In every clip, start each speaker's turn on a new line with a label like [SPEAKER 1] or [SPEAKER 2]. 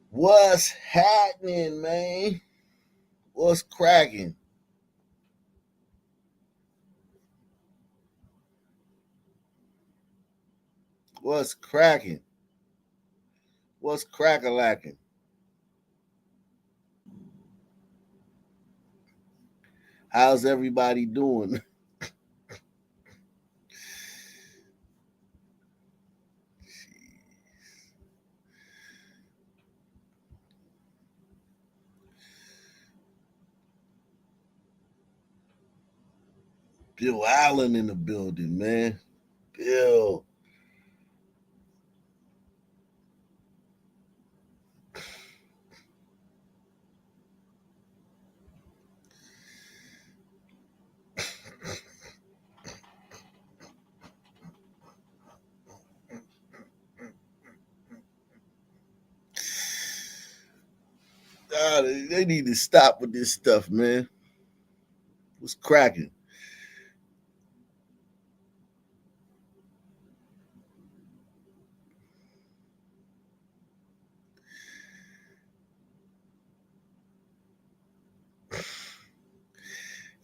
[SPEAKER 1] What's happening, man? What's cracking? What's cracking? What's crack-a-lacking? How's everybody doing? Bill Allen in the building, man. Bill. They need to stop with this stuff, man. What's cracking?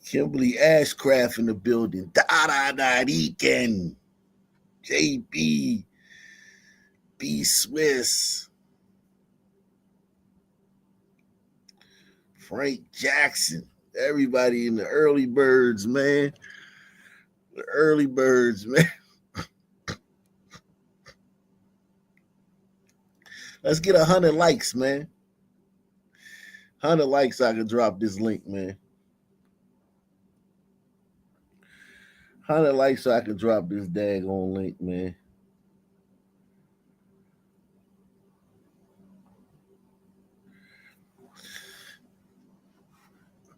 [SPEAKER 1] Kimberly Ashcraft in the building. Deacon. JB. B Swiss. Frank Jackson. Everybody in the early birds, man. The early birds, man. Let's get 100 likes, man. 100 likes, so I can drop this link, man. 100 likes, so I can drop this daggone link, man.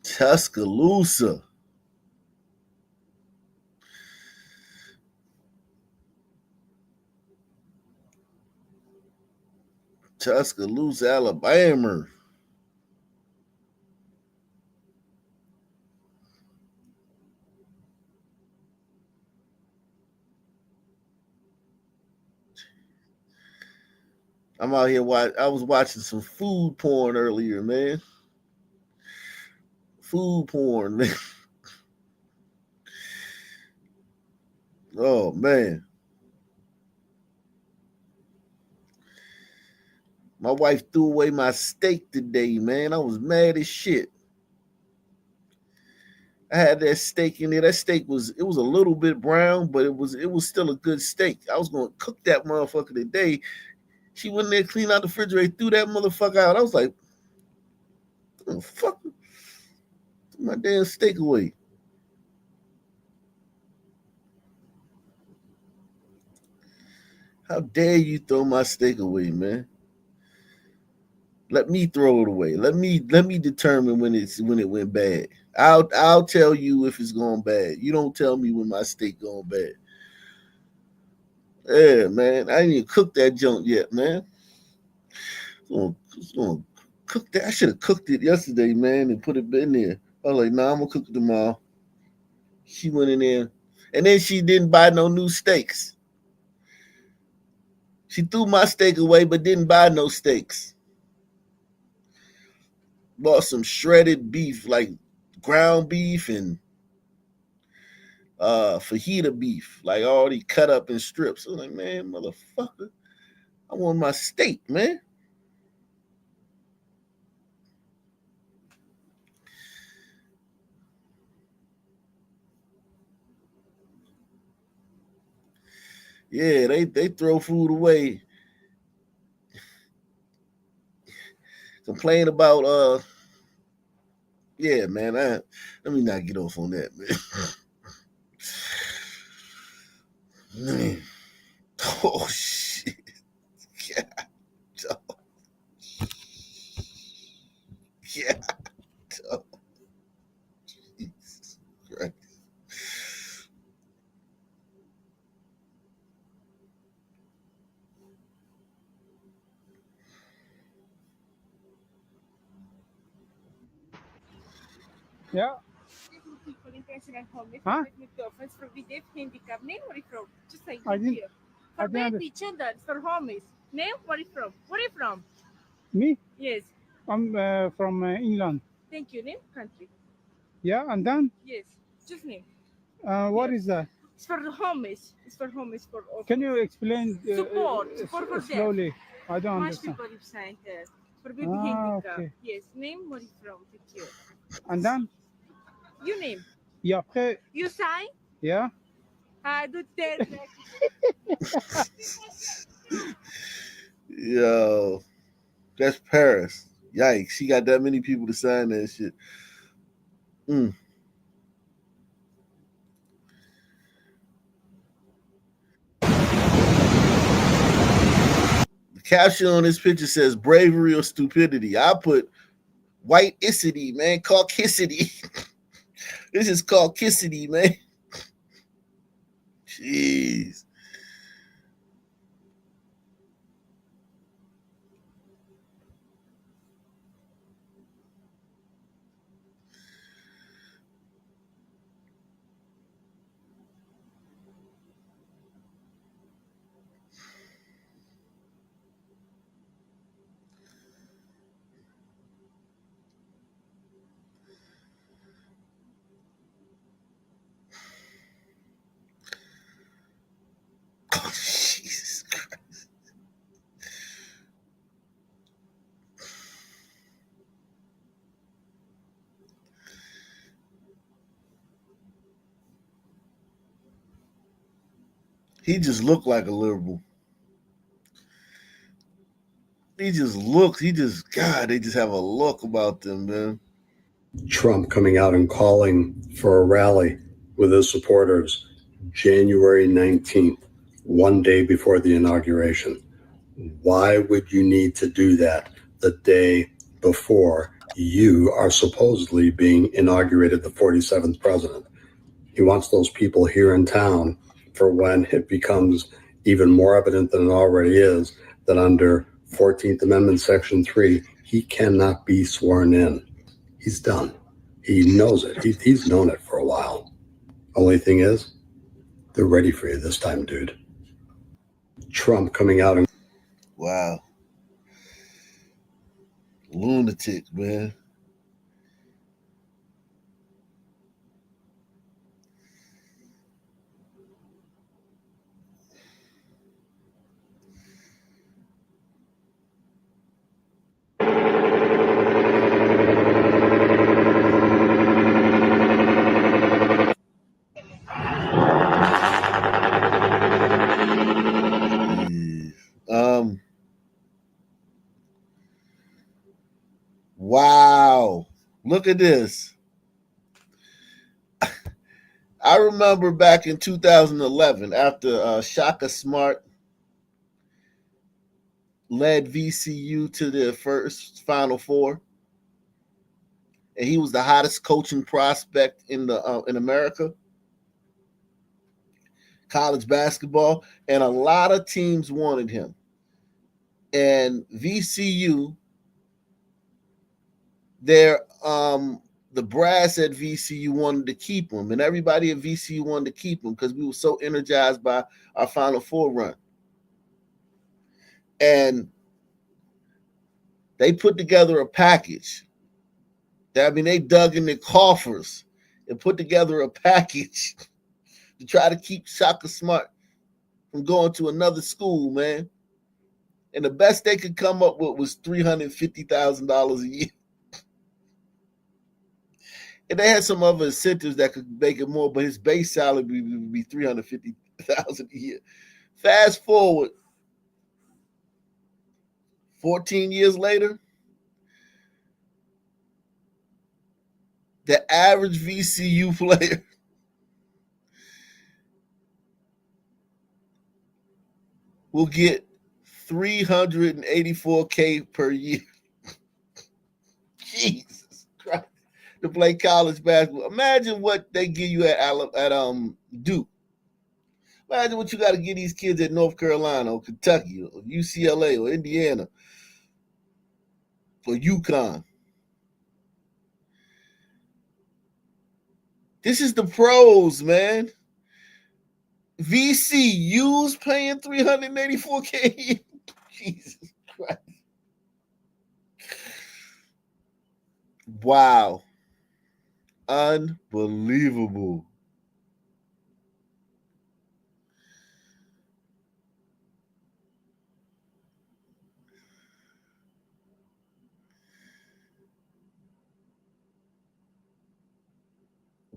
[SPEAKER 1] Tuscaloosa. Tuscaloosa, Alabama. I'm out here. I was watching some food porn earlier, man. Food porn, man. Oh man. My wife threw away my steak today, man. I was mad as shit. I had that steak in there. That steak was a little bit brown, but it was still a good steak. I was gonna cook that motherfucker today. She went in there, cleaned out the refrigerator, threw that motherfucker out. I was like, oh, fuck, threw my damn steak away. How dare you throw my steak away, man? Let me throw it away. Let me determine when it went bad. I'll tell you if it's going bad. You don't tell me when my steak going bad. Yeah, man. I ain't even cooked that junk yet, man. I'm gonna cook that. I should have cooked it yesterday, man, and put it in there. I was like, nah, I'm gonna cook it tomorrow. She went in there, and then she didn't buy no new steaks. She threw my steak away, but didn't buy no steaks. Bought some shredded beef, like ground beef and fajita beef, like already cut up in strips. I was like, man, motherfucker, I want my steak, man. Yeah, they throw food away. Complain about yeah, man. Let me not get off on that, man. Man. Oh shit. Yeah. Yeah. Jesus Christ.
[SPEAKER 2] Ja. Huh? I didn't. I didn't understand.
[SPEAKER 3] For homies. Name? Where are you from? Where are you from?
[SPEAKER 2] Me?
[SPEAKER 3] Yes.
[SPEAKER 2] I'm from England.
[SPEAKER 3] Thank you. Name? Country.
[SPEAKER 2] Yeah, and then
[SPEAKER 3] Yes. Just name.
[SPEAKER 2] what
[SPEAKER 3] Yes.
[SPEAKER 2] is that?
[SPEAKER 3] It's for the homies. It's for homies for
[SPEAKER 2] Can
[SPEAKER 3] orphans.
[SPEAKER 2] you explain
[SPEAKER 3] Support for them.
[SPEAKER 2] slowly? I don't
[SPEAKER 3] Much
[SPEAKER 2] understand.
[SPEAKER 3] people live center. For baby
[SPEAKER 2] Ah,
[SPEAKER 3] handicap.
[SPEAKER 2] okay.
[SPEAKER 3] Yes. Name? Where are you from? Thank you.
[SPEAKER 2] And then,
[SPEAKER 3] You name.
[SPEAKER 2] et après,
[SPEAKER 3] You sign?
[SPEAKER 2] yeah.
[SPEAKER 3] I do tell.
[SPEAKER 1] Yo, that's Paris. Yikes, she got that many people to sign that shit. Mm. The caption on this picture says bravery or stupidity. I put white icity, man, caucasity. This is caucasity, man. Jeez. Oh, Jesus Christ. He just looked like a liberal. God, they just have a look about them, man.
[SPEAKER 4] Trump coming out and calling for a rally with his supporters January 19th, one day before the inauguration. Why would you need to do that the day before you are supposedly being inaugurated the 47th president? He wants those people here in town for when it becomes even more evident than it already is that under 14th Amendment, Section 3, he cannot be sworn in. He's done. He knows it. He's known it for a while. Only thing is, they're ready for you this time, dude. Trump coming out and
[SPEAKER 1] Wow. Lunatic, man. Jeez. Wow. Look at this. I remember back in 2011 after Shaka Smart led VCU to their first Final Four, and he was the hottest coaching prospect in America, college basketball, and a lot of teams wanted him. And VCU, their the brass at VCU wanted to keep him, and everybody at VCU wanted to keep him because we were so energized by our Final Four run. And they put together a package. They dug in their coffers and put together a package to try to keep Shaka Smart from going to another school, man. And the best they could come up with was $350,000 a year. And they had some other incentives that could make it more, but his base salary would be $350,000 a year. Fast forward 14 years later, the average VCU player will get $384K per year. Jesus Christ. To play college basketball. Imagine what they give you at Duke. Imagine what you got to give these kids at North Carolina or Kentucky or UCLA or Indiana or UConn. This is the pros, man. VCU's paying $384K. Jesus Christ. Wow. Unbelievable.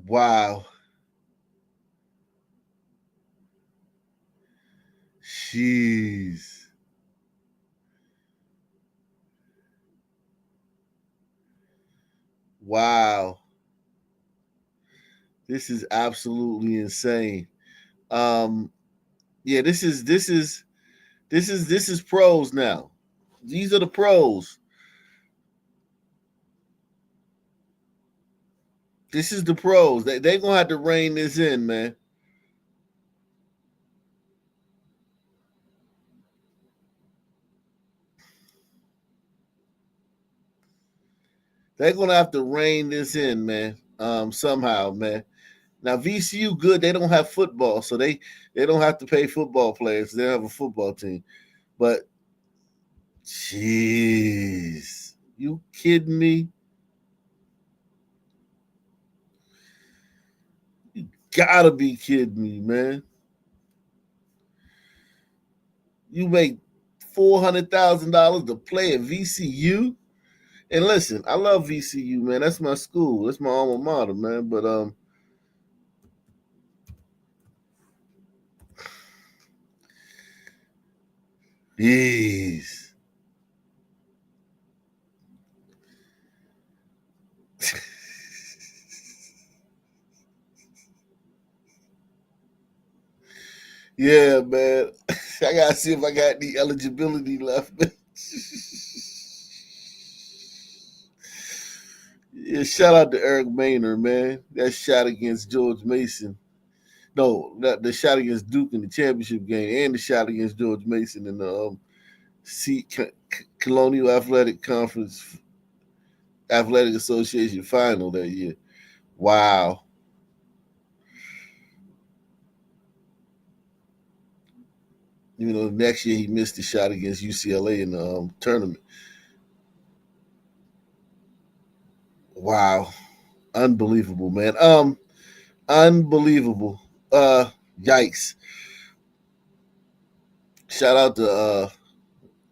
[SPEAKER 1] Wow. Jeez. Wow. This is absolutely insane. Yeah, this is pros now. These are the pros. This is the pros. They're gonna have to rein this in, man. They're gonna have to rein this in, man. Somehow, man. Now VCU good. They don't have football, so they don't have to pay football players. They have a football team. But jeez, you kidding me? You gotta be kidding me, man. You make $400,000 to play at VCU. And listen, I love VCU, man. That's my school. That's my alma mater, man. But jeez. Yeah, man. I gotta see if I got any eligibility left. Yeah, shout out to Eric Maynard, man. That shot against George Mason. No, the shot against Duke in the championship game, and the shot against George Mason in the Colonial Athletic Conference Athletic Association final that year. Wow. You know, next year he missed the shot against UCLA in the tournament. Wow. Unbelievable, man. Unbelievable. Yikes. Shout out to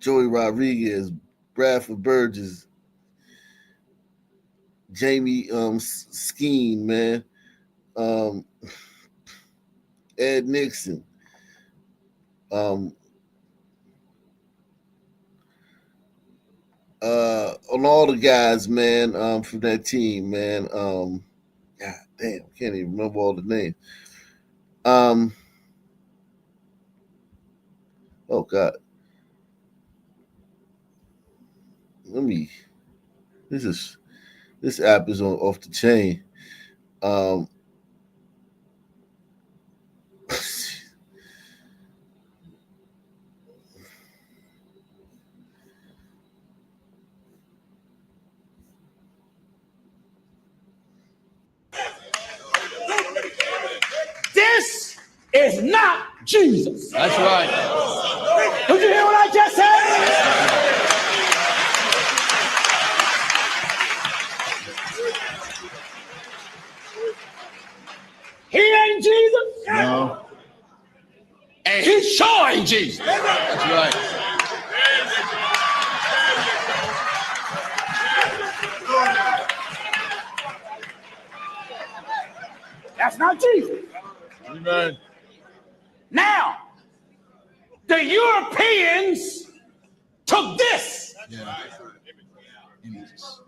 [SPEAKER 1] Joey Rodriguez, Bradford Burgess, Jamie Skeen, man. Ed Nixon. On all the guys, man, from that team, man. God damn, can't even remember all the names. Oh God. This app is off the chain.
[SPEAKER 5] This is not Jesus.
[SPEAKER 6] That's right.
[SPEAKER 5] Did you hear what I just said? He ain't Jesus.
[SPEAKER 6] No.
[SPEAKER 5] And he sure ain't Jesus.
[SPEAKER 6] That's right.
[SPEAKER 5] That's not Jesus.
[SPEAKER 6] Amen.
[SPEAKER 5] Now, the Europeans took this.
[SPEAKER 6] Yeah. Images.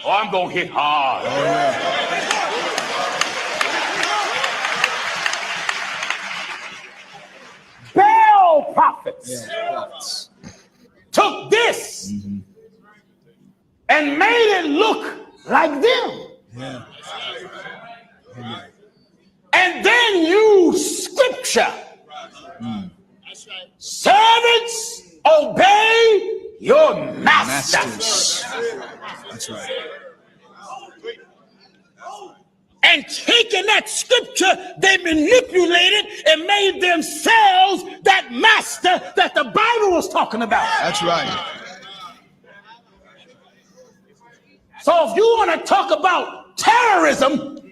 [SPEAKER 5] Oh, I'm going to hit hard.
[SPEAKER 6] Oh, yeah.
[SPEAKER 5] Baal prophets
[SPEAKER 6] Yeah, prophets.
[SPEAKER 5] took this
[SPEAKER 6] Mhm.
[SPEAKER 5] and made it look like them,
[SPEAKER 6] Yeah. Amen.
[SPEAKER 5] and then use scripture. Servants, obey your masters.
[SPEAKER 6] That's right.
[SPEAKER 5] And taking that scripture, they manipulated and made themselves that master that the Bible was talking about.
[SPEAKER 6] That's right.
[SPEAKER 5] So if you want to talk about terrorism,
[SPEAKER 6] Go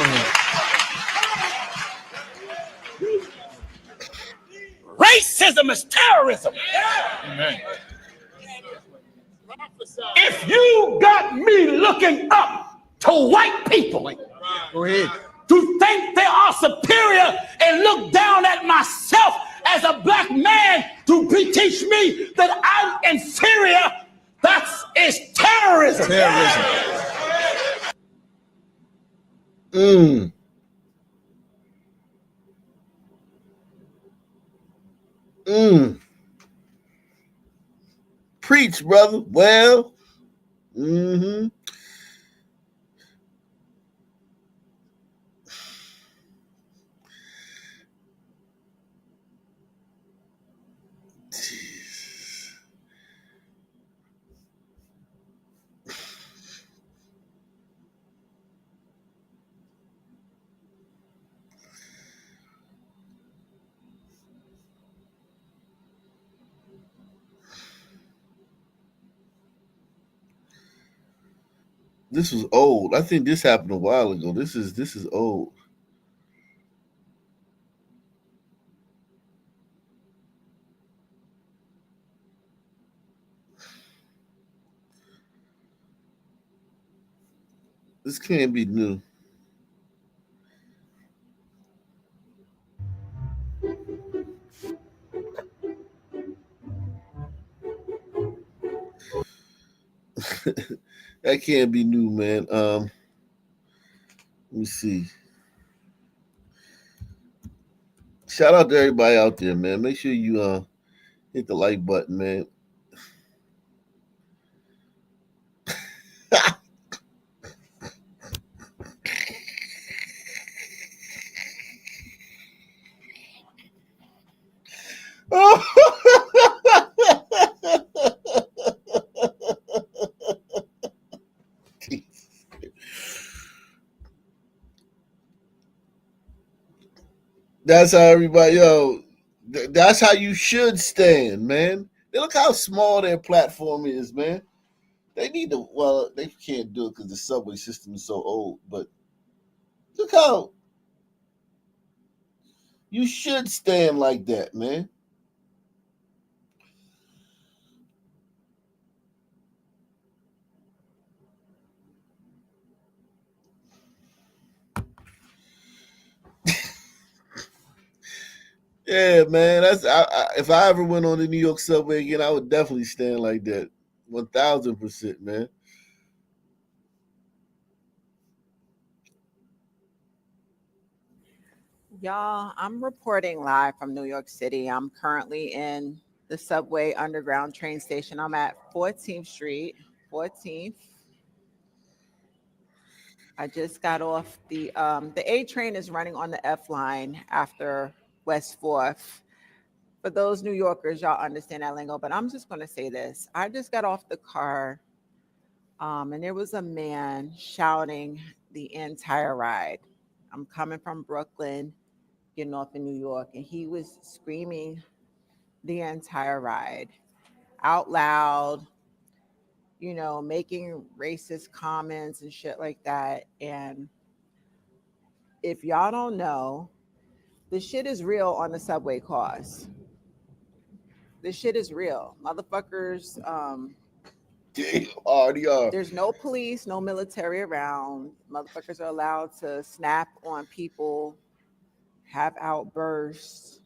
[SPEAKER 6] ahead.
[SPEAKER 5] racism is terrorism.
[SPEAKER 6] Amen.
[SPEAKER 5] If you got me looking up to white people
[SPEAKER 6] Go ahead.
[SPEAKER 5] to think they are superior and look down at myself as a black man to teach me that I'm inferior, that is terrorism.
[SPEAKER 6] Terrorism.
[SPEAKER 1] Mm. Mm. Preach, brother. Well, mm-hmm. This was old. I think this happened a while ago. This is old. This can't be new. That can't be new, man. Let me see. Shout out to everybody out there, man. Make sure you hit the like button, man. That's how everybody, that's how you should stand, man. Look how small their platform is, man. They need to, well, they can't do it because the subway system is so old, but look how you should stand like that, man. Yeah, man. If I ever went on the New York subway again, I would definitely stand like that. 1000%, man.
[SPEAKER 7] Y'all, I'm reporting live from New York City. I'm currently in the subway underground train station. I'm at 14th Street, 14th. I just got off the A train is running on the F line after West 4th. For those New Yorkers, y'all understand that lingo, but I'm just going to say this. I just got off the car and there was a man shouting the entire ride. I'm coming from Brooklyn, getting off in New York, and he was screaming the entire ride out loud, you know, making racist comments and shit like that. And if y'all don't know, the shit is real on the subway cars. This shit is real. Motherfuckers,
[SPEAKER 1] RDR.
[SPEAKER 7] there's no police, no military around. Motherfuckers are allowed to snap on people, have outbursts.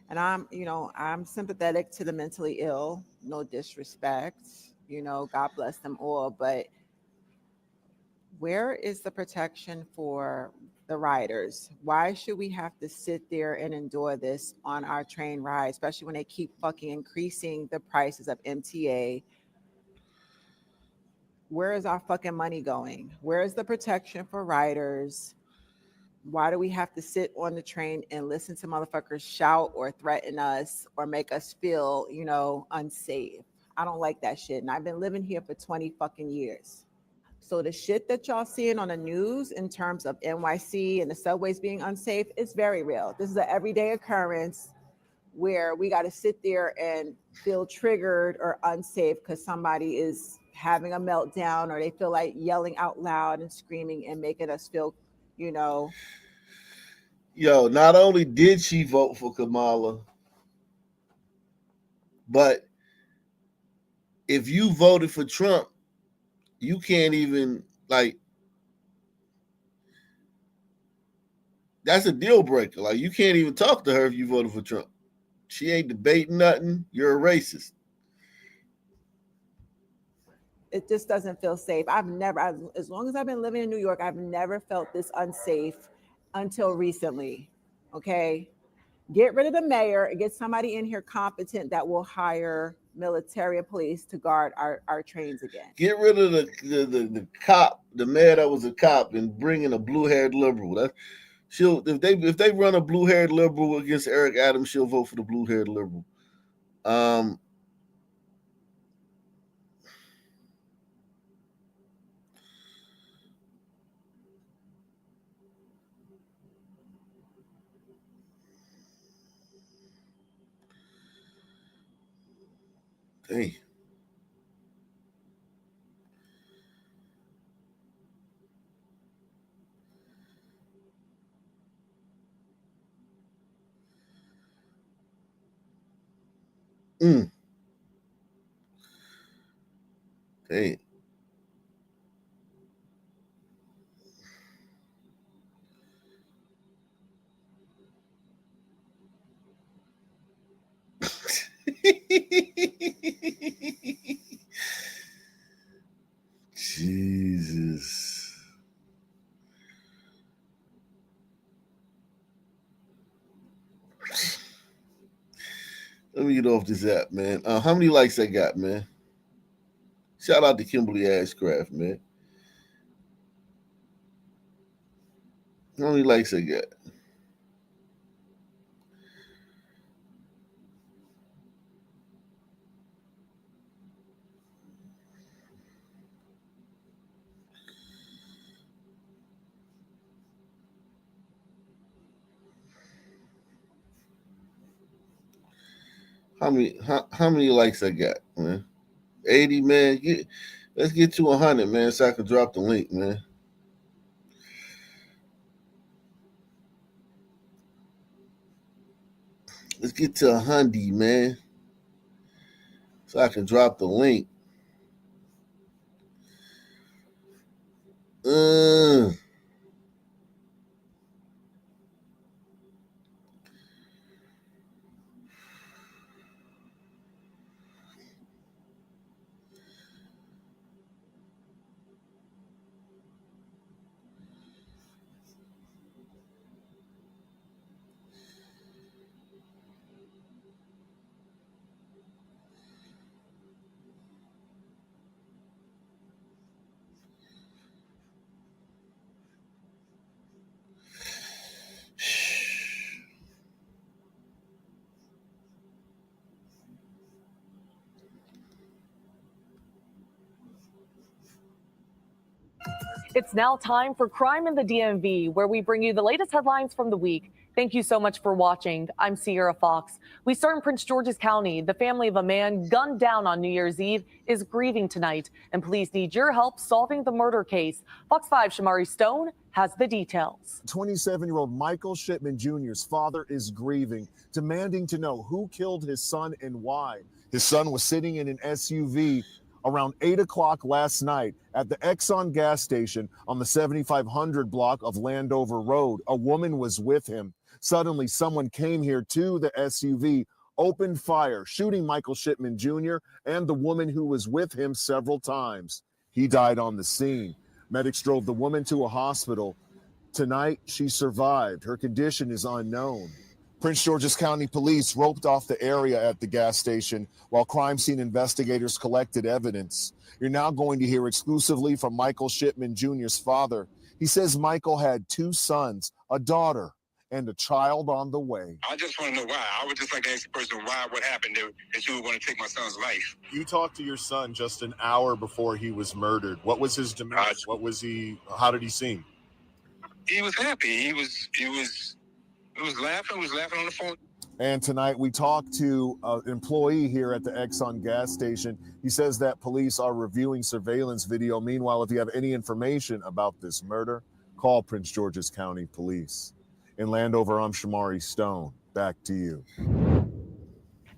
[SPEAKER 7] And I'm sympathetic to the mentally ill, no disrespect. God bless them all. But Where is the protection for the riders? Why should we have to sit there and endure this on our train ride, especially when they keep fucking increasing the prices of MTA? Where is our fucking money going? Where is the protection for riders? Why do we have to sit on the train and listen to motherfuckers shout or threaten us or make us feel, you know, unsafe? I don't like that shit. And I've been living here for 20 fucking years. So the shit that y'all seeing on the news in terms of NYC and the subways being unsafe, it's very real. This is an everyday occurrence where we got to sit there and feel triggered or unsafe because somebody is having a meltdown or they feel like yelling out loud and screaming and making us feel, you know.
[SPEAKER 1] Yo, not only did she vote for Kamala, but if you voted for Trump, you can't even, like, that's a deal breaker. Like, you can't even talk to her if you voted for Trump. She ain't debating nothing. You're a racist.
[SPEAKER 7] It just doesn't feel safe. As long as I've been living in New York, I've never felt this unsafe until recently. Okay. Get rid of the mayor and get somebody in here competent that will hire military and police to guard our trains again.
[SPEAKER 1] Get rid of the cop, the mayor that was a cop, and bring in a blue-haired liberal. If they run a blue-haired liberal against Eric Adams, she'll vote for the blue-haired liberal. Hey. Hey. Jesus. Let me get off this app, man. How many likes I got, man? Shout out to Kimberly Ashcraft, man. How many likes I got? How many likes I got, man? 80, man. Let's get to 100, man, so I can drop the link, man. Let's get to 100, man, so I can drop the link.
[SPEAKER 8] It's now time for Crime in the DMV, where we bring you the latest headlines from the week. Thank you so much for watching. I'm Sierra Fox. We start in Prince George's County. The family of a man gunned down on New Year's Eve is grieving tonight, and police need your help solving the murder case. Fox 5's Shamari Stone has the details.
[SPEAKER 9] 27-year-old Michael Shipman Jr.'s father is grieving, demanding to know who killed his son and why. His son was sitting in an SUV around 8 o'clock last night at the Exxon gas station on the 7500 block of Landover Road. A woman was with him. Suddenly, someone came here to the SUV, opened fire, shooting Michael Shipman Jr. and the woman who was with him several times. He died on the scene. Medics drove the woman to a hospital. Tonight, she survived. Her condition is unknown. Prince George's County Police roped off the area at the gas station while crime scene investigators collected evidence. You're now going to hear exclusively from Michael Shipman Jr.'s father. He says Michael had 2 sons, a daughter, and a child on the way.
[SPEAKER 10] I just want to know why. I would just like to ask the person why, what happened that you would want to take my son's life.
[SPEAKER 9] You talked to your son just an hour before he was murdered. What was his demeanor? How did he seem?
[SPEAKER 10] He was happy. He was laughing. He was laughing on the phone.
[SPEAKER 9] And tonight we talked to an employee here at the Exxon gas station. He says that police are reviewing surveillance video. Meanwhile, if you have any information about this murder, call Prince George's County Police. In Landover, I'm Shamari Stone. Back to you.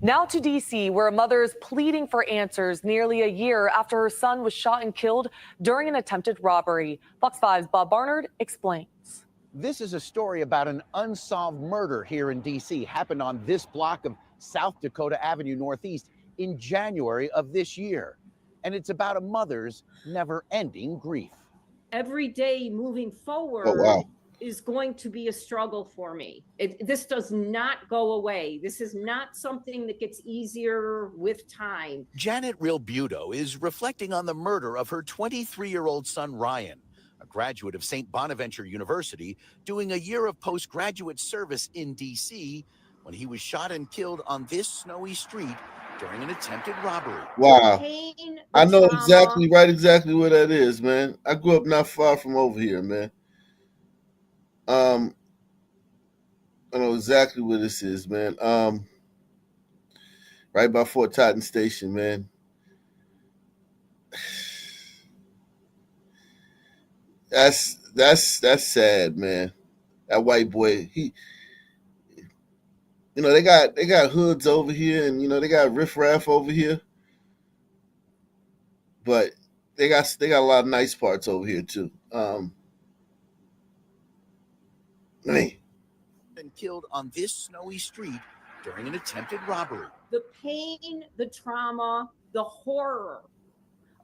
[SPEAKER 8] Now to D.C., where a mother is pleading for answers nearly a year after her son was shot and killed during an attempted robbery. Fox 5's Bob Barnard explains.
[SPEAKER 11] This is a story about an unsolved murder here in D.C. Happened on this block of South Dakota Avenue Northeast in January of this year. And it's about a mother's never-ending grief.
[SPEAKER 12] Every day moving forward is going to be a struggle for me. This does not go away. This is not something that gets easier with time.
[SPEAKER 11] Janet Real Budo is reflecting on the murder of her 23-year-old son, Ryan, a graduate of St. Bonaventure University, doing a year of postgraduate service in D.C. when he was shot and killed on this snowy street during an attempted robbery.
[SPEAKER 1] Wow.
[SPEAKER 12] Pain,
[SPEAKER 1] I know
[SPEAKER 12] trauma.
[SPEAKER 1] exactly where that is, man. I grew up not far from over here, man. I know exactly where this is, man. Right by Fort Totten Station, man. That's sad, man. That white boy, they got hoods over here, and they got riffraff over here, but they got a lot of nice parts over here too.
[SPEAKER 11] Been killed on this snowy street during an attempted robbery.
[SPEAKER 12] The pain, the trauma, the horror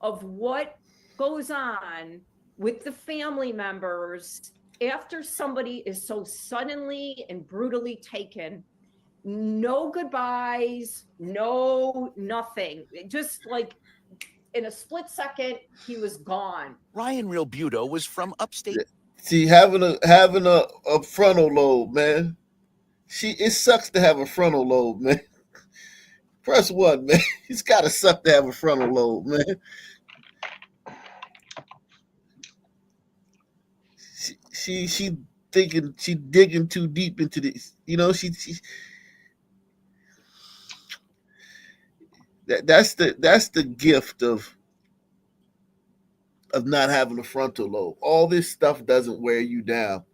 [SPEAKER 12] of what goes on with the family members after somebody is so suddenly and brutally taken. No goodbyes, no nothing. Just like in a split second, he was gone.
[SPEAKER 11] Ryan Real Budo was from upstate.
[SPEAKER 1] See, having a frontal lobe, man. It sucks to have a frontal lobe, man. Press 1, man. It's gotta suck to have a frontal lobe, man. She thinking, she digging too deep into this. That's the gift of not having a frontal lobe. All this stuff doesn't wear you down.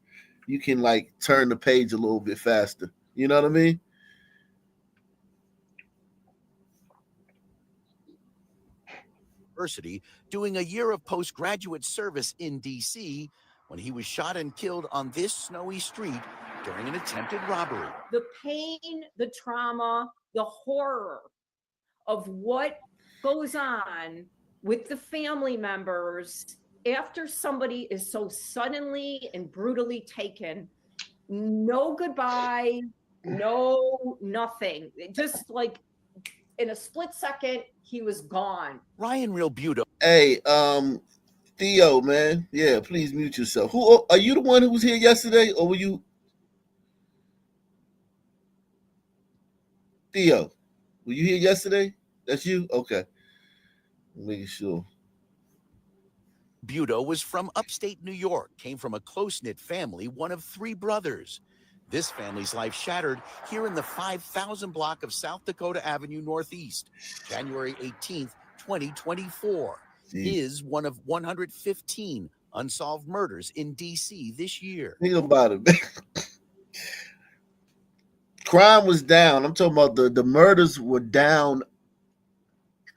[SPEAKER 1] You can turn the page a little bit faster. You know what I mean?
[SPEAKER 11] University, doing a year of postgraduate service in D.C. when he was shot and killed on this snowy street during an attempted robbery.
[SPEAKER 12] The pain, the trauma, the horror of what goes on with the family members after somebody is so suddenly and brutally taken. No goodbye, no nothing. Just like in a split second, he was gone.
[SPEAKER 11] Ryan Real Budo.
[SPEAKER 1] Hey, Theo, man. Yeah, please mute yourself. Who are you? The one who was here yesterday, or were you? Theo, were you here yesterday? That's you? Okay. Making sure.
[SPEAKER 11] Budo was from upstate New York, came from a close-knit family, one of 3 brothers. This family's life shattered here in the 5,000 block of South Dakota Avenue Northeast, January 18th, 2024. Is one of 115 unsolved murders in D.C. this year.
[SPEAKER 1] Think about it, man. Crime was down. I'm talking about the murders were down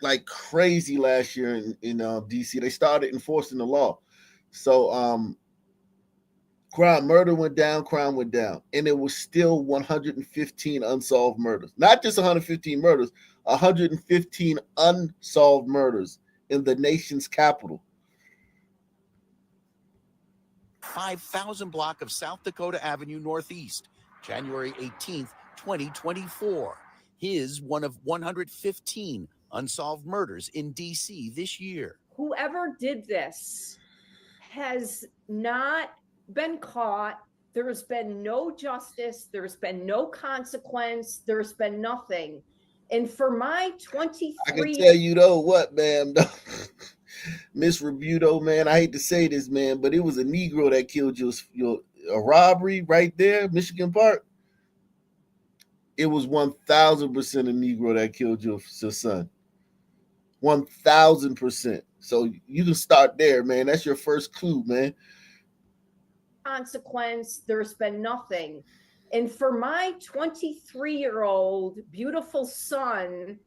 [SPEAKER 1] like crazy last year in DC. They started enforcing the law. So murder went down, crime went down. And it was still 115 unsolved murders. Not just 115 murders, 115 unsolved murders in the nation's capital.
[SPEAKER 11] 5,000 block of South Dakota Avenue Northeast, January 18th, 2024. His one of 115 unsolved murders in D.C. this year.
[SPEAKER 12] Whoever did this has not been caught. There's been no justice. There's been no consequence. There's been nothing. And for my 23...
[SPEAKER 1] I can tell you though what, man, Miss Rebuto, man, I hate to say this, man, but it was a Negro that killed your robbery right there, Michigan Park. It was 1,000% a Negro that killed your son. 1,000%. So you can start there, man. That's your first clue, man.
[SPEAKER 12] Consequence, there's been nothing. And for my 23-year-old beautiful son,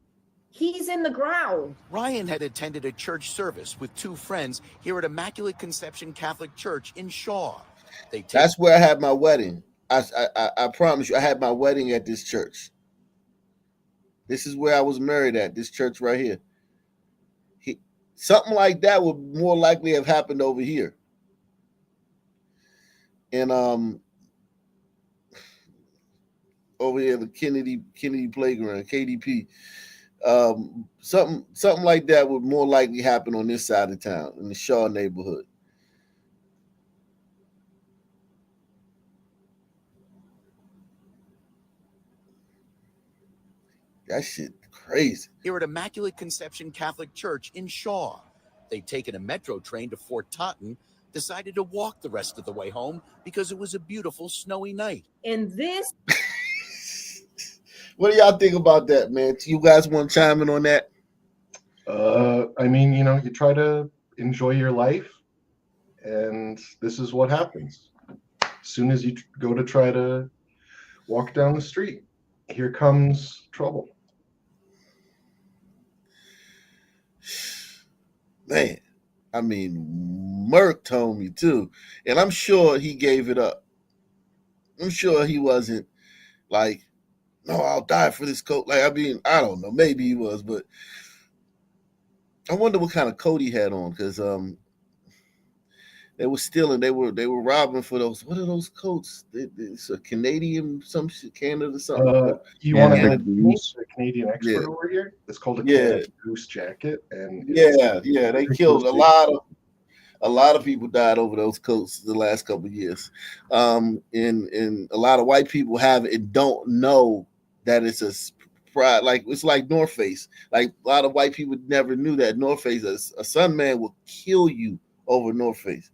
[SPEAKER 12] he's in the ground.
[SPEAKER 11] Ryan had attended a church service with two friends here at Immaculate Conception Catholic Church in Shaw.
[SPEAKER 1] That's where I had my wedding. I promise you, I had my wedding at this church. This is where I was married at, this church right here. Something like that would more likely have happened over here. And over here, the Kennedy Playground, KDP. Something like that would more likely happen on this side of town, in the Shaw neighborhood. That shit crazy.
[SPEAKER 11] Here at Immaculate Conception Catholic Church in Shaw. They'd taken a metro train to Fort Totten, decided to walk the rest of the way home because it was a beautiful snowy night.
[SPEAKER 12] And this...
[SPEAKER 1] What do y'all think about that, man? You guys want to chime in on that?
[SPEAKER 13] I mean, you know, you try to enjoy your life, and this is what happens. As soon as you go to try to walk down the street, here comes trouble.
[SPEAKER 1] Man, I mean, Merck told me too, and I'm sure he gave it up. I'm sure he wasn't like, no, I'll die for this coat. Like, I mean, I don't know. Maybe he was, but I wonder what kind of coat he had on, because they were stealing. They were robbing for those. What are those coats? It's a Canadian, some shit, Canada, something.
[SPEAKER 13] You want to meet a Canadian expert over here? It's called a Canada Goose jacket, and
[SPEAKER 1] they killed a lot of people died over those coats the last couple of years. And a lot of white people have it and don't know that it's a pride. Like, it's like North Face. Like, a lot of white people never knew that North Face, a Sun Man will kill you over North Face.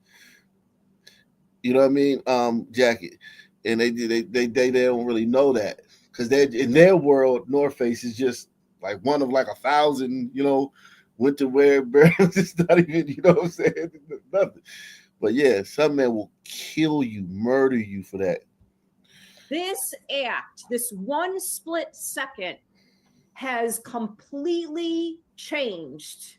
[SPEAKER 1] You know what I mean? Jacket. And they don't really know that, because they're in their world, North Face is just like one of like 1,000, you know, winter wear brands. It's not even, you know what I'm saying? Nothing. But yeah, some man will kill you, murder you for that.
[SPEAKER 12] This act, this one split second, has completely changed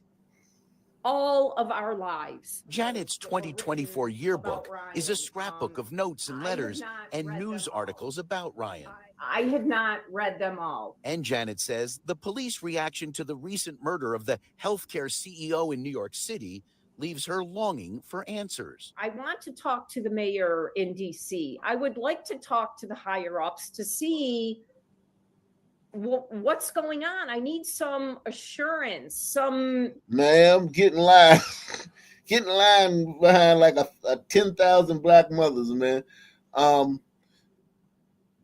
[SPEAKER 12] all of our lives.
[SPEAKER 11] Janet's 2024 yearbook is a scrapbook of notes and letters and news articles about Ryan.
[SPEAKER 12] I had not read them all.
[SPEAKER 11] And Janet says the police reaction to the recent murder of the healthcare CEO in New York City leaves her longing for answers.
[SPEAKER 12] I want to talk to the mayor in DC. I would like to talk to the higher ups to see what's going on. I need some assurance, some...
[SPEAKER 1] Ma'am, get in line. Get in line behind like a 10,000 black mothers, man.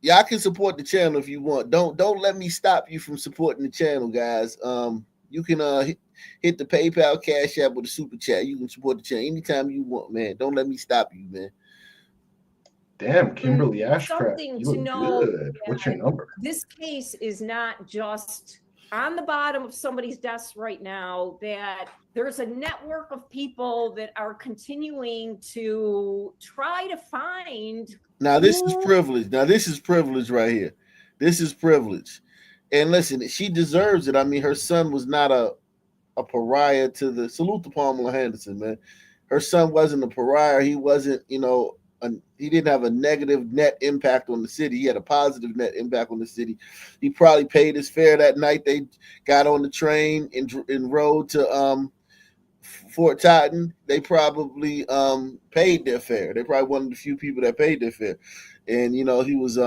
[SPEAKER 1] Y'all can support the channel if you want. Don't let me stop you from supporting the channel, guys. You can hit the PayPal, Cash App, or the Super Chat. You can support the channel anytime you want, man. Don't let me stop you, man.
[SPEAKER 13] Damn, Kimberly Ashcraft,
[SPEAKER 12] something
[SPEAKER 13] you
[SPEAKER 12] to
[SPEAKER 13] look
[SPEAKER 12] know.
[SPEAKER 13] good. What's your number?
[SPEAKER 12] This case is not just on the bottom of somebody's desk right now, that there's a network of people that are continuing to try to find.
[SPEAKER 1] Now, this is privilege. Now, this is privilege right here. This is privilege. And listen, she deserves it. I mean, her son was not a pariah to the... Salute to Pamela Henderson, man. Her son wasn't a pariah. He wasn't, you know, he didn't have a negative net impact on the city. He had a positive net impact on the city. He probably paid his fare that night. They got on the train and rode to Fort Totten, they probably paid their fare. They probably one of the few people that paid their fare. And you know, he was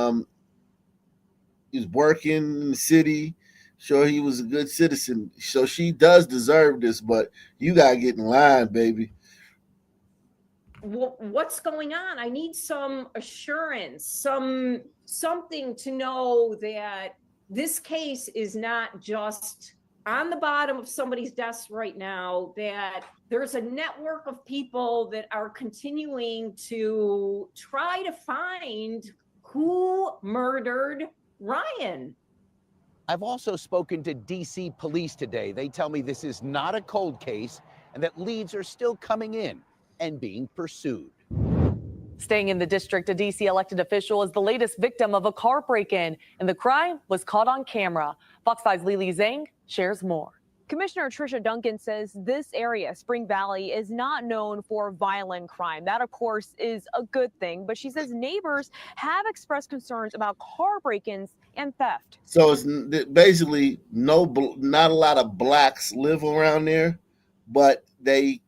[SPEAKER 1] working in the city. Sure, he was a good citizen. So she does deserve this, but you gotta get in line, baby.
[SPEAKER 12] What's going on? I need some assurance, something to know that this case is not just on the bottom of somebody's desk right now, that there's a network of people that are continuing to try to find who murdered Ryan.
[SPEAKER 11] I've also spoken to DC police today. They tell me this is not a cold case and that leads are still coming in and being pursued.
[SPEAKER 8] Staying in the district, a DC elected official is the latest victim of a car break-in, and the crime was caught on camera. Fox 5's Lily Zhang shares more.
[SPEAKER 14] Commissioner Tricia Duncan says this area, Spring Valley, is not known for violent crime. That, of course, is a good thing. But she says neighbors have expressed concerns about car break-ins and theft.
[SPEAKER 1] So it's basically not a lot of blacks live around there, but they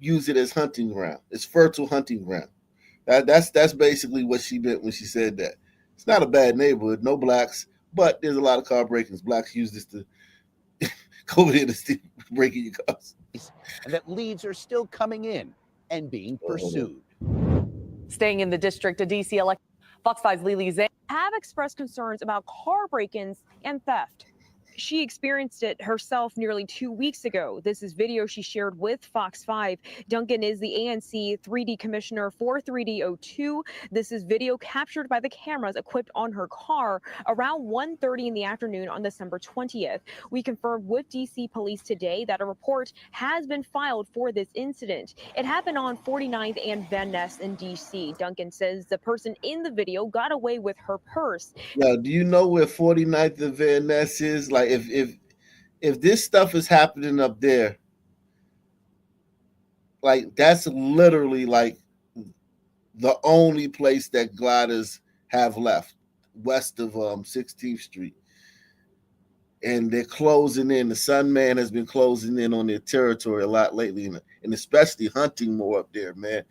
[SPEAKER 1] use it as hunting ground. It's fertile hunting ground. That's basically what she meant when she said that. It's not a bad neighborhood, no blacks, but there's a lot of car break-ins. Blacks use this to go over here to break in your cars.
[SPEAKER 11] And that leads are still coming in and being pursued.
[SPEAKER 8] Staying in the district, a DC elected Fox 5's Lily Zhang
[SPEAKER 14] have expressed concerns about car break-ins and theft. She experienced it herself nearly 2 weeks ago. This is video she shared with Fox 5. Duncan is the ANC 3D commissioner for 3D02. This is video captured by the cameras equipped on her car around 1:30 in the afternoon on December 20th. We confirmed with DC police today that a report has been filed for this incident. It happened on 49th and Van Ness in DC. Duncan says the person in the video got away with her purse.
[SPEAKER 1] Yeah, do you know where 49th and Van Ness is? Like, if this stuff is happening up there, like that's literally like the only place that gliders have left west of 16th Street. And they're closing in. The Sunman has been closing in on their territory a lot lately, and especially hunting more up there, man.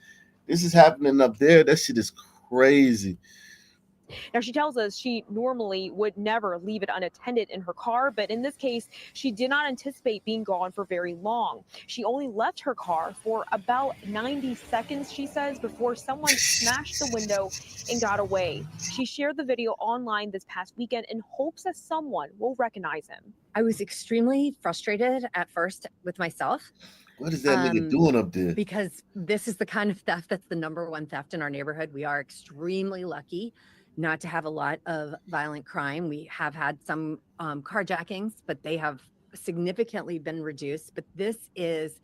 [SPEAKER 1] This is happening up there. That shit is crazy.
[SPEAKER 14] Now, she tells us she normally would never leave it unattended in her car, but in this case, she did not anticipate being gone for very long. She only left her car for about 90 seconds, she says, before someone smashed the window and got away. She shared the video online this past weekend in hopes that someone will recognize him.
[SPEAKER 15] I was extremely frustrated at first with myself.
[SPEAKER 1] What is that nigga doing up there?
[SPEAKER 15] Because this is the kind of theft that's the #1 theft in our neighborhood. We are extremely lucky not to have a lot of violent crime. We have had some carjackings, but they have significantly been reduced. But this is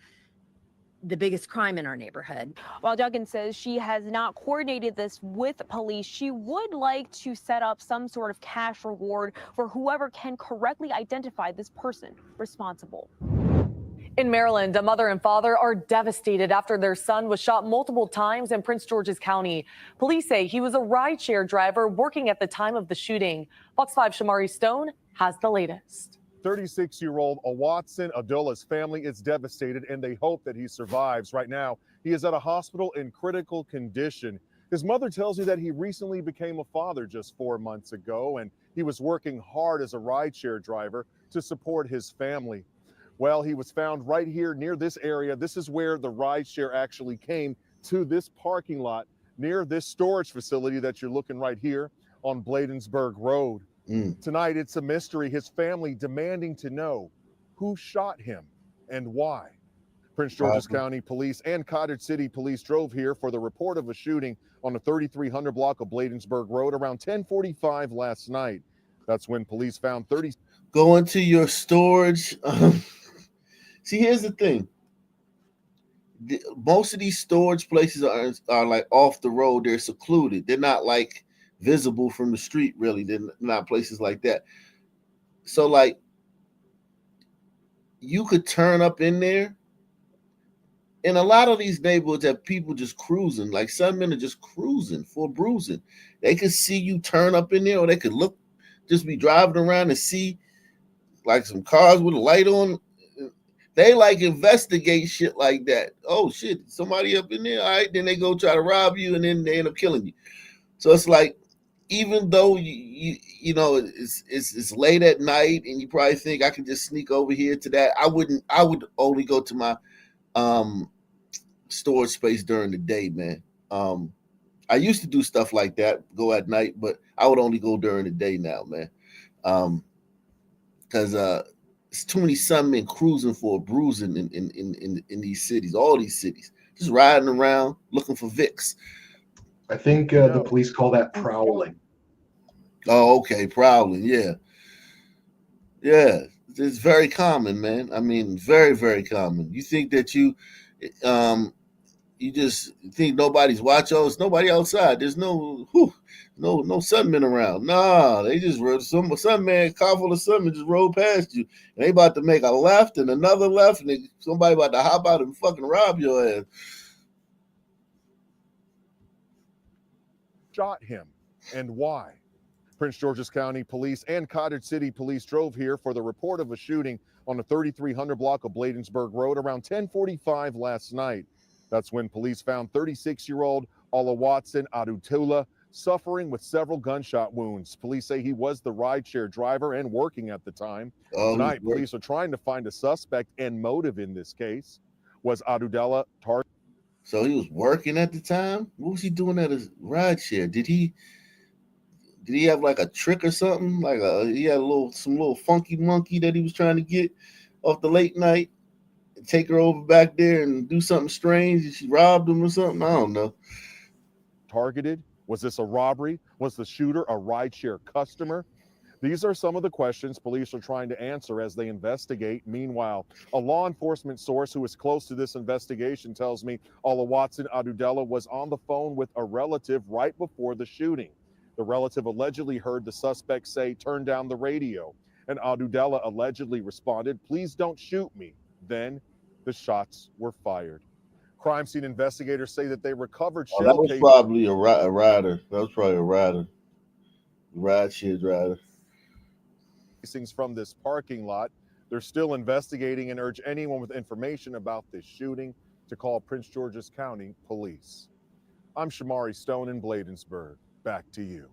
[SPEAKER 15] the biggest crime in our neighborhood.
[SPEAKER 14] While Duncan says she has not coordinated this with police, she would like to set up some sort of cash reward for whoever can correctly identify this person responsible.
[SPEAKER 8] In Maryland, a mother and father are devastated after their son was shot multiple times in Prince George's County. Police say he was a rideshare driver working at the time of the shooting. Fox 5's Shamari Stone has the latest.
[SPEAKER 9] 36-year-old Watson Abdullah's family is devastated, and they hope that he survives. Right now, he is at a hospital in critical condition. His mother tells me that he recently became a father just 4 months ago, and he was working hard as a rideshare driver to support his family. Well, he was found right here near this area. This is where the rideshare actually came to this parking lot near this storage facility that you're looking right here on Bladensburg Road. Tonight, it's a mystery. His family demanding to know who shot him and why. Prince George's County Police and Cottage City Police drove here for the report of a shooting on the 3300 block of Bladensburg Road around 10:45 last night. That's when police found 30.
[SPEAKER 1] Go into your storage. See, here's the thing. Most of these storage places are like off the road. They're secluded. They're not like visible from the street, really. They're not places like that. So, like, you could turn up in there. In a lot of these neighborhoods have people just cruising. Like, some men are just cruising for bruising. They could see you turn up in there, or they could just be driving around and see, like, some cars with a light on. They like investigate shit like that. Oh shit, somebody up in there. All right, then they go try to rob you, and then they end up killing you. So it's like, even though you know it's late at night, and you probably think I can just sneak over here to that. I wouldn't. I would only go to my storage space during the day, man. I used to do stuff like that, go at night, but I would only go during the day now, man. Because it's too many Sunmen cruising for a bruising in these cities, all these cities, just riding around looking for Vicks.
[SPEAKER 13] I think the police call that prowling.
[SPEAKER 1] Oh, okay, prowling, yeah. Yeah, it's very common, man. I mean, very, very common. You think that you just think nobody's watching. Oh, it's nobody outside. There's no Sunmen around. Nah, they just rode some Sunman, car full of Sunmen just rode past you. And they about to make a left and another left, and somebody about to hop out and fucking rob your ass.
[SPEAKER 9] Shot him, and why? Prince George's County Police and Cottage City Police drove here for the report of a shooting on the 3300 block of Bladensburg Road around 10:45 last night. That's when police found 36-year-old Olawatson Adutula suffering with several gunshot wounds. Police say he was the rideshare driver and working at the time. Tonight, police are trying to find a suspect and motive in this case. Was Adutula targeted?
[SPEAKER 1] So he was working at the time? What was he doing at his rideshare? Did he have like a trick or something? Like he had some little funky monkey that he was trying to get off the late night and take her over back there and do something strange, and she robbed him or something? I don't know.
[SPEAKER 9] Targeted? Was this a robbery? Was the shooter a rideshare customer? These are some of the questions police are trying to answer as they investigate. Meanwhile, a law enforcement source who is close to this investigation tells me Olawatson Adutula was on the phone with a relative right before the shooting. The relative allegedly heard the suspect say, "Turn down the radio." And Adutula allegedly responded, "Please don't shoot me." Then the shots were fired. Crime scene investigators say that they recovered shell
[SPEAKER 1] That was
[SPEAKER 9] casings.
[SPEAKER 1] probably a rider. That was probably a rider. Rideshare driver.
[SPEAKER 9] From this parking lot. They're still investigating and urge anyone with information about this shooting to call Prince George's County Police. I'm Shamari Stone in Bladensburg. Back to you.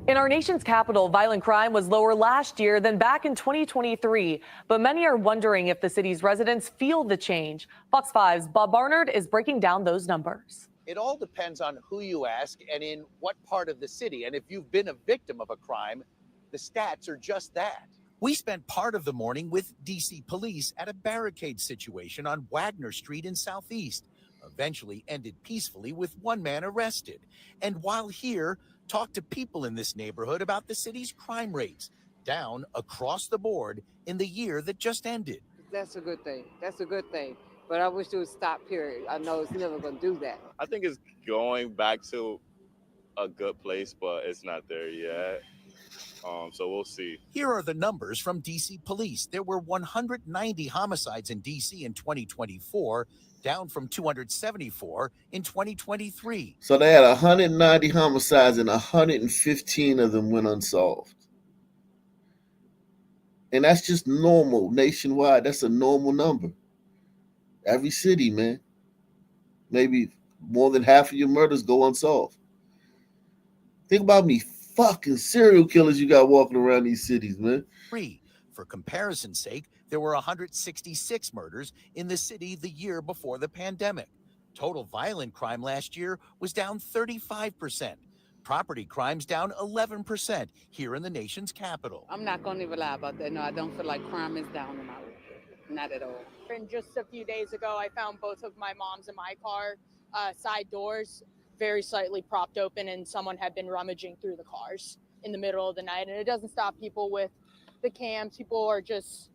[SPEAKER 8] In our nation's capital, violent crime was lower last year than back in 2023, but many are wondering if the city's residents feel the change. Fox 5's Bob Barnard is breaking down those numbers.
[SPEAKER 11] It all depends on who you ask and in what part of the city. And if you've been a victim of a crime, the stats are just that. We spent part of the morning with DC police at a barricade situation on Wagner Street in Southeast. Eventually ended peacefully with one man arrested. And while here, talked to people in this neighborhood about the city's crime rates, down across the board in the year that just ended.
[SPEAKER 16] That's a good thing. That's a good thing. But I wish it would stop, period. I know it's never going to do that.
[SPEAKER 17] I think it's going back to a good place, but it's not there yet. So we'll see.
[SPEAKER 11] Here are the numbers from DC police. There were 190 homicides in DC in 2024, down from 274 in 2023.
[SPEAKER 1] So they had 190 homicides and 115 of them went unsolved. And that's just normal nationwide. That's a normal number. Every city, man. Maybe more than half of your murders go unsolved. Think about me fucking serial killers you got walking around these cities, man.
[SPEAKER 11] For comparison's sake, there were 166 murders in the city the year before the pandemic. Total violent crime last year was down 35%. Property crimes down 11% here in the nation's capital.
[SPEAKER 16] I'm not going to even lie about that. No, I don't feel like crime is down in my area. Not at all.
[SPEAKER 18] And just a few days ago, I found both of my mom's and my car side doors very slightly propped open, and someone had been rummaging through the cars in the middle of the night. And it doesn't stop people with the cams. People are just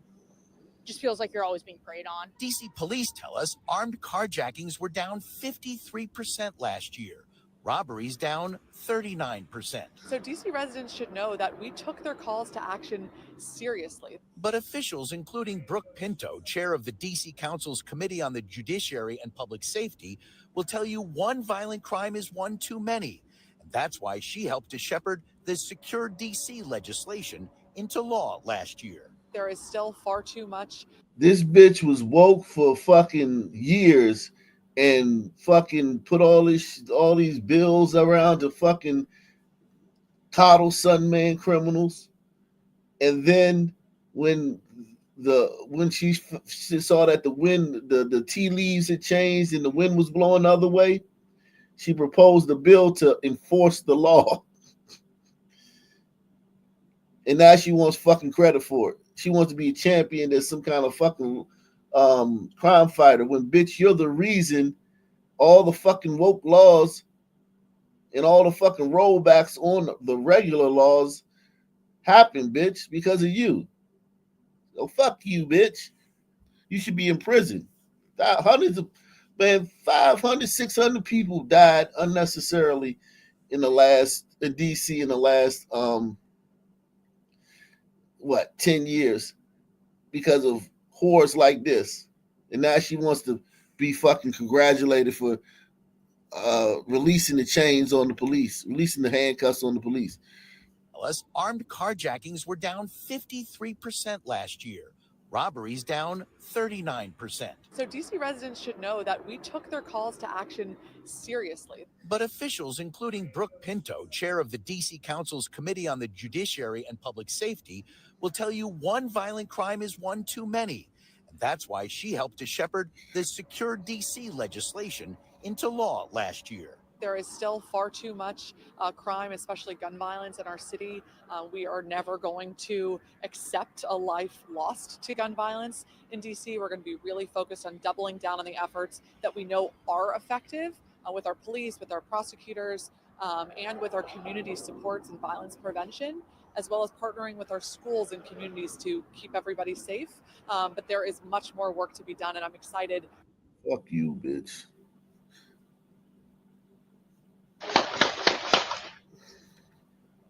[SPEAKER 18] feels like you're always being preyed on.
[SPEAKER 11] DC police tell us armed carjackings were down 53% last year. Robberies down 39%.
[SPEAKER 19] So DC residents should know that we took their calls to action seriously.
[SPEAKER 11] But officials, including Brooke Pinto, chair of the DC Council's Committee on the Judiciary and Public Safety, will tell you one violent crime is one too many. And that's why she helped to shepherd the Secure DC legislation into law last year.
[SPEAKER 19] There is still far too much
[SPEAKER 1] This bitch was woke for fucking years and fucking put all these bills around to fucking coddle Sunman criminals. And then when she saw that the wind, the tea leaves had changed and the wind was blowing the other way, she proposed a bill to enforce the law. And now she wants fucking credit for it. She wants to be a champion as some kind of fucking crime fighter. When, bitch, you're the reason all the fucking woke laws and all the fucking rollbacks on the regular laws happen, bitch, because of you. So fuck you, bitch. You should be in prison. Hundreds of, 500, 600 people died unnecessarily in DC in the last 10 years because of whores like this. And now she wants to be fucking congratulated for releasing the chains on the police, releasing the handcuffs on the police.
[SPEAKER 11] Armed carjackings were down 53% last year. Robberies down 39%.
[SPEAKER 19] So DC residents should know that we took their calls to action seriously.
[SPEAKER 11] But officials, including Brooke Pinto, chair of the DC Council's Committee on the Judiciary and Public Safety, will tell you one violent crime is one too many. And that's why she helped to shepherd the Secure DC legislation into law last year.
[SPEAKER 19] There is still far too much crime, especially gun violence in our city. We are never going to accept a life lost to gun violence in DC. We're going to be really focused on doubling down on the efforts that we know are effective with our police, with our prosecutors, and with our community supports and violence prevention, as well as partnering with our schools and communities to keep everybody safe. But there is much more work to be done, and I'm excited.
[SPEAKER 1] Fuck you, bitch.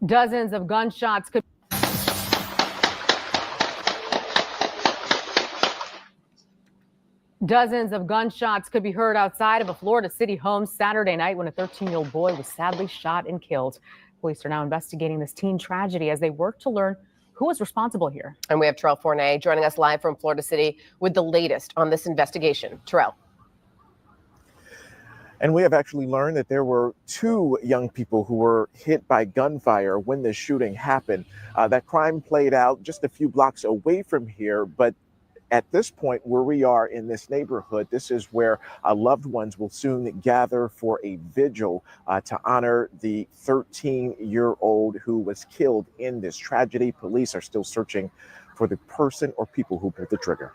[SPEAKER 20] Dozens of gunshots could be heard outside of a Florida City home Saturday night when a 13-year-old boy was sadly shot and killed. Police are now investigating this teen tragedy as they work to learn who was responsible here.
[SPEAKER 21] And we have Terrell Forney joining us live from Florida City with the latest on this investigation. Terrell.
[SPEAKER 22] And we have actually learned that there were two young people who were hit by gunfire when the shooting happened. That crime played out just a few blocks away from here, but at this point where we are in this neighborhood, this is where loved ones will soon gather for a vigil to honor the 13-year-old who was killed in this tragedy. Police are still searching for the person or people who pulled the trigger.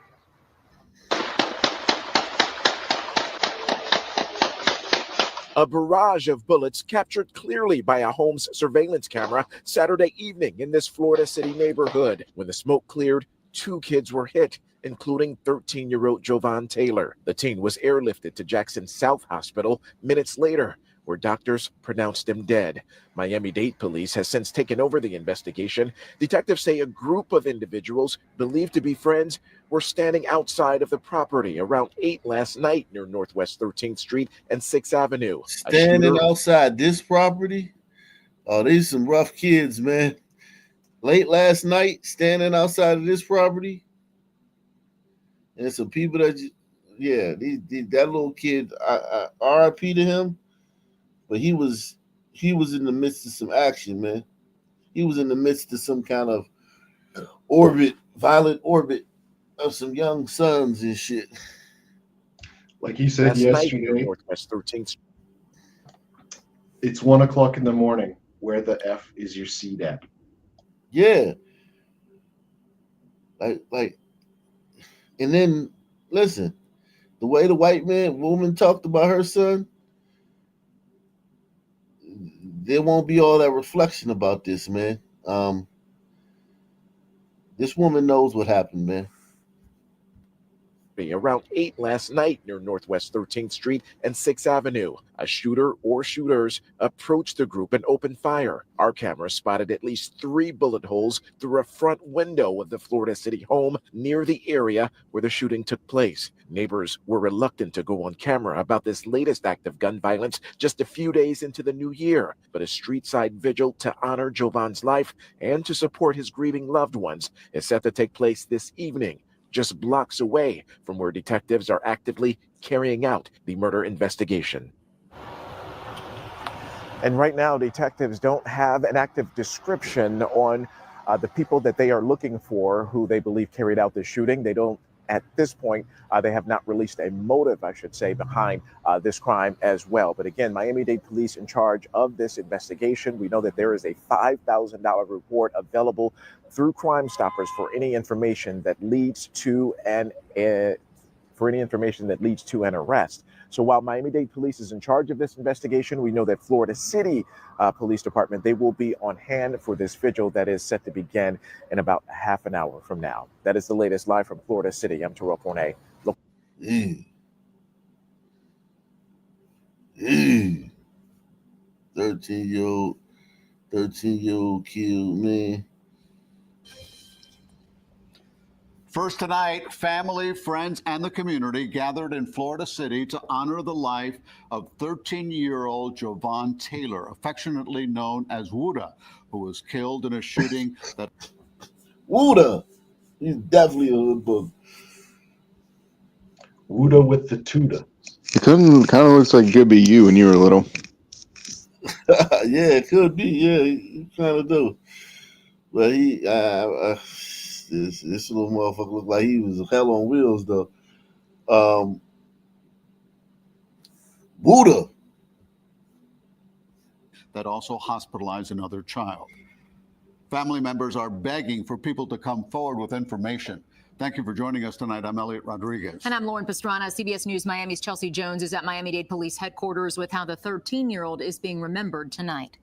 [SPEAKER 22] A barrage of bullets captured clearly by a home's surveillance camera Saturday evening in this Florida City neighborhood. When the smoke cleared, two kids were hit, including 13-year-old Jovan Taylor. The teen was airlifted to Jackson South Hospital minutes later, where doctors pronounced him dead. Miami-Dade police has since taken over the investigation. Detectives say a group of individuals believed to be friends were standing outside of the property around 8 last night near Northwest 13th Street and 6th Avenue.
[SPEAKER 1] Standing outside this property? Oh, these some rough kids, man. Late last night, standing outside of this property. And some people that, that little kid, RIP to him. But he was in the midst of some action, man. He was in the midst of some kind of violent orbit of some young sons and shit.
[SPEAKER 13] Like he said yesterday,
[SPEAKER 22] Northwest 13th.
[SPEAKER 13] It's 1 o'clock in the morning. Where the F is your seat at?
[SPEAKER 1] Yeah. Like, and then listen, the way the woman talked about her son, there won't be all that reflection about this, man. This woman knows what happened, man.
[SPEAKER 22] Around 8 last night near Northwest 13th Street and 6th Avenue. A shooter or shooters approached the group and opened fire. Our camera spotted at least 3 bullet holes through a front window of the Florida City home near the area where the shooting took place. Neighbors were reluctant to go on camera about this latest act of gun violence just a few days into the new year. But a street-side vigil to honor Jovan's life and to support his grieving loved ones is set to take place this evening just blocks away from where detectives are actively carrying out the murder investigation. And right now, detectives don't have an active description on the people that they are looking for who they believe carried out this shooting. They don't, at this point, they have not released a motive, I should say, behind this crime as well. But again, Miami-Dade police in charge of this investigation. We know that there is a $5,000 reward available through Crime Stoppers for any information that leads to an arrest. So while Miami-Dade police is in charge of this investigation, we know that Florida City Police Department, they will be on hand for this vigil that is set to begin in about half an hour from now. That is the latest live from Florida City. I'm Terrell Forney.
[SPEAKER 1] 13-year-old killed, man.
[SPEAKER 2] First tonight, family, friends, and the community gathered in Florida City to honor the life of 13-year-old Javon Taylor, affectionately known as Wooda, who was killed in a shooting that...
[SPEAKER 1] Wooda! He's definitely a hood book.
[SPEAKER 13] Wooda with the Tuda.
[SPEAKER 3] It kind of looks like it could be you when you were little.
[SPEAKER 1] Yeah, it could be. Yeah, he kind of do. But he... This little motherfucker looked like he was hell on wheels, though. Buddha.
[SPEAKER 2] that also hospitalized another child. Family members are begging for people to come forward with information. Thank you for joining us tonight. I'm Elliot Rodriguez.
[SPEAKER 23] And I'm Lauren Pastrana. CBS News Miami's Chelsea Jones is at Miami-Dade Police Headquarters with how the 13-year-old is being remembered tonight.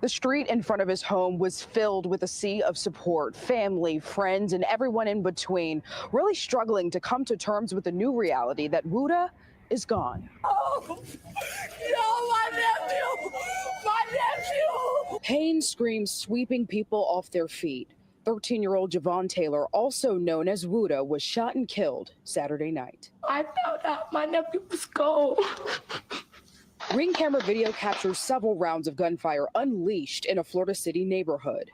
[SPEAKER 24] The street in front of his home was filled with a sea of support, family, friends, and everyone in between, really struggling to come to terms with the new reality that Wooda is gone.
[SPEAKER 25] Oh, no, my nephew! My nephew!
[SPEAKER 24] Pain screams sweeping people off their feet. 13-year-old Javon Taylor, also known as Wooda, was shot and killed Saturday night.
[SPEAKER 25] I found out my nephew was gone.
[SPEAKER 24] Ring camera video captures several rounds of gunfire unleashed in a Florida City neighborhood.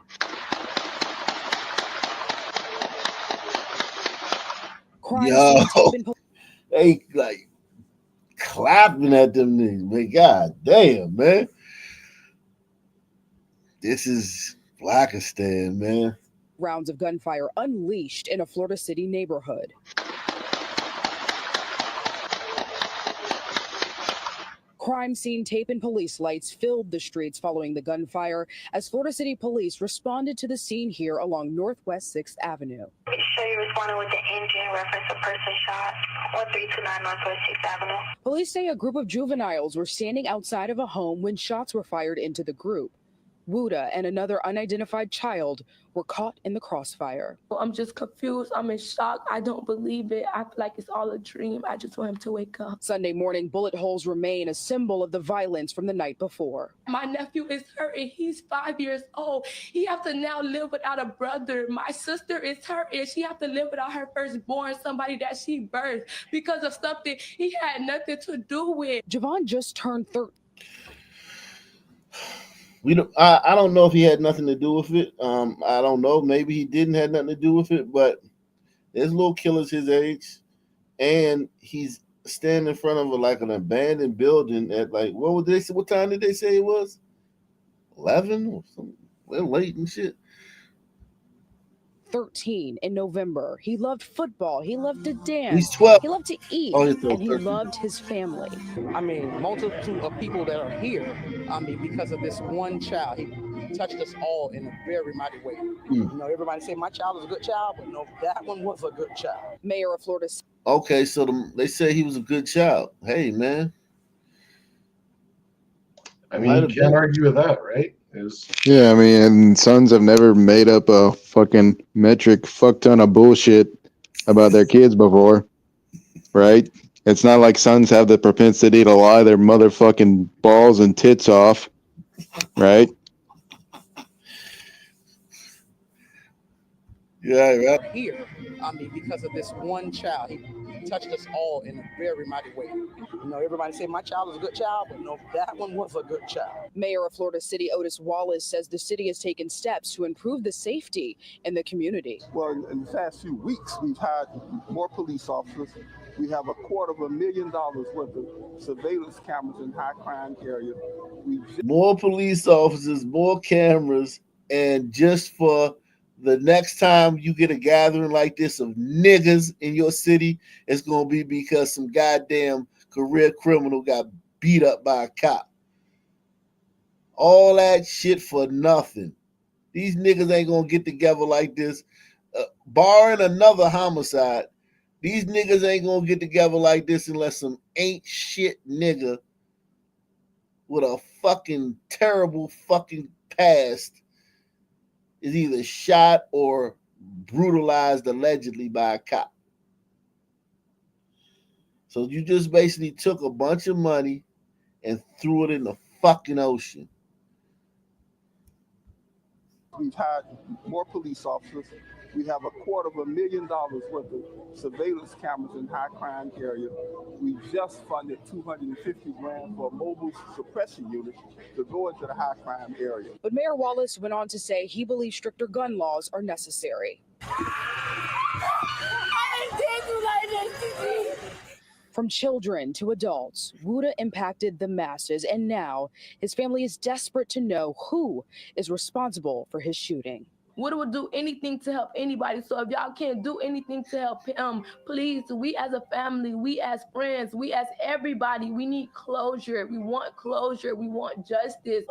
[SPEAKER 1] Yo, they like clapping at them niggas, man. God damn, man. This is Blackistan, man.
[SPEAKER 24] Rounds of gunfire unleashed in a Florida City neighborhood. Crime scene tape and police lights filled the streets following the gunfire as Florida City police responded to the scene here along Northwest 6th Avenue.
[SPEAKER 26] So you responded with the engine reference a person shot 1329 Northwest 6th Avenue.
[SPEAKER 24] Police say a group of juveniles were standing outside of a home when shots were fired into the group. Wooda and another unidentified child were caught in the crossfire.
[SPEAKER 25] I'm just confused. I'm in shock. I don't believe it. I feel like it's all a dream. I just want him to wake up.
[SPEAKER 24] Sunday morning, bullet holes remain a symbol of the violence from the night before.
[SPEAKER 25] My nephew is hurt and he's 5 years old. He has to now live without a brother. My sister is hurt and she has to live without her firstborn, somebody that she birthed, because of something he had nothing to do with.
[SPEAKER 24] Javon just turned 13.
[SPEAKER 1] I don't know if he had nothing to do with it. I don't know. Maybe he didn't have nothing to do with it, but there's little killers his age, and he's standing in front of an abandoned building at what would they say? What time did they say it was? 11 or something. Well, late and shit.
[SPEAKER 24] 13 in November. He loved football. He loved to dance.
[SPEAKER 1] He's 12.
[SPEAKER 24] He loved to eat.
[SPEAKER 1] Oh, he's
[SPEAKER 24] and he
[SPEAKER 1] 13.
[SPEAKER 24] loved his family.
[SPEAKER 27] I mean, multitude of people that are here. I mean, because of this one child. He touched us all in a very mighty way. You know, everybody say my child is a good child, but no, that one was a good child.
[SPEAKER 24] Mayor of Florida.
[SPEAKER 1] Okay, so they say he was a good child. Hey, man.
[SPEAKER 13] I mean, you can't argue with that, right?
[SPEAKER 3] Yeah, I mean, and Sons have never made up a fucking metric fuck ton of bullshit about their kids before, right? It's not like Sons have the propensity to lie their motherfucking balls and tits off, right?
[SPEAKER 1] Yeah, right.
[SPEAKER 27] Here, because of this one child, he touched us all in a very mighty way. Everybody say my child is a good child, but no, that one was a good child.
[SPEAKER 24] Mayor of Florida City Otis Wallace says the city has taken steps to improve the safety in the community.
[SPEAKER 4] Well, in the past few weeks, we've had more police officers. We have $250,000 worth of surveillance cameras in high crime areas.
[SPEAKER 1] More police officers, more cameras, and just for the next time you get a gathering like this of niggas in your city, it's gonna be because some goddamn career criminal got beat up by a cop. All that shit for nothing. These niggas ain't gonna get together like this, barring another homicide. These niggas ain't gonna get together like this unless some ain't shit nigga with a fucking terrible fucking past is either shot or brutalized allegedly by a cop. So you just basically took a bunch of money and threw it in the fucking ocean.
[SPEAKER 4] We've had more police officers. We have $250,000 worth of surveillance cameras in high crime areas. We just funded $250,000 for a mobile suppression unit to go into the high crime area.
[SPEAKER 24] But Mayor Wallace went on to say he believes stricter gun laws are necessary. From children to adults, Wuda impacted the masses, and now his family is desperate to know who is responsible for his shooting.
[SPEAKER 25] Wuda would do anything to help anybody. So if y'all can't do anything to help him, please, we as a family, we as friends, we as everybody, we need closure. We want closure. We want justice.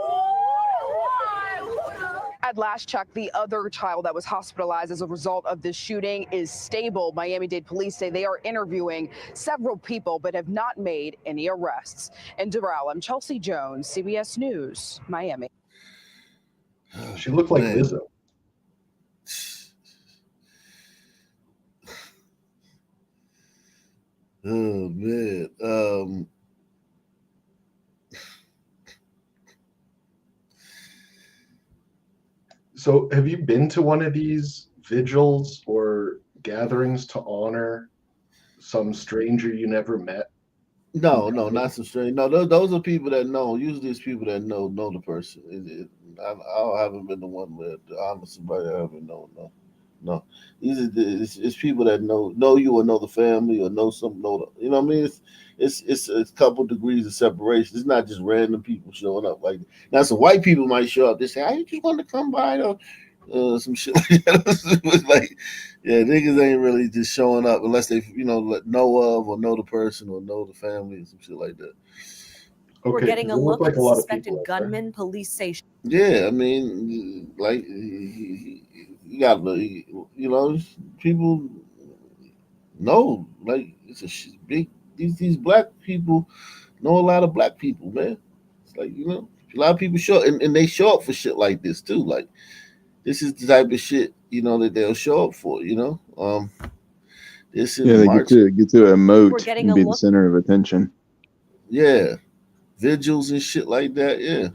[SPEAKER 24] At last check, the other child that was hospitalized as a result of this shooting is stable. Miami-Dade police say they are interviewing several people but have not made any arrests. In Doral, I'm Chelsea Jones, CBS News, Miami.
[SPEAKER 13] She looked like Lizzo.
[SPEAKER 1] Oh man.
[SPEAKER 13] So have you been to one of these vigils or gatherings to honor some stranger you never met?
[SPEAKER 1] No, not some strange. No, those are people that know. Usually it's people that know the person. I haven't been the one with somebody I haven't known. No. It's people that know you or know the family or know some you know what I mean? It's a couple degrees of separation. It's not just random people showing up like that. Now some white people might show up. They say, I just want to come by some shit like that. It's like, yeah, niggas ain't really just showing up unless they know of or know the person or know the family or some shit like that.
[SPEAKER 8] We're getting a look at the suspected gunman. Police say.
[SPEAKER 1] Yeah, I mean, like you got people know, like it's a big. These black people know a lot of black people, man. It's like a lot of people show and they show up for shit like this too. Like this is the type of shit that they'll show up for. This is
[SPEAKER 3] they
[SPEAKER 1] March.
[SPEAKER 3] get to emote and be the center of attention.
[SPEAKER 1] Yeah, vigils and shit like that. Yeah.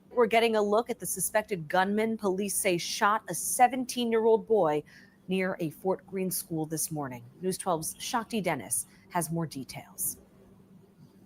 [SPEAKER 8] We're getting a look at the suspected gunman. Police say shot a 17-year-old boy near a Fort Greene school this morning. News 12's Shakti Dennis has more details.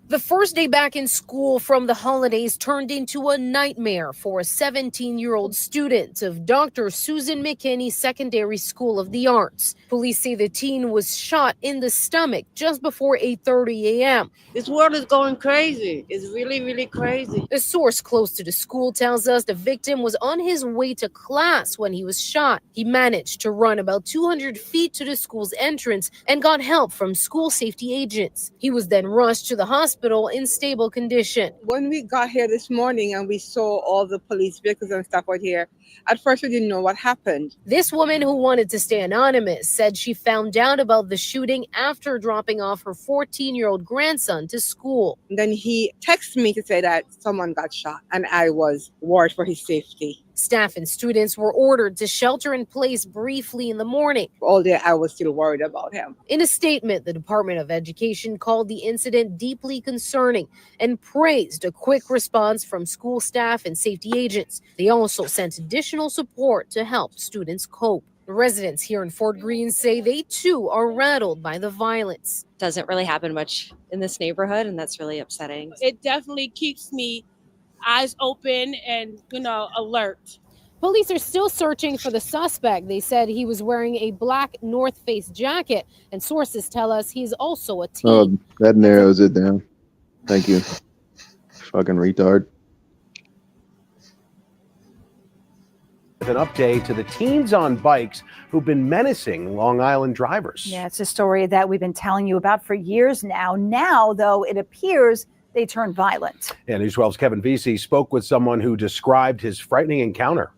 [SPEAKER 5] The first day back in school from the holidays turned into a nightmare for a 17-year-old student of Dr. Susan McKinney Secondary School of the Arts. Police say the teen was shot in the stomach just before 8:30 a.m.
[SPEAKER 6] This world is going crazy. It's really, really crazy.
[SPEAKER 5] A source close to the school tells us the victim was on his way to class when he was shot. He managed to run about 200 feet to the school's entrance and got help from school safety agents. He was then rushed to the hospital in stable condition.
[SPEAKER 7] When we got here this morning and we saw all the police vehicles and stuff out here, at first we didn't know what happened.
[SPEAKER 5] This woman, who wanted to stay anonymous, said she found out about the shooting after dropping off her 14-year-old grandson to school.
[SPEAKER 7] Then he texted me to say that someone got shot and I was worried for his safety.
[SPEAKER 5] Staff and students were ordered to shelter in place briefly in the morning.
[SPEAKER 7] All day I was still worried about him.
[SPEAKER 5] In a statement, the Department of Education called the incident deeply concerning and praised a quick response from school staff and safety agents. They also sent additional support to help students cope. Residents here in Fort Greene say they too are rattled by the violence.
[SPEAKER 9] Doesn't really happen much in this neighborhood, and that's really upsetting.
[SPEAKER 10] It definitely keeps me eyes open and, alert.
[SPEAKER 5] Police are still searching for the suspect. They said he was wearing a black North Face jacket, and sources tell us he's also a teen.
[SPEAKER 3] Oh, that narrows it down. Thank you. Fucking retard.
[SPEAKER 12] An update to the teens on bikes who've been menacing Long Island drivers.
[SPEAKER 14] Yeah, it's a story that we've been telling you about for years now. Now, though, it appears they turned violent.
[SPEAKER 12] Yeah, News 12's Kevin Vesey spoke with someone who described his frightening encounter.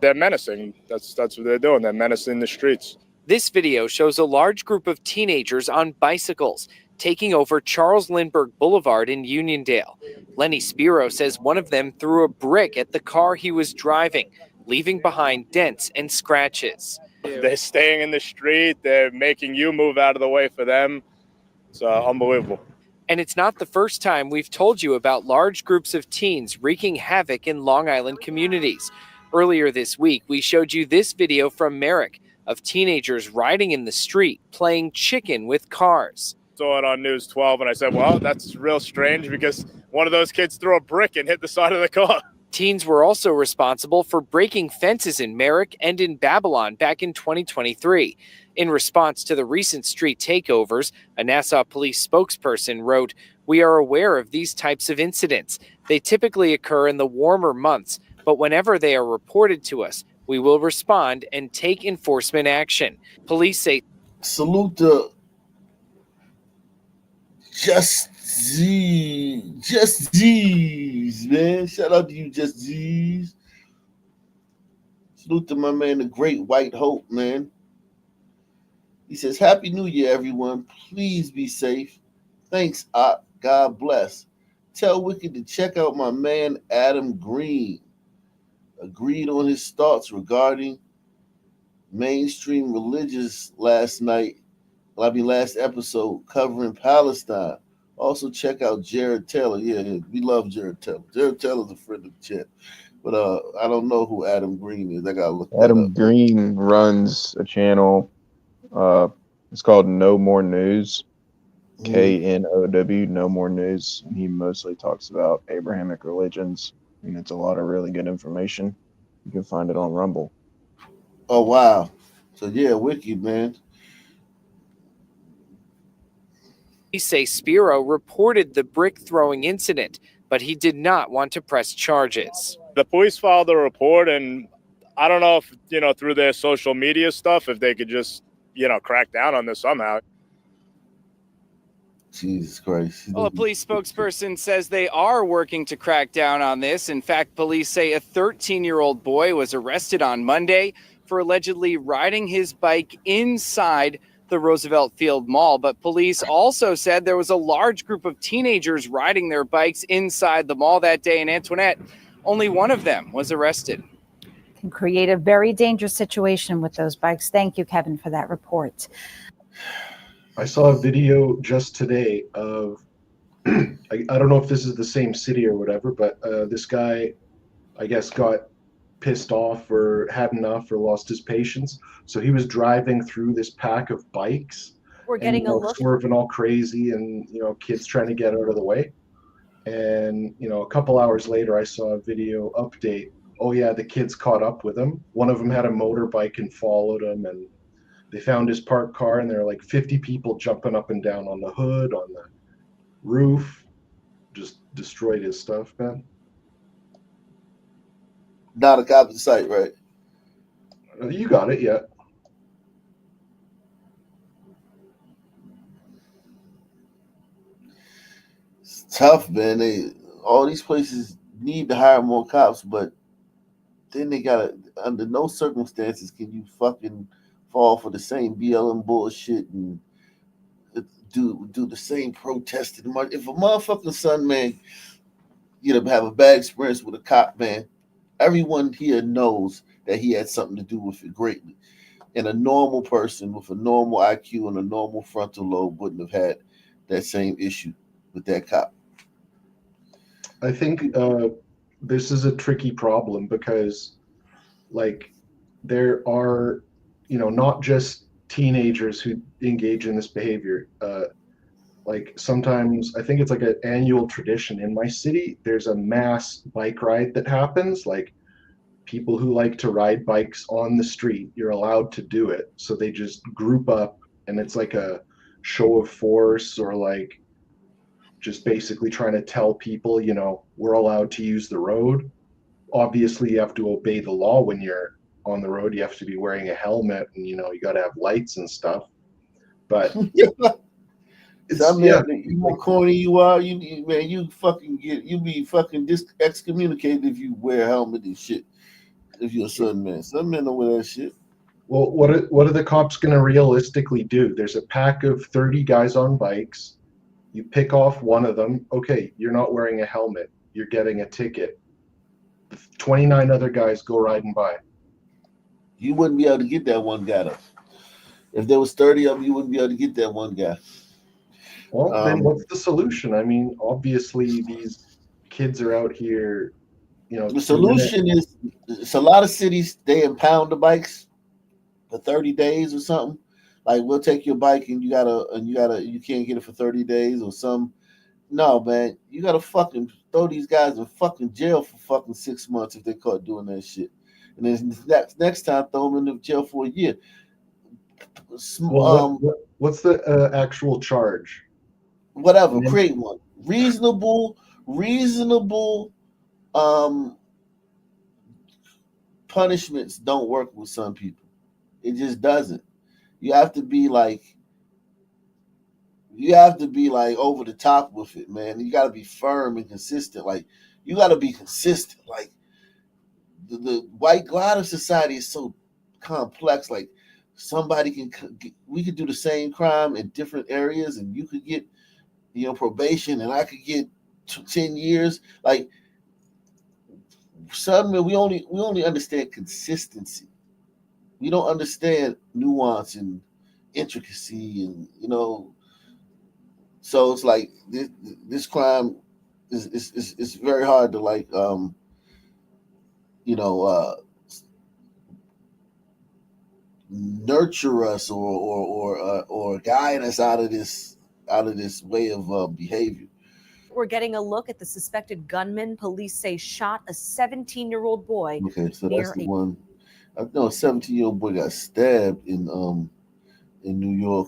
[SPEAKER 15] They're menacing. That's what they're doing. They're menacing the streets.
[SPEAKER 16] This video shows a large group of teenagers on bicycles taking over Charles Lindbergh Boulevard in Uniondale. Lenny Spiro says one of them threw a brick at the car he was driving, leaving behind dents and scratches.
[SPEAKER 15] They're staying in the street. They're making you move out of the way for them. It's unbelievable.
[SPEAKER 16] And it's not the first time we've told you about large groups of teens wreaking havoc in Long Island communities. Earlier this week, we showed you this video from Merrick of teenagers riding in the street, playing chicken with cars.
[SPEAKER 15] Saw it on News 12 and I said, well, that's real strange because one of those kids threw a brick and hit the side of the car.
[SPEAKER 16] Teens were also responsible for breaking fences in Merrick and in Babylon back in 2023. In response to the recent street takeovers, a Nassau police spokesperson wrote, "We are aware of these types of incidents. They typically occur in the warmer months, but whenever they are reported to us, we will respond and take enforcement action." Police say,
[SPEAKER 1] salute to Just G's, man. Shout out to you, Just G's. Salute to my man, the Great White Hope, man. He says, Happy New Year, everyone. Please be safe. Thanks, God bless. Tell Wicked to check out my man, Adam Green. Agreed on his thoughts regarding mainstream religious last episode covering Palestine. Also check out Jared Taylor. Yeah, we love Jared Taylor. Jared Taylor's a friend of the chat. But I don't know who Adam Green is. I gotta look that
[SPEAKER 3] Adam
[SPEAKER 1] up.
[SPEAKER 3] Green runs a channel. It's called No More News. KNOW, No More News. He mostly talks about Abrahamic religions, and it's a lot of really good information. You can find it on Rumble.
[SPEAKER 1] Oh wow. So yeah, Wicked, man.
[SPEAKER 16] Police say Spiro reported the brick throwing incident, but he did not want to press charges.
[SPEAKER 15] The police filed a report, and I don't know if, through their social media stuff, if they could just, crack down on this somehow.
[SPEAKER 1] Jesus Christ.
[SPEAKER 16] Well, a police spokesperson says they are working to crack down on this. In fact, police say a 13-year-old boy was arrested on Monday for allegedly riding his bike inside the Roosevelt Field Mall. But police also said there was a large group of teenagers riding their bikes inside the mall that day. And Antoinette, only one of them was arrested.
[SPEAKER 14] Can create a very dangerous situation with those bikes. Thank you, Kevin, for that report.
[SPEAKER 13] I saw a video just today of, I don't know if this is the same city or whatever, but this guy, I guess, got pissed off or had enough or lost his patience. So he was driving through this pack of bikes.
[SPEAKER 14] We're getting a look.
[SPEAKER 13] Swerving all crazy and, kids trying to get out of the way. And, a couple hours later, I saw a video update. Oh, yeah, the kids caught up with him. One of them had a motorbike and followed him, and they found his parked car, and there were like 50 people jumping up and down on the hood, on the roof. Just destroyed his stuff, man.
[SPEAKER 1] Not a copy site, right?
[SPEAKER 13] You got it, yeah.
[SPEAKER 1] It's tough, man. All these places need to hire more cops, but then they gotta, under no circumstances can you fucking fall for the same BLM bullshit and do the same protesting. If a motherfucking son, man, have a bad experience with a cop, man, everyone here knows that he had something to do with it greatly. And a normal person with a normal IQ and a normal frontal lobe wouldn't have had that same issue with that cop.
[SPEAKER 13] I think this is a tricky problem because, like, there are, not just teenagers who engage in this behavior. Like sometimes, I think it's like an annual tradition in my city. There's a mass bike ride that happens. Like people who like to ride bikes on the street, you're allowed to do it. So they just group up, and it's like a show of force, or like just basically trying to tell people, we're allowed to use the road. Obviously, you have to obey the law when you're on the road. You have to be wearing a helmet, and you got to have lights and stuff. But
[SPEAKER 1] you more corny you are, you be fucking excommunicated if you wear a helmet and shit. If you're a Southern man, Southern men don't wear that shit.
[SPEAKER 13] Well, what are the cops going to realistically do? There's a pack of 30 guys on bikes. You pick off one of them. Okay, you're not wearing a helmet. You're getting a ticket. 29 other guys go riding by.
[SPEAKER 1] You wouldn't be able to get that one guy though. If there was 30 of them, you wouldn't be able to get that one guy.
[SPEAKER 13] Well, then what's the solution? I mean, obviously these kids are out here,
[SPEAKER 1] The solution is, it's a lot of cities, they impound the bikes for 30 days or something. Like, we'll take your bike and you can't get it for 30 days or some. No, man, you gotta fucking throw these guys in fucking jail for fucking 6 months if they caught doing that shit. And then next time, throw them in the jail for a year.
[SPEAKER 13] Well, what's the actual charge?
[SPEAKER 1] Whatever, create one. Reasonable punishments don't work with some people. It just doesn't. You have to be like over the top with it, man. You got to be firm and consistent. Like, you got to be consistent. Like, the white glider society is so complex. Like, we could do the same crime in different areas, and you could get probation, and I could get 10 years. Like, suddenly we only understand consistency. We don't understand nuance and intricacy, and so it's like this crime is very hard to nurture us or guide us out of this way of behavior.
[SPEAKER 5] We're getting a look at the suspected gunman police say shot a 17-year-old boy.
[SPEAKER 1] Okay, so that's the one. I know a 17-year-old boy got stabbed in New York.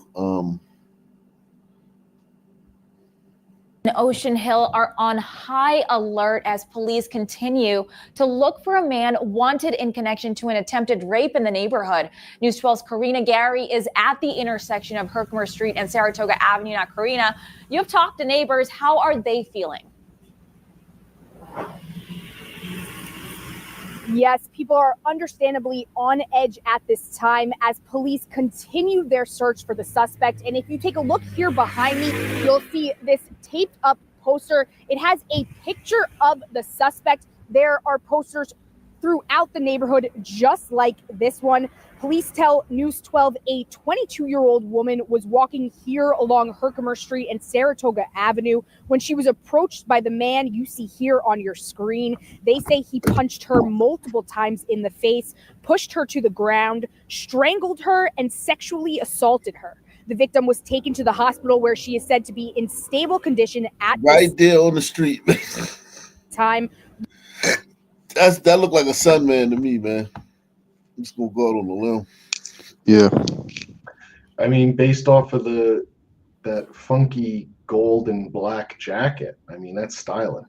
[SPEAKER 11] Ocean Hill are on high alert as police continue to look for a man wanted in connection to an attempted rape in the neighborhood. News 12's Karina Gary is at the intersection of Herkimer Street and Saratoga Avenue. Now, Karina, you've talked to neighbors. How are they feeling?
[SPEAKER 17] Yes, people are understandably on edge at this time as police continue their search for the suspect. And if you take a look here behind me, you'll see this taped up poster. It has a picture of the suspect. There are posters throughout the neighborhood just like this one. Police tell News 12 a 22-year-old woman was walking here along Herkimer Street and Saratoga Avenue when she was approached by the man you see here on your screen. They say he punched her multiple times in the face, pushed her to the ground, strangled her, and sexually assaulted her. The victim was taken to the hospital where she is said to be in stable condition at
[SPEAKER 1] right there on the street.
[SPEAKER 17] time.
[SPEAKER 1] That looked like a sun man to me, man. I'm just gonna go out on a limb.
[SPEAKER 3] Yeah.
[SPEAKER 13] I mean, based off of that funky gold and black jacket, I mean, that's styling.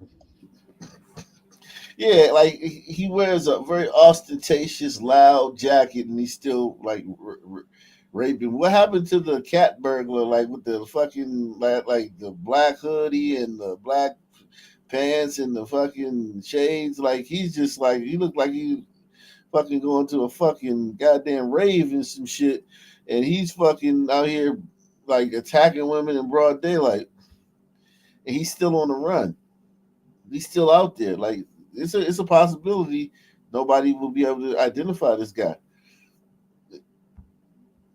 [SPEAKER 1] Yeah, like he wears a very ostentatious, loud jacket, and he's still like raping. What happened to the cat burglar? Like with the fucking like the black hoodie and the black pants and the fucking shades? Like he's just like he looked like he fucking going to a fucking goddamn rave and some shit, and he's fucking out here like attacking women in broad daylight, and he's still on the run. He's still out there. Like it's a possibility nobody will be able to identify this guy.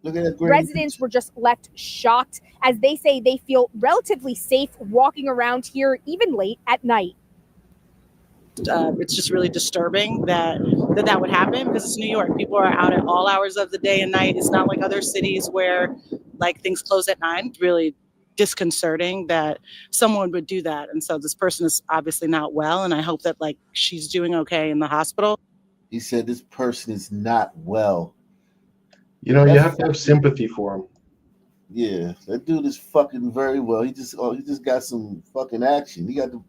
[SPEAKER 1] Look at that.
[SPEAKER 17] Residents were just left shocked as they say they feel relatively safe walking around here even late at night.
[SPEAKER 18] It's just really disturbing that
[SPEAKER 2] that would happen because it's New York. People are out at all hours of the day and night. It's not like other cities where like things close at 9. It's really disconcerting that someone would do that. And so this person is obviously not well. And I hope that like she's doing okay in the hospital.
[SPEAKER 1] He said this person is not well.
[SPEAKER 13] You know, you have to have sympathy for him.
[SPEAKER 1] Yeah, that dude is fucking very well. He just got some fucking action. He got the,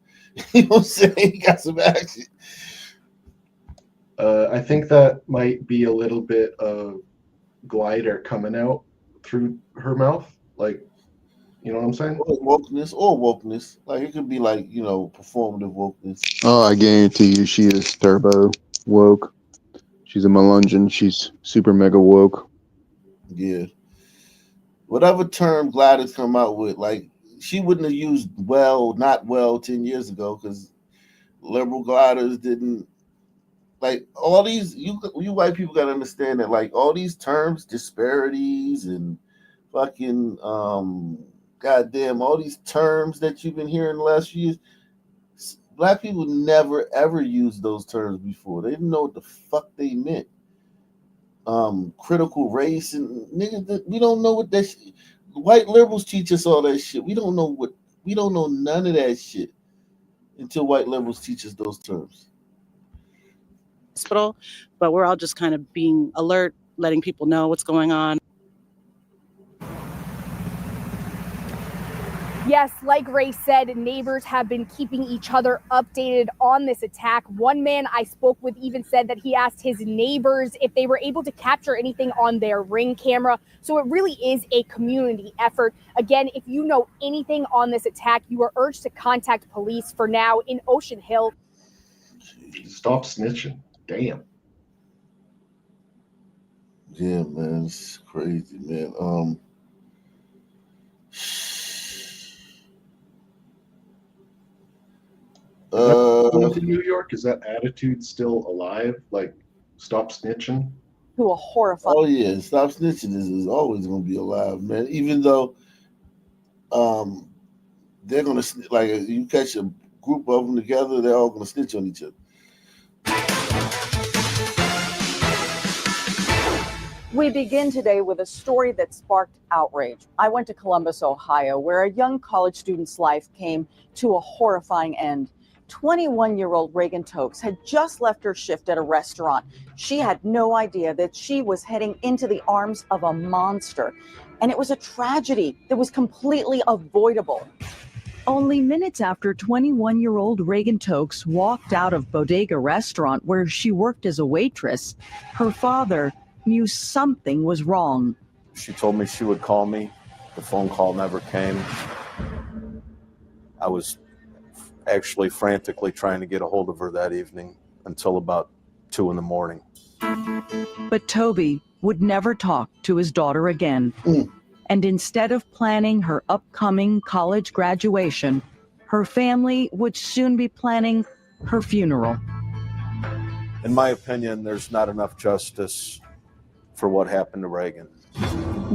[SPEAKER 1] you know what I'm saying? He got some action.
[SPEAKER 13] I think that might be a little bit of glider coming out through her mouth. Like, you know what I'm saying?
[SPEAKER 1] Or wokeness. Like, it could be like, you know, performative wokeness.
[SPEAKER 3] Oh, I guarantee you she is turbo woke. She's a Melungeon. She's super mega woke.
[SPEAKER 1] Yeah. Whatever term Gladys come out with, like, she wouldn't have used well, not well 10 years ago because liberal gliders didn't, like, all these, you white people got to understand that, like, all these terms, disparities and fucking, goddamn, all these terms that you've been hearing the last few years, black people never, ever used those terms before. They didn't know what the fuck they meant. Critical race and nigga, we don't know what that shit. White liberals teach us all that shit. We don't know none of that shit until white liberals teach us those terms.
[SPEAKER 2] Hospital, but we're all just kind of being alert, letting people know what's going on.
[SPEAKER 17] Yes, like Ray said, neighbors have been keeping each other updated on this attack. One man I spoke with even said that he asked his neighbors if they were able to capture anything on their Ring camera. So it really is a community effort. Again, if you know anything on this attack, you are urged to contact police. For now, in Ocean Hill.
[SPEAKER 13] Stop snitching. Damn.
[SPEAKER 1] Yeah, man, it's crazy, man.
[SPEAKER 13] To New York, is that attitude still alive? Like, stop snitching?
[SPEAKER 24] To a horrifying.
[SPEAKER 1] Oh yeah, stop snitching is always gonna be alive, man. Even though, they're gonna like you catch a group of them together, they're all gonna snitch on each other.
[SPEAKER 24] We begin today with a story that sparked outrage. I went to Columbus, Ohio, where a young college student's life came to a horrifying end. 21-year-old Reagan Tokes had just left her shift at a restaurant. She had no idea that she was heading into the arms of a monster. And it was a tragedy that was completely avoidable. Only minutes after 21-year-old Reagan Tokes walked out of Bodega Restaurant where she worked as a waitress, her father knew something was wrong.
[SPEAKER 18] She told me she would call me. The phone call never came. I was actually frantically trying to get a hold of her that evening until about 2 a.m.
[SPEAKER 24] But Toby would never talk to his daughter again. And instead of planning her upcoming college graduation, her family would soon be planning her funeral.
[SPEAKER 18] In my opinion, there's not enough justice for what happened to Reagan.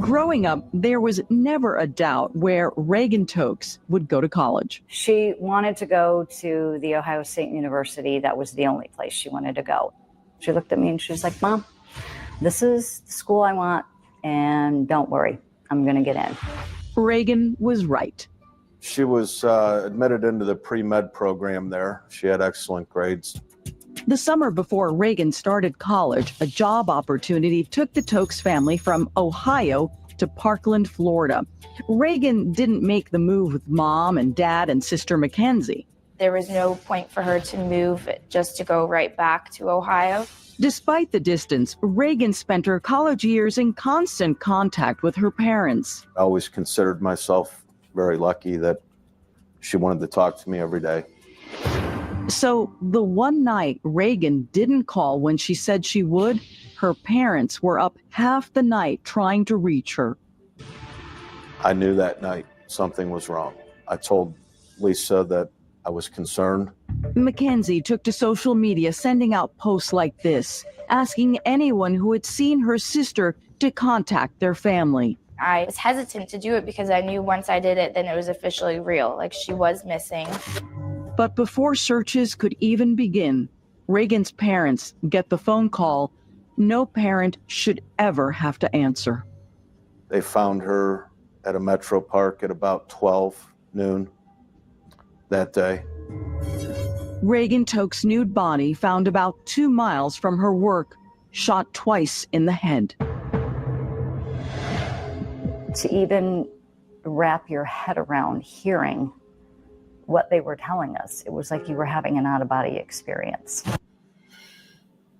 [SPEAKER 24] Growing up, there was never a doubt where Reagan Tokes would go to college.
[SPEAKER 19] She wanted to go to the Ohio State University. That was the only place she wanted to go. She looked at me and she was like, "Mom, this is the school I want, and don't worry, I'm going to get in."
[SPEAKER 24] Reagan was right.
[SPEAKER 18] She was admitted into the pre-med program there. She had excellent grades.
[SPEAKER 24] The summer before Reagan started college, a job opportunity took the Tokes family from Ohio to Parkland, Florida. Reagan didn't make the move with mom and dad and sister Mackenzie.
[SPEAKER 20] There was no point for her to move just to go right back to Ohio.
[SPEAKER 24] Despite the distance, Reagan spent her college years in constant contact with her parents.
[SPEAKER 18] I always considered myself very lucky that she wanted to talk to me every day.
[SPEAKER 24] So the one night Reagan didn't call when she said she would, her parents were up half the night trying to reach her.
[SPEAKER 18] I knew that night something was wrong. I told Lisa that I was concerned.
[SPEAKER 24] Mackenzie took to social media, sending out posts like this, asking anyone who had seen her sister to contact their family.
[SPEAKER 20] I was hesitant to do it because I knew once I did it, then it was officially real. Like, she was missing.
[SPEAKER 24] But before searches could even begin,
[SPEAKER 4] Reagan's parents get the phone call no parent should ever have to answer.
[SPEAKER 18] They found her at a Metro Park at about 12 noon that day.
[SPEAKER 4] Reagan Toke's nude body found about 2 miles from her work, shot twice in the head.
[SPEAKER 19] To even wrap your head around hearing what they were telling us, it was like you were having an out-of-body experience.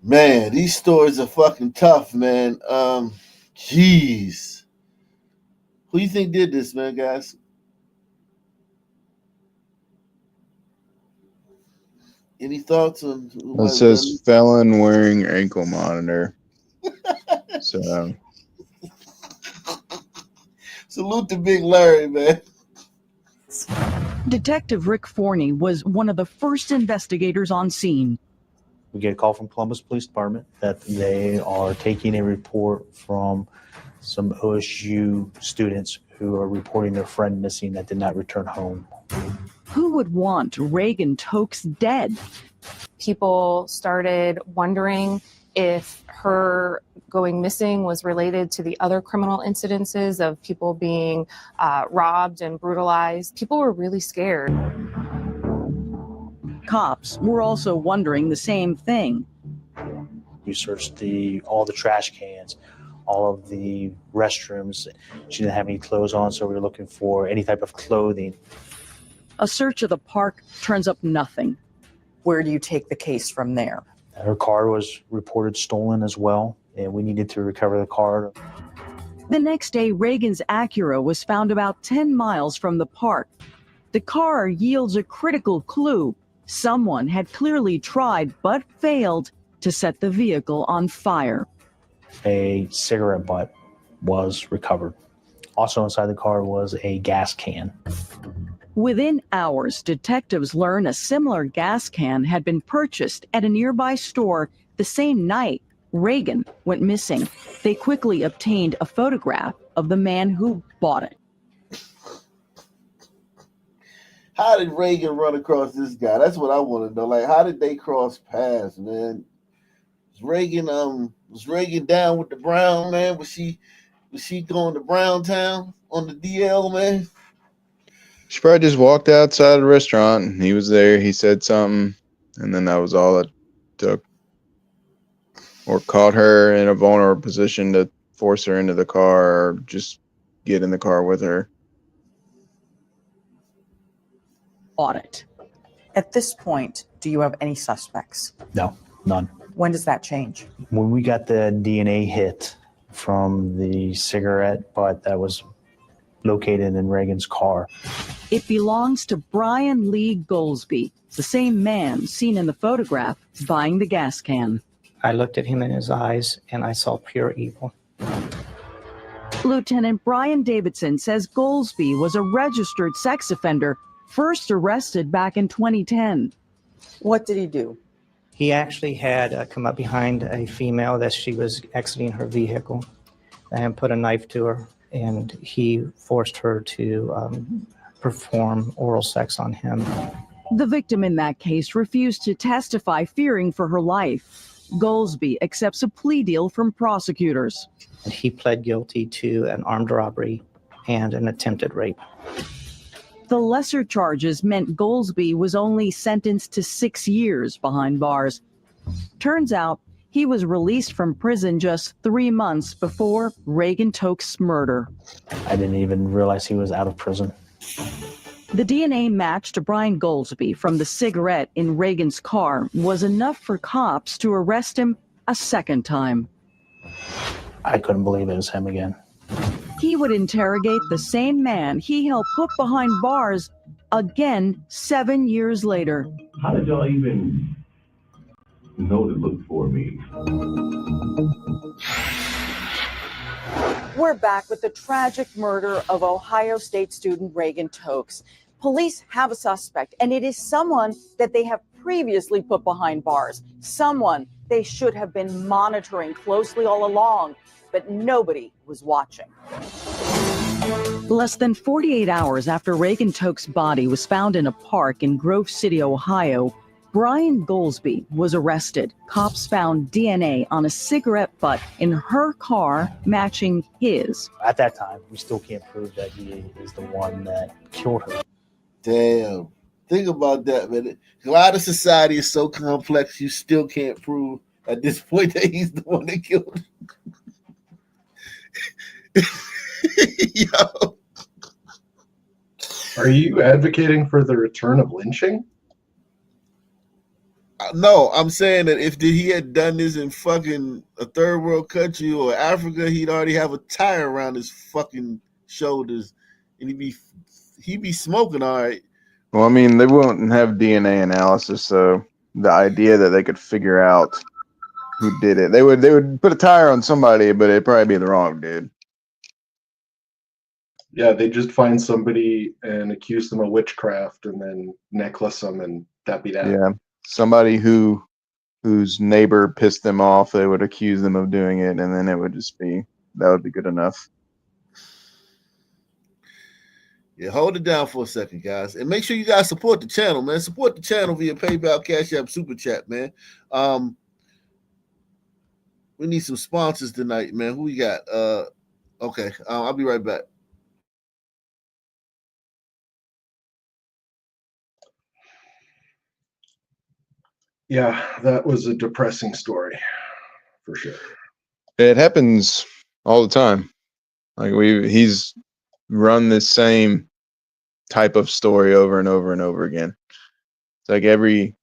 [SPEAKER 1] Man, these stories are fucking tough, man. Jeez. Who you think did this, man, guys? Any thoughts on who
[SPEAKER 3] It says felon wearing ankle monitor. So
[SPEAKER 1] salute to Big Larry, man.
[SPEAKER 4] Detective Rick Forney was one of the first investigators on scene.
[SPEAKER 21] We get a call from Columbus Police Department that they are taking a report from some OSU students who are reporting their friend missing that did not return home.
[SPEAKER 4] Who would want Reagan Tokes dead?
[SPEAKER 22] People started wondering if her going missing was related to the other criminal incidences of people being robbed and brutalized. People were really scared.
[SPEAKER 4] Cops were also wondering the same thing.
[SPEAKER 21] We searched all the trash cans, all of the restrooms. She didn't have any clothes on, so we were looking for any type of clothing.
[SPEAKER 4] A search of the park turns up nothing.
[SPEAKER 23] Where do you take the case from there?
[SPEAKER 21] Her car was reported stolen as well, and we needed to recover the car.
[SPEAKER 4] The next day, Reagan's Acura was found about 10 miles from the park. The car yields a critical clue. Someone had clearly tried but failed to set the vehicle on fire.
[SPEAKER 21] A cigarette butt was recovered. Also inside the car was a gas can.
[SPEAKER 4] Within hours, detectives learn a similar gas can had been purchased at a nearby store the same night Reagan went missing. They quickly obtained a photograph of the man who bought it.
[SPEAKER 1] How did Reagan run across this guy? That's what I want to know. Like, how did they cross paths, man? Was Reagan down with the Brown, man? Was she going to Browntown on the DL, man?
[SPEAKER 3] she probably just walked outside the restaurant and he was there. He said something, and then that was all it took. Or caught her in a vulnerable position to force her into the car, or just get in the car with her.
[SPEAKER 4] Audit.
[SPEAKER 23] At this point, do you have any suspects?
[SPEAKER 21] No, none.
[SPEAKER 23] When does that change?
[SPEAKER 21] When we got the DNA hit from the cigarette butt that was located in Reagan's car.
[SPEAKER 4] It belongs to Brian Lee Goldsby, the same man seen in the photograph buying the gas can.
[SPEAKER 25] I looked at him in his eyes and I saw pure evil.
[SPEAKER 4] Lieutenant Brian Davidson says Goldsby was a registered sex offender, first arrested back in 2010.
[SPEAKER 23] What did he do?
[SPEAKER 25] He actually had come up behind a female that she was exiting her vehicle and put a knife to her, and he forced her to perform oral sex on him.
[SPEAKER 4] The victim in that case refused to testify, fearing for her life. Goldsby accepts a plea deal from prosecutors.
[SPEAKER 25] And he pled guilty to an armed robbery and an attempted rape.
[SPEAKER 4] The lesser charges meant Goldsby was only sentenced to 6 years behind bars. Turns out he was released from prison just 3 months before Reagan Tokes' murder.
[SPEAKER 21] I didn't even realize he was out of prison.
[SPEAKER 4] The DNA match to Brian Goldsby from the cigarette in Reagan's car was enough for cops to arrest him a second time.
[SPEAKER 21] I couldn't believe it was him again.
[SPEAKER 4] He would interrogate the same man he helped put behind bars again 7 years later.
[SPEAKER 26] How did y'all even know to look for me?
[SPEAKER 24] We're back with the tragic murder of Ohio State student Reagan Tokes. Police have a suspect, and it is someone that they have previously put behind bars, someone they should have been monitoring closely all along, but nobody was watching.
[SPEAKER 4] Less than 48 hours after Reagan Tokes' body was found in a park in Grove City, Ohio, Brian Goldsby was arrested. Cops found DNA on a cigarette butt in her car matching his.
[SPEAKER 21] At that time, we still can't prove that he is the one that killed her.
[SPEAKER 1] Damn. Think about that, man. A lot of society is so complex, you still can't prove at this point that he's the one that killed her. Yo.
[SPEAKER 13] Are you advocating for the return of lynching?
[SPEAKER 1] No, I'm saying that if he had done this in fucking a third world country or Africa, he'd already have a tire around his fucking shoulders, and he'd be smoking all right.
[SPEAKER 3] Well, I mean, they wouldn't have DNA analysis, so the idea that they could figure out who did it, they would put a tire on somebody, but it'd probably be the wrong dude.
[SPEAKER 13] Yeah, they just find somebody and accuse them of witchcraft, and then necklace them, and that'd be that.
[SPEAKER 3] Yeah, somebody whose neighbor pissed them off, they would accuse them of doing it, and then it would just be, that would be good enough.
[SPEAKER 1] Yeah, hold it down for a second, guys. And make sure you guys support the channel, man. Support the channel via PayPal, Cash App, Super Chat, man. We need some sponsors tonight, man. Who we got? Okay, I'll be right back.
[SPEAKER 13] Yeah, that was a depressing story, for sure.
[SPEAKER 3] It happens all the time. Like he's run the same type of story over and over and over again. It's like every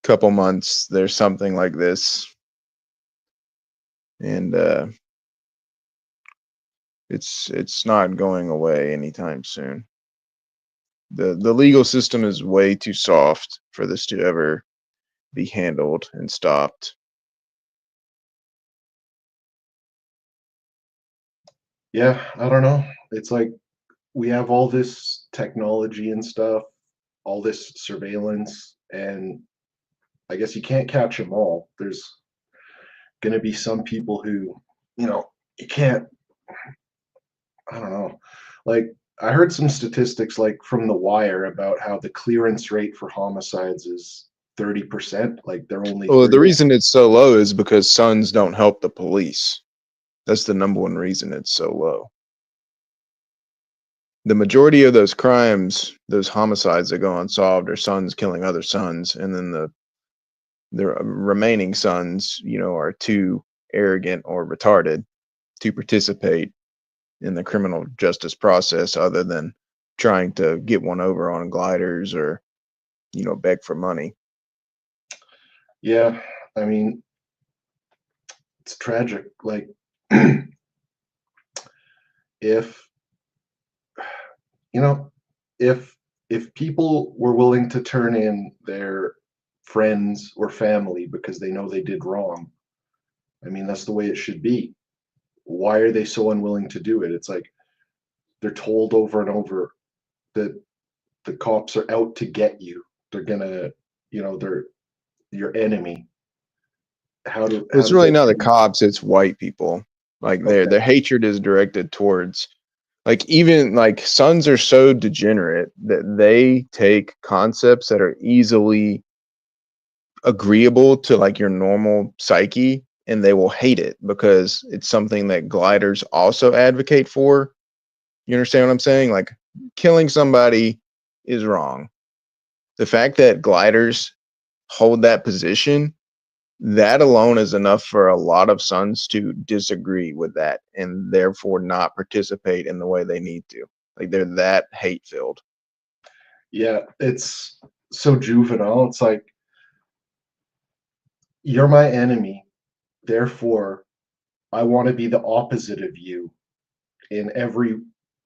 [SPEAKER 3] couple months there's something like this, and it's not going away anytime soon. The legal system is way too soft for this to ever be handled and stopped.
[SPEAKER 13] Yeah, I don't know. It's like we have all this technology and stuff, all this surveillance, and I guess you can't catch them all. There's going to be some people who, you can't, I don't know. Like, I heard some statistics like from The Wire about how the clearance rate for homicides is 30%. Like, they're only.
[SPEAKER 3] Well, the reason it's so low is because sons don't help the police. That's the number one reason it's so low. The majority of those crimes, those homicides that go unsolved, are sons killing other sons, and then the remaining sons, are too arrogant or retarded to participate in the criminal justice process, other than trying to get one over on gliders or, beg for money.
[SPEAKER 13] Yeah, I mean, it's tragic. Like, if people were willing to turn in their friends or family because they know they did wrong, I mean, that's the way it should be. Why are they so unwilling to do it? It's like they're told over and over that the cops are out to get you. They're gonna, they're your enemy.
[SPEAKER 3] It's really not the cops, it's white people. Like their hatred is directed towards, like, even like sons are so degenerate that they take concepts that are easily agreeable to like your normal psyche, and they will hate it because it's something that gliders also advocate for. You understand what I'm saying? Like, killing somebody is wrong. The fact that gliders hold that position, that alone is enough for a lot of sons to disagree with that and therefore not participate in the way they need to. Like, they're that hate-filled.
[SPEAKER 13] Yeah, it's so juvenile. It's like, you're my enemy, therefore I want to be the opposite of you in every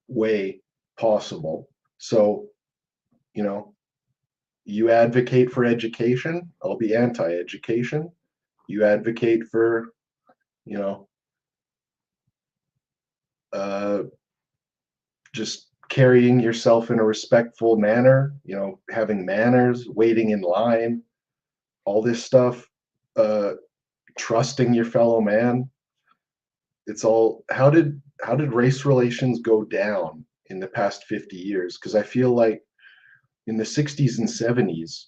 [SPEAKER 13] way possible. So, you advocate for education, I'll be anti-education. You advocate for, just carrying yourself in a respectful manner, having manners, waiting in line, all this stuff, trusting your fellow man. It's all, how did race relations go down in the past 50 years? Because I feel like in the 60s and 70s,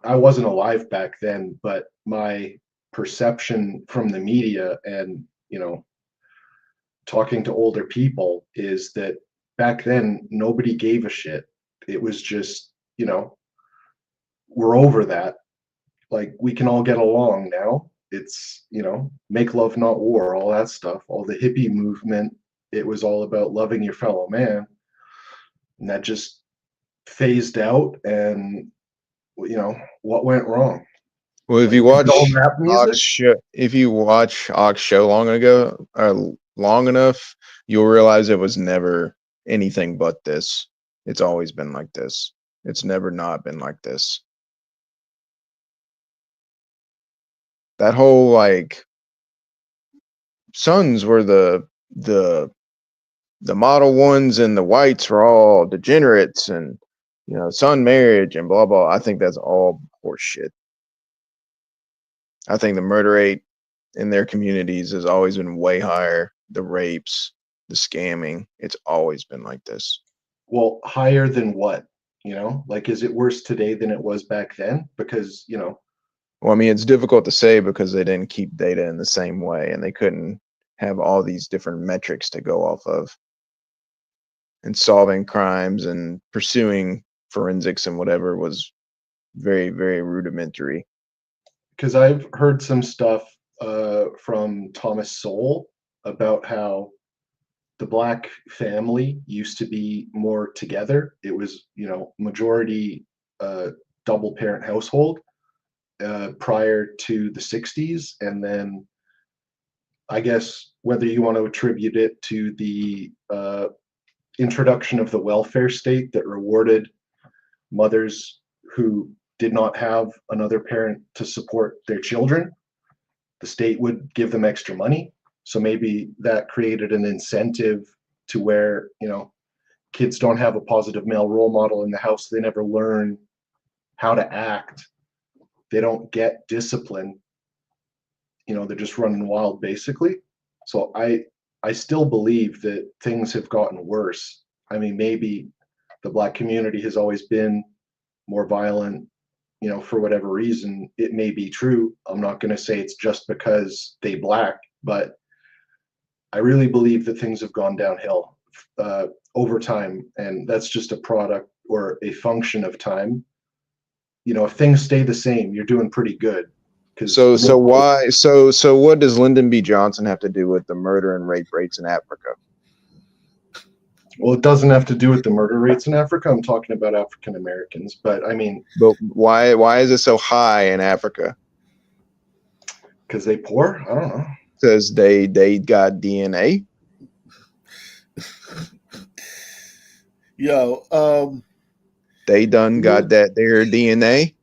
[SPEAKER 13] I wasn't alive back then, but my perception from the media and, talking to older people is that back then nobody gave a shit. It was just, we're over that. Like, we can all get along now. It's, make love, not war, all that stuff. All the hippie movement, it was all about loving your fellow man. And that just phased out. And, what went wrong?
[SPEAKER 3] Well, if you watch
[SPEAKER 13] rap music?
[SPEAKER 3] Ox show long enough, you'll realize it was never anything but this. It's always been like this. It's never not been like this. That whole Sons were the model ones, and the whites were all degenerates, and son marriage and blah blah. I think that's all horseshit. I think the murder rate in their communities has always been way higher. The rapes, the scamming, it's always been like this.
[SPEAKER 13] Well, higher than what? Is it worse today than it was back then? Because,
[SPEAKER 3] Well, I mean, it's difficult to say because they didn't keep data in the same way, and they couldn't have all these different metrics to go off of. And solving crimes and pursuing forensics and whatever was very, very rudimentary.
[SPEAKER 13] Because I've heard some stuff from Thomas Sowell about how the Black family used to be more together. It was, majority double parent household prior to the 60s. And then I guess whether you want to attribute it to the introduction of the welfare state that rewarded mothers who did not have another parent to support their children, the state would give them extra money. So maybe that created an incentive to where, kids don't have a positive male role model in the house. They never learn how to act. They don't get discipline. They're just running wild, basically. So I still believe that things have gotten worse. I mean, maybe the Black community has always been more violent, for whatever reason. It may be true. I'm not going to say it's just because they Black, but I really believe that things have gone downhill over time, and that's just a product or a function of time. If things stay the same, you're doing pretty good.
[SPEAKER 3] So what does Lyndon B. Johnson have to do with the murder and rape rates in Africa?
[SPEAKER 13] Well, it doesn't have to do with the murder rates in Africa. I'm talking about African Americans, but I mean,
[SPEAKER 3] but why is it so high in Africa?
[SPEAKER 13] Because they poor? I don't know.
[SPEAKER 3] Because they got DNA.
[SPEAKER 1] Yo,
[SPEAKER 3] they done got their DNA.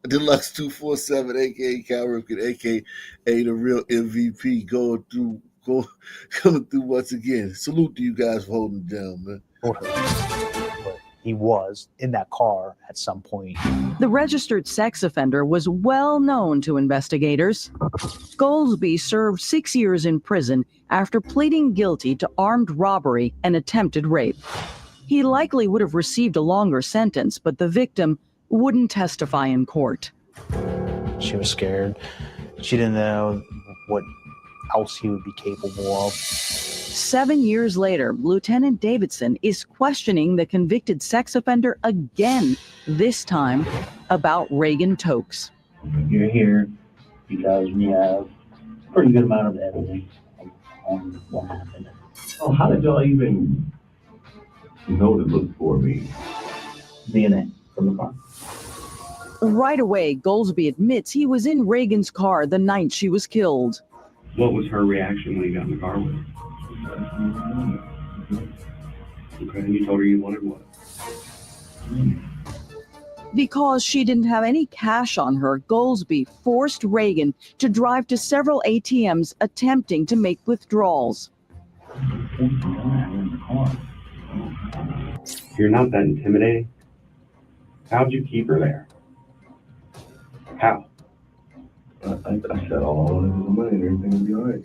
[SPEAKER 1] Deluxe 247, aka Cal Ripken, aka the real MVP, coming through once again. Salute to you guys for holding it down, man.
[SPEAKER 21] But he was in that car at some point.
[SPEAKER 4] The registered sex offender was well known to investigators. Goldsby served 6 years in prison after pleading guilty to armed robbery and attempted rape. He likely would have received a longer sentence, but the victim wouldn't testify in court.
[SPEAKER 21] She was scared. She didn't know what else he would be capable of.
[SPEAKER 4] 7 years later, Lieutenant Davidson is questioning the convicted sex offender again, this time about Reagan Tokes.
[SPEAKER 6] You're here because we have a pretty good amount of evidence on what happened.
[SPEAKER 26] Oh, how did y'all even know to look for me?
[SPEAKER 6] DNA from the car.
[SPEAKER 4] Right away, Goldsby admits he was in Reagan's car the night she was killed.
[SPEAKER 6] What was her reaction when he got in the car with her? Okay, and you told her you wanted what?
[SPEAKER 4] Because she didn't have any cash on her, Goldsby forced Reagan to drive to several ATMs attempting to make withdrawals.
[SPEAKER 6] You're not that intimidating. How'd you keep her there? How?
[SPEAKER 26] I said all I wanted was the money and everything would be all right.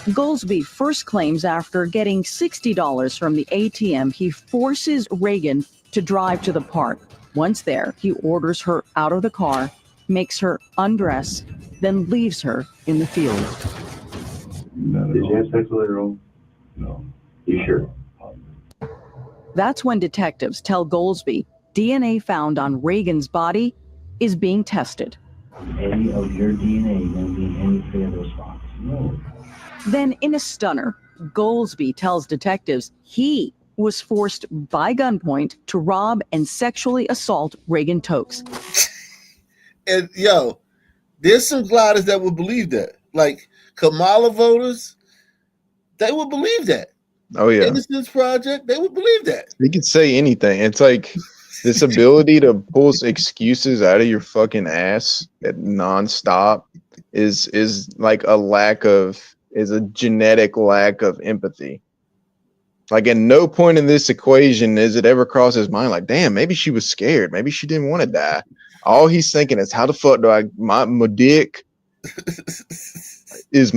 [SPEAKER 4] Goldsby first claims after getting $60 from the ATM, he forces Reagan to drive to the park. Once there, he orders her out of the car, makes her undress, then leaves her in the field.
[SPEAKER 26] Did you have sex with her? No. You sure?
[SPEAKER 4] That's when detectives tell Goldsby DNA found on Reagan's body is being tested.
[SPEAKER 6] Any of your DNA going to be any fatal response? No.
[SPEAKER 4] Then, in a stunner, Goldsby tells detectives he was forced by gunpoint to rob and sexually assault Reagan Tokes.
[SPEAKER 1] And yo, there's some gliders that would believe that. Like Kamala voters, they would believe that.
[SPEAKER 3] Oh yeah.
[SPEAKER 1] Innocence Project, they would believe that.
[SPEAKER 3] He could say anything. It's like this ability to pull excuses out of your fucking ass at nonstop is like a genetic lack of empathy. Like at no point in this equation is it ever cross his mind like, damn, maybe she was scared. Maybe she didn't want to die. All he's thinking is, how the fuck do my dick is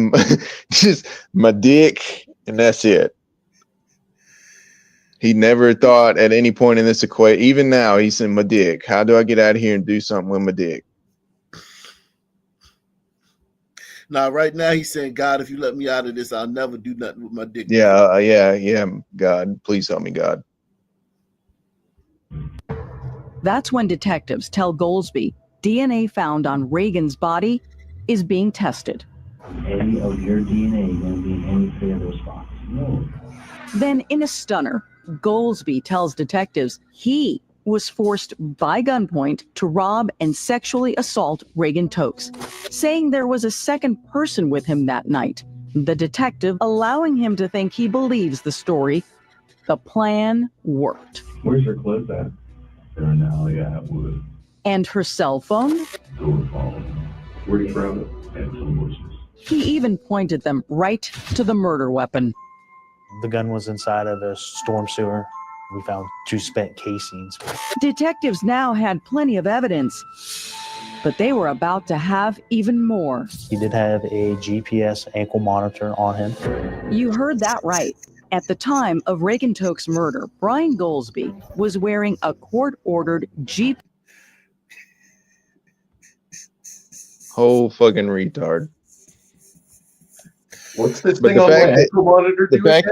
[SPEAKER 3] just my dick, and that's it. He never thought at any point in this equation, even now, he's in my dick. How do I get out of here and do something with my dick?
[SPEAKER 1] Now, right now, he's saying, God, if you let me out of this, I'll never do nothing with my dick.
[SPEAKER 3] Yeah. God, please help me, God.
[SPEAKER 4] That's when detectives tell Goldsby DNA found on Reagan's body is being tested.
[SPEAKER 6] Any of your DNA going to be any fatal response? No.
[SPEAKER 4] Then, in a stunner, Goldsby tells detectives he was forced by gunpoint to rob and sexually assault Reagan Tokes, saying there was a second person with him that night. The detective allowing him to think he believes the story. The plan worked.
[SPEAKER 26] Where's your clothes at? They're in the alley at Wood.
[SPEAKER 4] And her cell phone?
[SPEAKER 26] Door phone. Where you found it? And some bushes.
[SPEAKER 4] He even pointed them right to the murder weapon.
[SPEAKER 21] The gun was inside of the storm sewer. We found 2 spent casings.
[SPEAKER 4] Detectives now had plenty of evidence, but they were about to have even more.
[SPEAKER 21] He did have a GPS ankle monitor on him.
[SPEAKER 4] You heard that right. At the time of Reagan Tokes' murder, Brian Goldsby was wearing a court-ordered GPS.
[SPEAKER 3] Whole fucking retard.
[SPEAKER 13] What's this thing on my ankle monitor do again?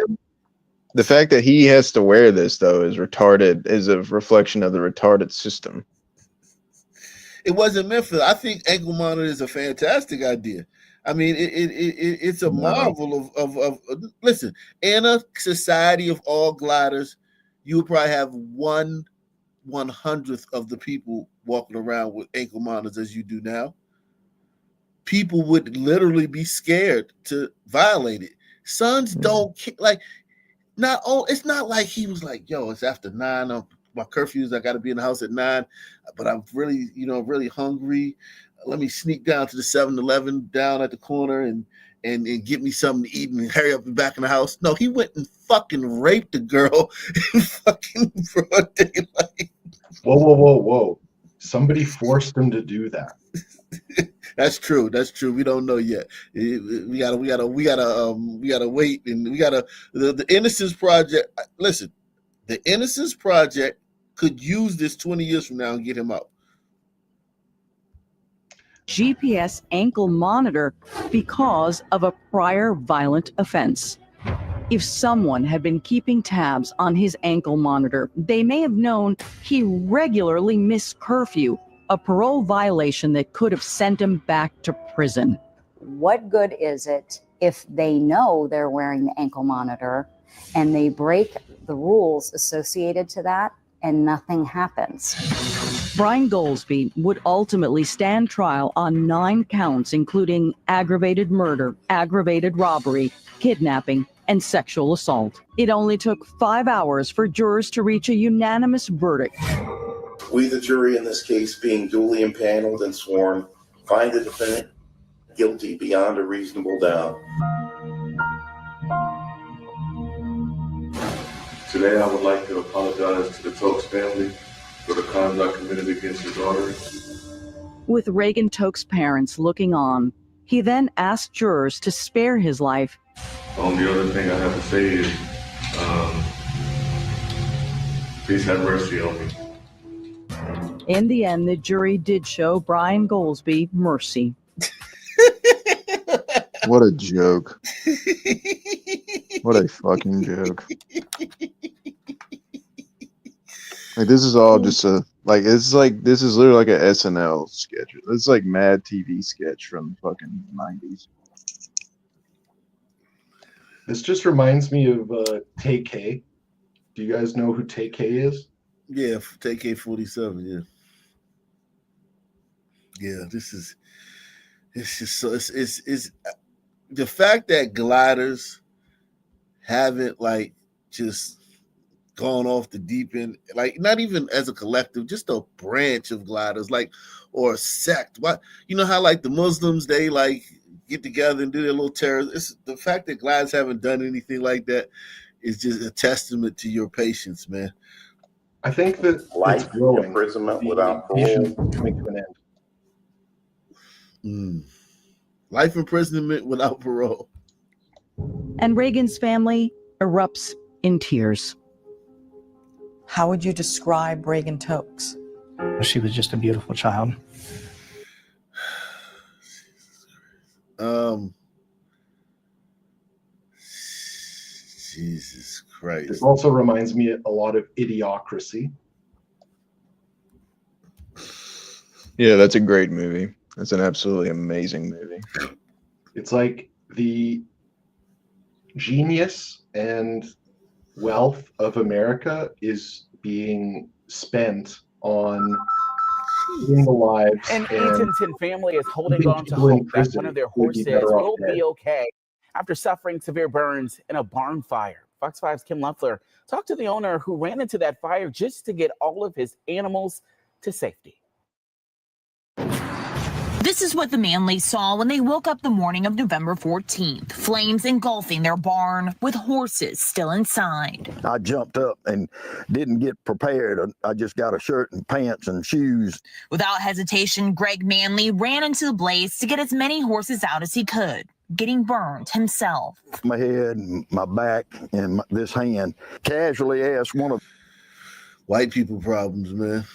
[SPEAKER 3] The fact that he has to wear this, though, is retarded, is a reflection of the retarded system.
[SPEAKER 1] It wasn't meant for. I think ankle monitor is a fantastic idea. I mean, it's a marvel of listen, in a society of all gliders, you would probably have 1/100th of the people walking around with ankle monitors as you do now. People would literally be scared to violate it. Sons don't like. It's not like he was like, yo, it's after 9. My curfews, I got to be in the house at 9, but I'm really, really hungry. Let me sneak down to the 7-Eleven down at the corner and get me something to eat and hurry up and back in the house. No, he went and fucking raped the girl in fucking broad daylight.
[SPEAKER 13] Whoa. Somebody forced him to do that.
[SPEAKER 1] That's true. We don't know yet. We gotta wait, and we gotta the Innocence Project. Listen, the Innocence Project could use this 20 years from now and get him out.
[SPEAKER 4] GPS ankle monitor because of a prior violent offense. If someone had been keeping tabs on his ankle monitor, they may have known he regularly missed curfew, a parole violation that could have sent him back to prison.
[SPEAKER 19] What good is it if they know they're wearing the ankle monitor and they break the rules associated to that and nothing happens?
[SPEAKER 4] Brian Goldsby would ultimately stand trial on 9 counts, including aggravated murder, aggravated robbery, kidnapping, and sexual assault. It only took 5 hours for jurors to reach a unanimous verdict.
[SPEAKER 7] We, the jury in this case, being duly impaneled and sworn, find the defendant guilty beyond a reasonable doubt.
[SPEAKER 26] Today, I would like to apologize to the Tokes family for the conduct committed against his daughter.
[SPEAKER 4] With Reagan Tokes' parents looking on, he then asked jurors to spare his life
[SPEAKER 26] The other thing I have to say is, please have mercy on me.
[SPEAKER 4] In the end, the jury did show Brian Goldsby mercy.
[SPEAKER 3] What a joke. What a fucking joke. Like, this is all just a, like, it's like, this is literally like a SNL sketch. It's like Mad TV sketch from the fucking 90s.
[SPEAKER 13] This just reminds me of Tay-K. Do you guys know who Tay-K is?
[SPEAKER 1] Yeah, Tay-K-47, yeah. Yeah, this is, it's just so, it's the fact that gliders haven't, like, just gone off the deep end, like, not even as a collective, just a branch of gliders, like, or a sect. What, you know how, like, the Muslims, they, like, get together and do their little terror. It's the fact that gliders haven't done anything like that is just a testament to your patience, man.
[SPEAKER 13] I think that
[SPEAKER 7] Life
[SPEAKER 13] it's growing.
[SPEAKER 7] imprisonment
[SPEAKER 13] The
[SPEAKER 7] without
[SPEAKER 13] nation's
[SPEAKER 7] parole.
[SPEAKER 13] coming to an end.
[SPEAKER 1] Life imprisonment without parole.
[SPEAKER 4] And Reagan's family erupts in tears.
[SPEAKER 23] How would you describe Reagan Tokes?
[SPEAKER 25] She was just a beautiful child.
[SPEAKER 1] Jesus Christ.
[SPEAKER 13] This also reminds me a lot of Idiocracy.
[SPEAKER 3] Yeah, that's a great movie. That's an absolutely amazing movie.
[SPEAKER 13] It's like the genius and wealth of America is being spent on saving the lives.
[SPEAKER 8] An
[SPEAKER 13] and
[SPEAKER 8] Eatonton family is holding
[SPEAKER 13] keeping
[SPEAKER 8] on to
[SPEAKER 13] people in
[SPEAKER 8] hope that
[SPEAKER 13] prison
[SPEAKER 8] one of their
[SPEAKER 13] would be
[SPEAKER 8] horses
[SPEAKER 13] better off
[SPEAKER 8] will
[SPEAKER 13] dead.
[SPEAKER 8] be okay after suffering severe burns in a barn fire. Fox 5's Kim Luffler talked to the owner who ran into that fire just to get all of his animals to safety.
[SPEAKER 9] This is what the Manleys saw when they woke up the morning of November 14th. Flames engulfing their barn with horses still inside.
[SPEAKER 10] I jumped up and didn't get prepared. I just got a shirt and pants and shoes.
[SPEAKER 9] Without hesitation, Greg Manley ran into the blaze to get as many horses out as he could, getting burned himself.
[SPEAKER 10] My head, my back, and this hand. Casually asked one of
[SPEAKER 1] white people problems, man.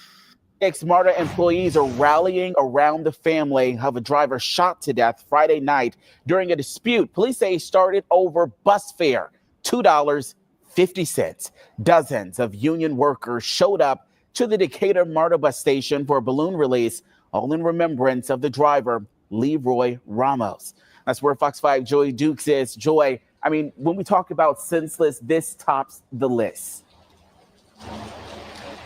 [SPEAKER 8] Ex-MARTA employees are rallying around the family of a driver shot to death Friday night during a dispute. Police say he started over bus fare, $2.50. Dozens of union workers showed up to the Decatur MARTA bus station for a balloon release, all in remembrance of the driver, Leroy Ramos. That's where Fox 5 Joy Dukes is. Joy, I mean, when we talk about senseless, this tops the list.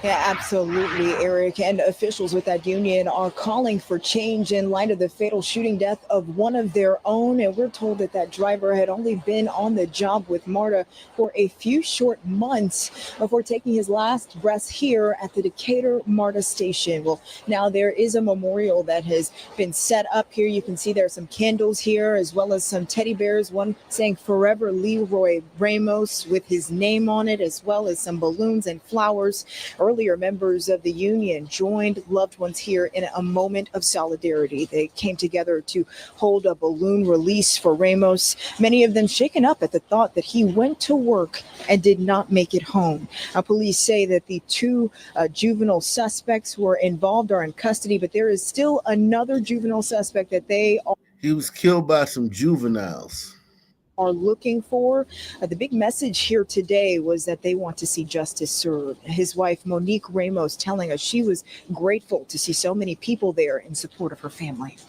[SPEAKER 12] Yeah, absolutely, Eric. And officials with that union are calling for change in light of the fatal shooting death of one of their own. And we're told that that driver had only been on the job with MARTA for a few short months before taking his last breaths here at the Decatur MARTA station. Well, now there is a memorial that has been set up here. You can see there are some candles here, as well as some teddy bears, one saying Forever Leroy Ramos with his name on it, as well as some balloons and flowers. Earlier, members of the union joined loved ones here in a moment of solidarity. They came together to hold a balloon release for Ramos, many of them shaken up at the thought that he went to work and did not make it home. Police say that the two juvenile suspects who are involved are in custody, but there is still another juvenile suspect that they
[SPEAKER 1] He was killed by some juveniles.
[SPEAKER 12] Are looking for. The big message here today was that they want to see justice served. His wife, Monique Ramos, telling us she was grateful to see so many people there in support of her family.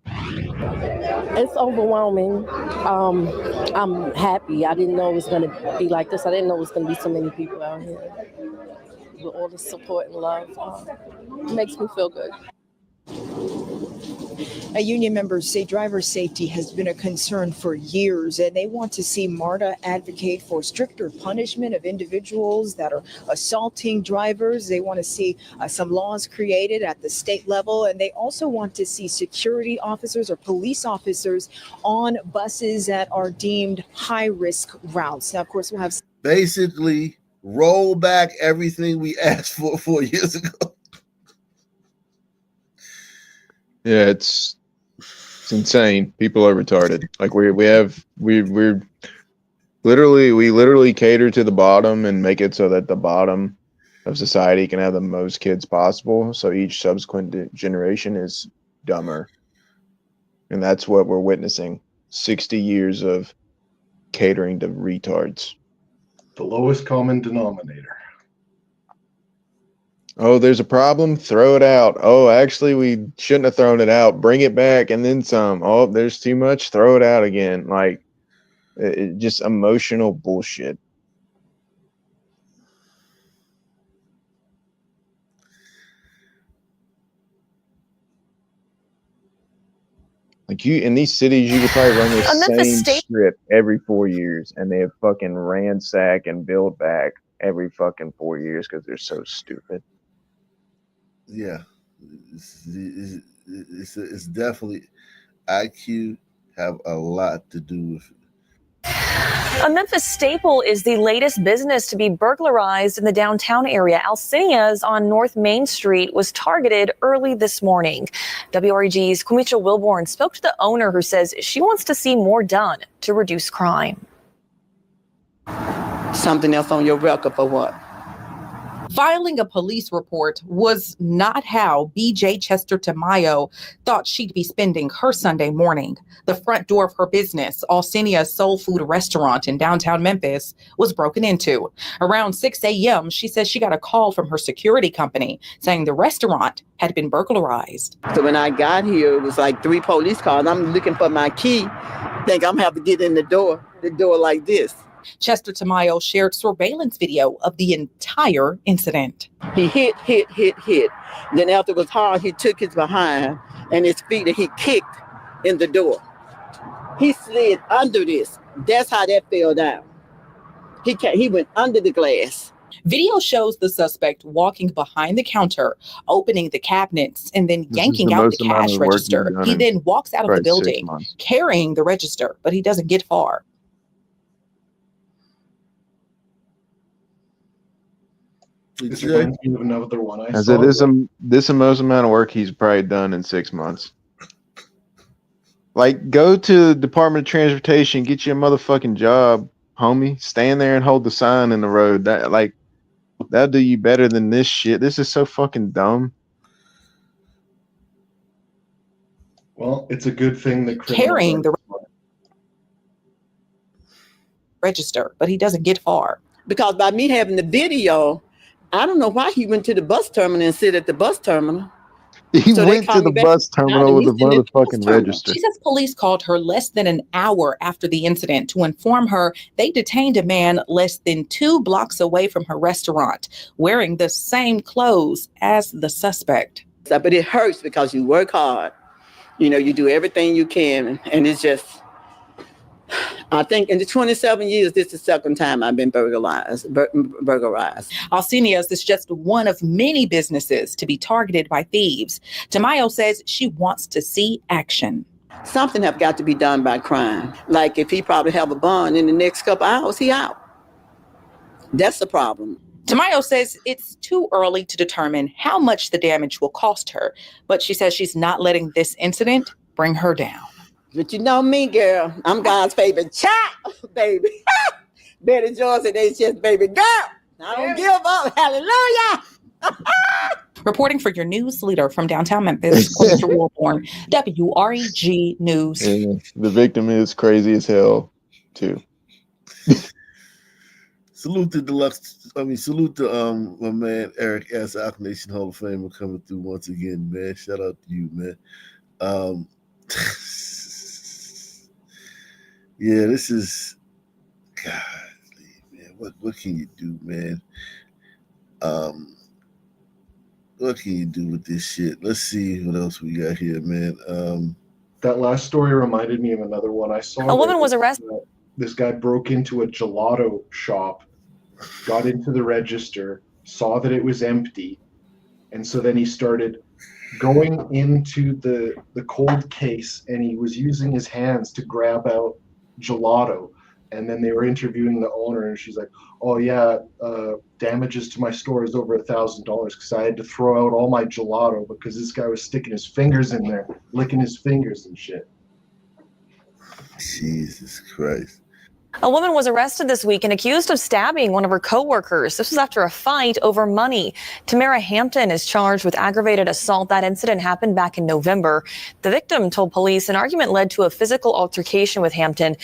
[SPEAKER 15] It's overwhelming. I'm happy. I didn't know it was going to be like this. I didn't know it was going to be so many people out here with all the support and love. It makes me feel good.
[SPEAKER 12] Union members say driver safety has been a concern for years, and they want to see MARTA advocate for stricter punishment of individuals that are assaulting drivers. They want to see some laws created at the state level, and they also want to see security officers or police officers on buses that are deemed high-risk routes. Now, of course, we'll have
[SPEAKER 1] basically roll back everything we asked for 4 years ago.
[SPEAKER 3] Yeah, it's It's insane. People are retarded. Like we're literally cater to the bottom and make it so that the bottom of society can have the most kids possible. So each subsequent generation is dumber. And that's what we're witnessing. 60 years of catering to retards.
[SPEAKER 13] The lowest common denominator.
[SPEAKER 3] Oh, there's a problem? Throw it out. Oh, actually, we shouldn't have thrown it out. Bring it back and then some. Oh, there's too much? Throw it out again. Like, just emotional bullshit. Like in these cities, you could probably run the same strip every 4 years, and they have fucking ransack and build back every fucking 4 years because they're so stupid.
[SPEAKER 1] Yeah, it's definitely IQ have a lot to do with it.
[SPEAKER 2] A Memphis staple is the latest business to be burglarized in the downtown area. Alcinia's on North Main Street was targeted early this morning. WREG's Quemisha Wilborn spoke to the owner, who says she wants to see more done to reduce crime.
[SPEAKER 5] Something else on your record for what?
[SPEAKER 11] Filing a police report was not how BJ Chester Tamayo thought she'd be spending her Sunday morning. The front door of her business, Alcinia's Soul Food Restaurant in downtown Memphis, was broken into. Around 6 a.m., she says she got a call from her security company saying the restaurant had been burglarized.
[SPEAKER 5] So when I got here, it was like 3 police cars. I'm looking for my key. Think I'm have to get in the door like this.
[SPEAKER 11] Chester Tamayo shared surveillance video of the entire incident.
[SPEAKER 5] He hit. Then after it was hard, he took his behind and his feet and he kicked in the door. He slid under this. That's how that fell down. He went under the glass.
[SPEAKER 11] Video shows the suspect walking behind the counter, opening the cabinets, and then yanking out the cash register. He then walks out of the building carrying the register, but he doesn't get far.
[SPEAKER 13] This reminds me of another one I
[SPEAKER 3] saw. This most amount of work he's probably done in 6 months. Like, go to the Department of Transportation, get you a motherfucking job, homie. Stand there and hold the sign in the road. That'll do you better than this shit. This is so fucking dumb.
[SPEAKER 13] Well, it's a good thing that
[SPEAKER 11] carrying the register, but he doesn't get far.
[SPEAKER 5] Because by me having the video, I don't know why he went to the bus terminal and sit at the bus terminal.
[SPEAKER 3] He went to the bus terminal with a motherfucking register.
[SPEAKER 11] She says police called her less than an hour after the incident to inform her they detained a man less than 2 blocks away from her restaurant, wearing the same clothes as the suspect.
[SPEAKER 5] But it hurts because you work hard. You know, you do everything you can, and it's just, I think in the 27 years, this is the second time I've been burglarized.
[SPEAKER 11] Alcinia's is just one of many businesses to be targeted by thieves. Tamayo says she wants to see action.
[SPEAKER 5] Something have got to be done by crime. Like if he probably have a bond in the next couple hours, he out. That's the problem.
[SPEAKER 11] Tamayo says it's too early to determine how much the damage will cost her, but she says she's not letting this incident bring her down.
[SPEAKER 5] But you know me, girl. I'm God's favorite child, baby. Betty Johnson, they just baby girl. I don't give up. Hallelujah.
[SPEAKER 11] Reporting for your news leader from downtown Memphis, Quemisha Wilborn, WREG News.
[SPEAKER 3] Yeah, the victim is crazy as hell, too.
[SPEAKER 1] Salute to my man Eric S. Alk Nation Hall of Famer coming through once again, man. Shout out to you, man. Yeah, this is godly, man. What can you do, man? What can you do with this shit? Let's see what else we got here, man.
[SPEAKER 13] That last story reminded me of another one I saw.
[SPEAKER 2] A woman was arrested.
[SPEAKER 13] This guy broke into a gelato shop, got into the register, saw that it was empty, and so then he started going into the cold case, and he was using his hands to grab out gelato. And then they were interviewing the owner, and she's like, oh yeah, damages to my store is over $1,000 because I had to throw out all my gelato because this guy was sticking his fingers in there, licking his fingers and shit.
[SPEAKER 1] Jesus Christ.
[SPEAKER 2] A woman was arrested this week and accused of stabbing one of her co-workers. This was after a fight over money. Tamara Hampton is charged with aggravated assault. That incident happened back in November. The victim told police an argument led to a physical altercation with Hampton,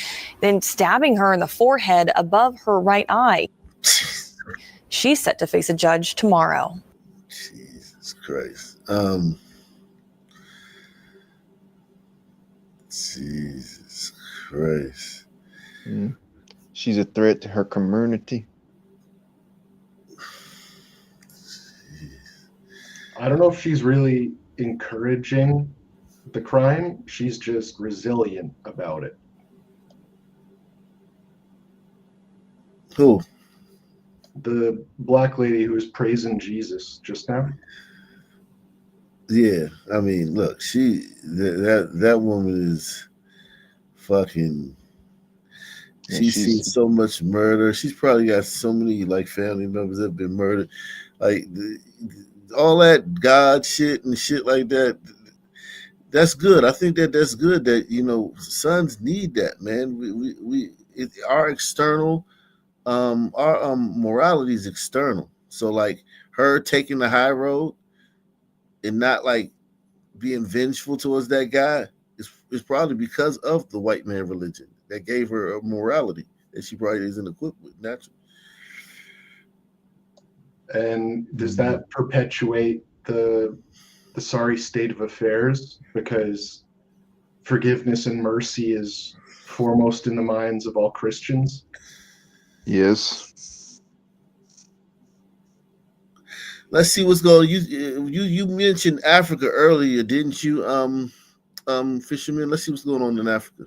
[SPEAKER 2] then stabbing her in the forehead above her right eye. She's set to face a judge tomorrow.
[SPEAKER 1] Jesus Christ. Jesus Christ.
[SPEAKER 3] She's a threat to her community.
[SPEAKER 13] I don't know if she's really encouraging the crime. She's just resilient about it.
[SPEAKER 1] Who?
[SPEAKER 13] The black lady who was praising Jesus just now.
[SPEAKER 1] Yeah, I mean, look, that woman is fucking. She's seen so much murder. She's probably got so many like family members that have been murdered, like all that God shit and shit like that. That's good. I think that's good. That sons need that, man. Our external, our morality is external. So like her taking the high road and not like being vengeful towards that guy is probably because of the white man religion that gave her a morality that she probably isn't equipped with naturally.
[SPEAKER 13] And does that perpetuate the sorry state of affairs? Because forgiveness and mercy is foremost in the minds of all Christians.
[SPEAKER 3] Yes.
[SPEAKER 1] Let's see what's going on. You mentioned Africa earlier, didn't you, Fisherman? Let's see what's going on in Africa.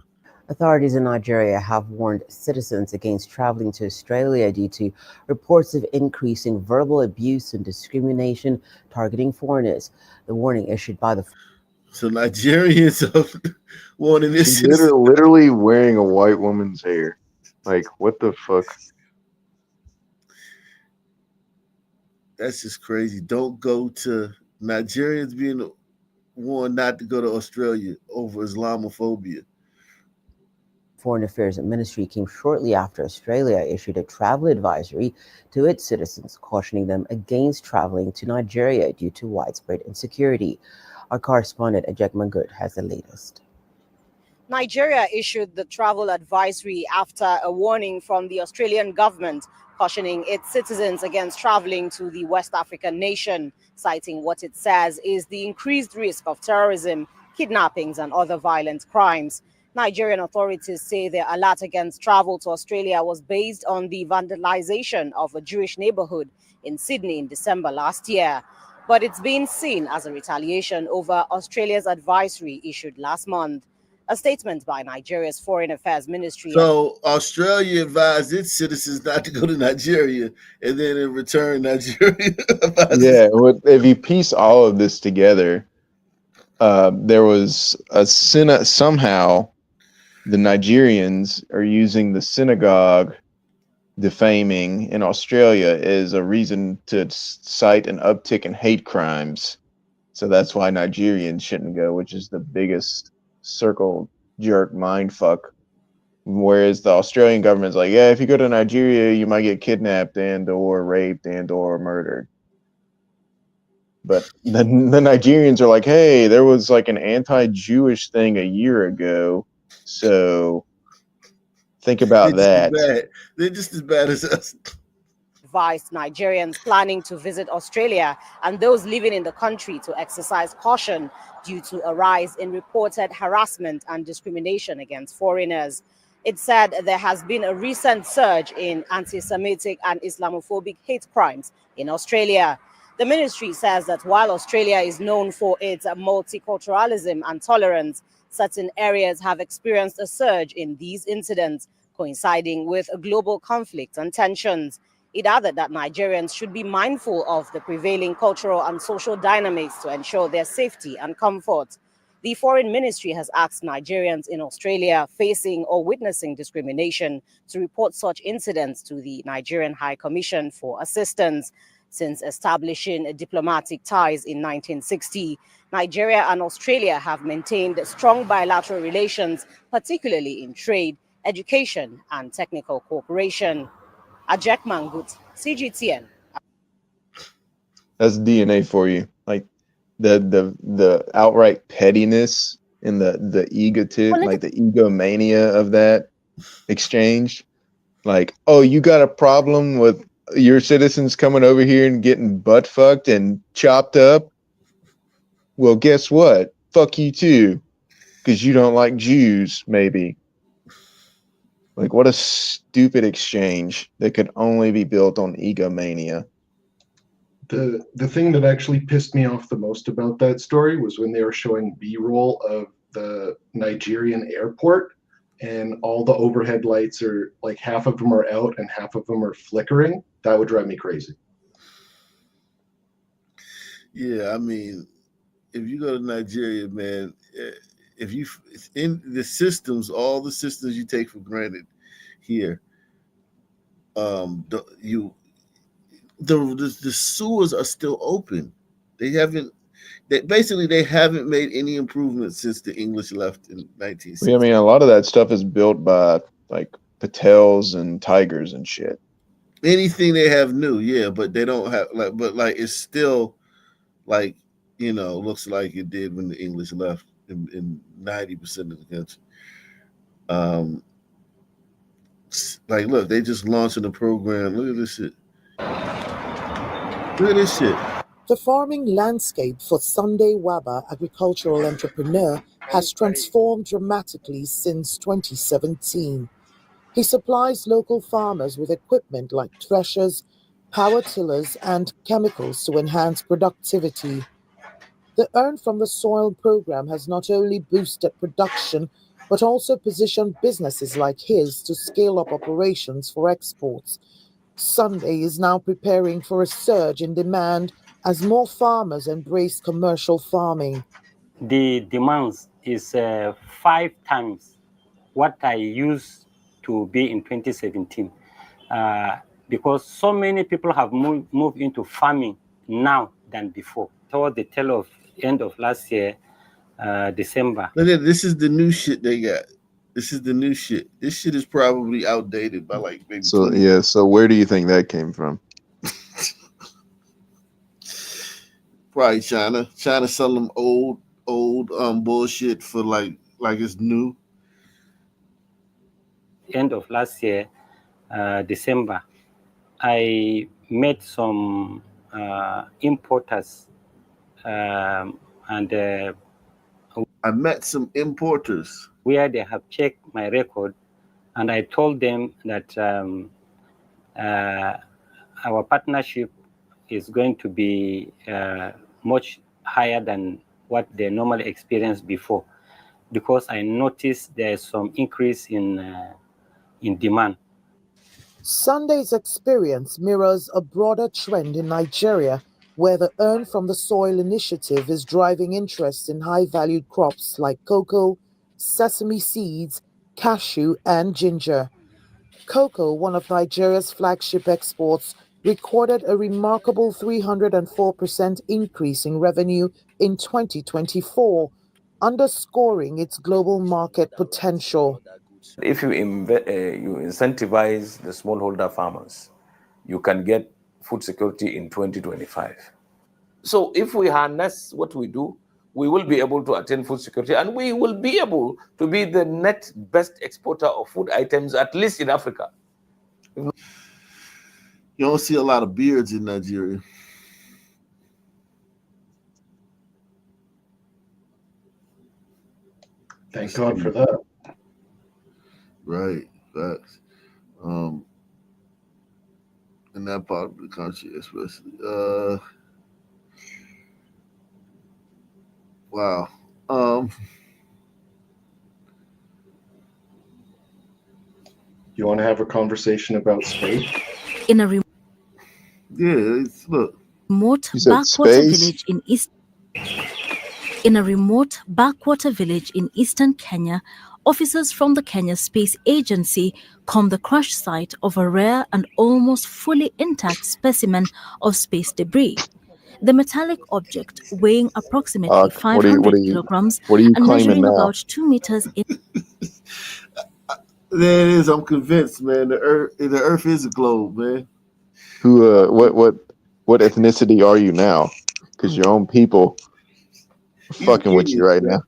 [SPEAKER 14] Authorities in Nigeria have warned citizens against traveling to Australia due to reports of increasing verbal abuse and discrimination targeting foreigners. The warning issued by the...
[SPEAKER 1] So Nigerians are warning this.
[SPEAKER 3] She's literally wearing a white woman's hair. Like, what the fuck?
[SPEAKER 1] That's just crazy. Don't go to Nigerians being warned not to go to Australia over Islamophobia.
[SPEAKER 14] Foreign Affairs Ministry came shortly after Australia issued a travel advisory to its citizens, cautioning them against traveling to Nigeria due to widespread insecurity. Our correspondent, Ejekma Good, has the latest.
[SPEAKER 16] Nigeria issued the travel advisory after a warning from the Australian government cautioning its citizens against traveling to the West African nation, citing what it says is the increased risk of terrorism, kidnappings, and other violent crimes. Nigerian authorities say their alert against travel to Australia was based on the vandalization of a Jewish neighborhood in Sydney in December last year. But it's been seen as a retaliation over Australia's advisory issued last month. A statement by Nigeria's Foreign Affairs Ministry.
[SPEAKER 1] So Australia advised its citizens not to go to Nigeria, and then in return, Nigeria
[SPEAKER 3] Yeah, if you piece all of this together, there was a somehow the Nigerians are using the synagogue defaming in Australia as a reason to cite an uptick in hate crimes. So that's why Nigerians shouldn't go, which is the biggest circle jerk mind fuck. Whereas the Australian government's like, yeah, if you go to Nigeria, you might get kidnapped and or raped and or murdered. But the Nigerians are like, hey, there was like an anti-Jewish thing a year ago, so think about that.
[SPEAKER 1] They're just as bad as us.
[SPEAKER 16] Advised Nigerians planning to visit Australia and those living in the country to exercise caution due to a rise in reported harassment and discrimination against foreigners. It said there has been a recent surge in anti-Semitic and Islamophobic hate crimes in Australia. The ministry says that while Australia is known for its multiculturalism and tolerance, certain areas have experienced a surge in these incidents, coinciding with a global conflict and tensions. It added that Nigerians should be mindful of the prevailing cultural and social dynamics to ensure their safety and comfort. The Foreign Ministry has asked Nigerians in Australia facing or witnessing discrimination to report such incidents to the Nigerian High Commission for Assistance. Since establishing diplomatic ties in 1960, Nigeria and Australia have maintained strong bilateral relations, particularly in trade, education, and technical cooperation. Ajak Mangut, CGTN.
[SPEAKER 3] That's DNA for you. Like the outright pettiness and the egotism, like the egomania of that exchange. Like, oh, you got a problem with your citizens coming over here and getting butt fucked and chopped up? Well, guess what? Fuck you too, because you don't like Jews, maybe. Like, what a stupid exchange that could only be built on egomania.
[SPEAKER 13] The thing that actually pissed me off the most about that story was when they were showing B-roll of the Nigerian airport, and all the overhead lights are like half of them are out and half of them are flickering. That would drive me crazy.
[SPEAKER 1] Yeah, I mean, if you go to Nigeria, man, if you in the systems, all the systems you take for granted here, the sewers are still open. They haven't made any improvements since the English left in 1960.
[SPEAKER 3] I mean, a lot of that stuff is built by like Patels and Tigers and shit.
[SPEAKER 1] Anything they have new, yeah, but they don't have it's still like, you know, looks like it did when the English left in 90% of the country. Like, look, they just launching a program. Look at this shit. Look at this shit.
[SPEAKER 6] The farming landscape for Sunday Waba, agricultural entrepreneur, has transformed dramatically since 2017. He supplies local farmers with equipment like threshers, power tillers, and chemicals to enhance productivity. The Earn from the Soil program has not only boosted production, but also positioned businesses like his to scale up operations for exports. Sunday is now preparing for a surge in demand as more farmers embrace commercial farming.
[SPEAKER 17] The demands is 5 times what I used to be in 2017, because so many people have moved into farming now than before. Toward the tail of end of last year, December.
[SPEAKER 1] Look at this is the new shit they got. This is the new shit. This shit is probably outdated by like maybe.
[SPEAKER 3] So
[SPEAKER 1] 20
[SPEAKER 3] yeah, so where do you think that came from?
[SPEAKER 1] Probably China. China sell them old bullshit for like it's new.
[SPEAKER 17] End of last year, December, I met some importers and
[SPEAKER 1] I met some importers
[SPEAKER 17] where they have checked my record, and I told them that our partnership is going to be much higher than what they normally experience before, because I noticed there's some increase in demand.
[SPEAKER 6] Sunday's experience mirrors a broader trend in Nigeria, where the Earn from the Soil initiative is driving interest in high-valued crops like cocoa, sesame seeds, cashew, and ginger. Cocoa, one of Nigeria's flagship exports, recorded a remarkable 304% increase in revenue in 2024, underscoring its global market potential.
[SPEAKER 18] If you incentivize the smallholder farmers, you can get food security in 2025. So if we harness what we do, we will be able to attain food security, and we will be able to be the net best exporter of food items, at least in Africa.
[SPEAKER 1] You don't see a lot of beards in Nigeria.
[SPEAKER 13] Thank God for that.
[SPEAKER 1] Right, facts. In that part of the country, especially. Wow.
[SPEAKER 13] You want to have a conversation about space?
[SPEAKER 20] In a
[SPEAKER 1] look.
[SPEAKER 20] remote
[SPEAKER 3] You said
[SPEAKER 20] backwater
[SPEAKER 3] space?
[SPEAKER 20] village in remote backwater village in eastern Kenya,
[SPEAKER 19] officers from the Kenya Space Agency combed the crash site of a rare and almost fully intact specimen of space debris. The metallic object, weighing approximately 500 kilograms and measuring about 2 meters in
[SPEAKER 1] There it is. I'm convinced, man. The Earth is a globe, man.
[SPEAKER 3] Who? What ethnicity are you now? Because your own people are fucking with you right now.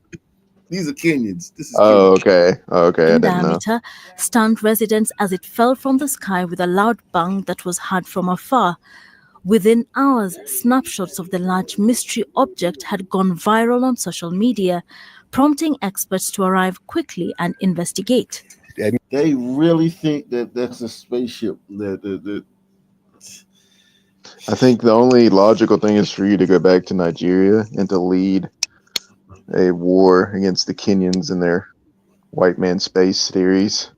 [SPEAKER 1] These are Kenyans. This is
[SPEAKER 3] okay. I didn't know.
[SPEAKER 19] diameter, stunned residents as it fell from the sky with a loud bang that was heard from afar. Within hours, snapshots of the large mystery object had gone viral on social media, prompting experts to arrive quickly and investigate.
[SPEAKER 1] They really think that that's a spaceship.
[SPEAKER 3] I think the only logical thing is for you to go back to Nigeria and to lead a war against the Kenyans and their white man space theories.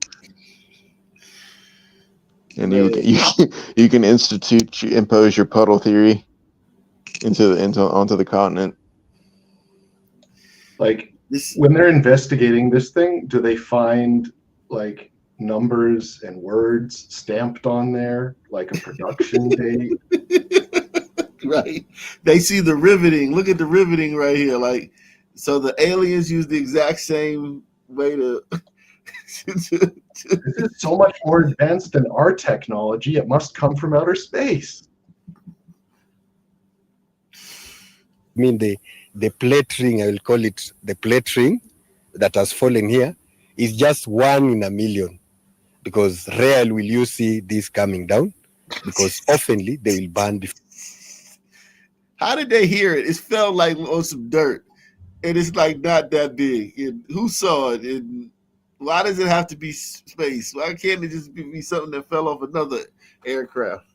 [SPEAKER 3] And you can impose your puddle theory onto the continent.
[SPEAKER 13] Like when they're investigating this thing, do they find like numbers and words stamped on there, like a production date?
[SPEAKER 1] Right. They see the riveting. Look at the riveting right here. Like, so the aliens use the exact same way to.
[SPEAKER 13] This is so much more advanced than our technology. It must come from outer space.
[SPEAKER 20] I mean, the plate ring, I will call it the plate ring that has fallen here, is just 1 in a million. Because rarely will you see this coming down, because oftenly they will burn before.
[SPEAKER 1] How did they hear it? It felt like on some dirt, and it's like not that big. And who saw it? And why does it have to be space? Why can't it just be something that fell off another aircraft?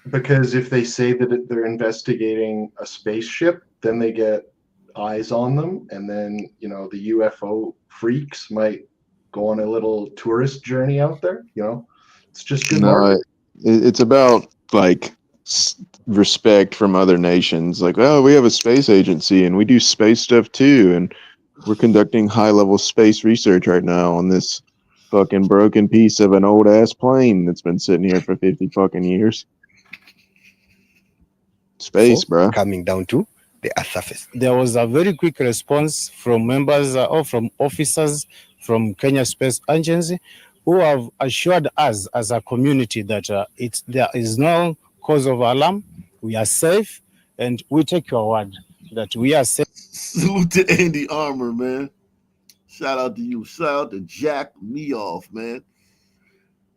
[SPEAKER 13] Because if they say that they're investigating a spaceship, then they get eyes on them, and then the UFO freaks might go on a little tourist journey out there. It's just good marketing.
[SPEAKER 3] It's about like respect from other nations. Like, oh, we have a space agency and we do space stuff too, and we're conducting high-level space research right now on this fucking broken piece of an old ass plane that's been sitting here for 50 fucking years. Space, bro.
[SPEAKER 20] Coming down to the Earth surface.
[SPEAKER 21] There was a very quick response from members or from officers from Kenya Space Agency who have assured us as a community that there is no cause of alarm. We are safe, and we take your word that we are safe.
[SPEAKER 1] Salute to Andy Armour, man. Shout out to you. Shout out to Jack Me Off, man.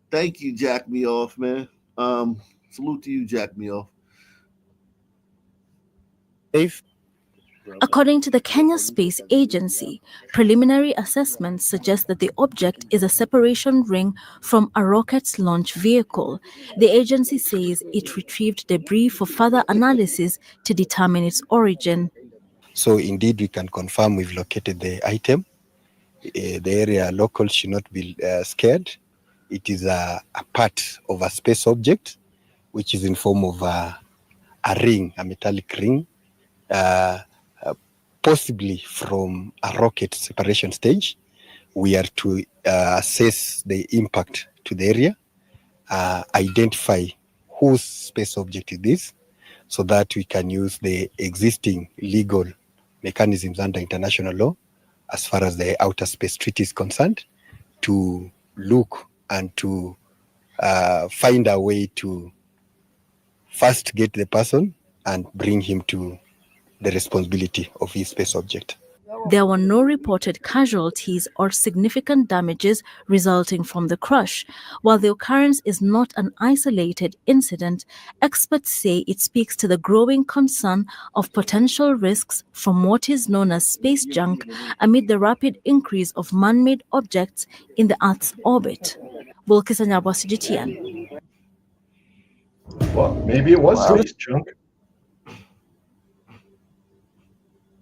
[SPEAKER 1] Thank you, Jack Me Off, man. Salute to you, Jack Me Off.
[SPEAKER 19] According to the Kenya Space Agency, preliminary assessments suggest that the object is a separation ring from a rocket's launch vehicle. The agency says it retrieved debris for further analysis to determine its origin.
[SPEAKER 20] So indeed, we can confirm we've located the item. The area locals should not be scared. It is a part of a space object, which is in form of a ring, a metallic ring. Possibly from a rocket separation stage. We are to assess the impact to the area, identify whose space object it is, so that we can use the existing legal mechanisms under international law, as far as the Outer Space Treaty is concerned, to look and to find a way to first get the person and bring him to the responsibility of his space object.
[SPEAKER 19] There were no reported casualties or significant damages resulting from the crash. While the occurrence is not an isolated incident, experts say it speaks to the growing concern of potential risks from what is known as space junk amid the rapid increase of man-made objects in the Earth's orbit. Bulkis Anyabwa, CGTN.
[SPEAKER 13] Well, maybe it was space junk.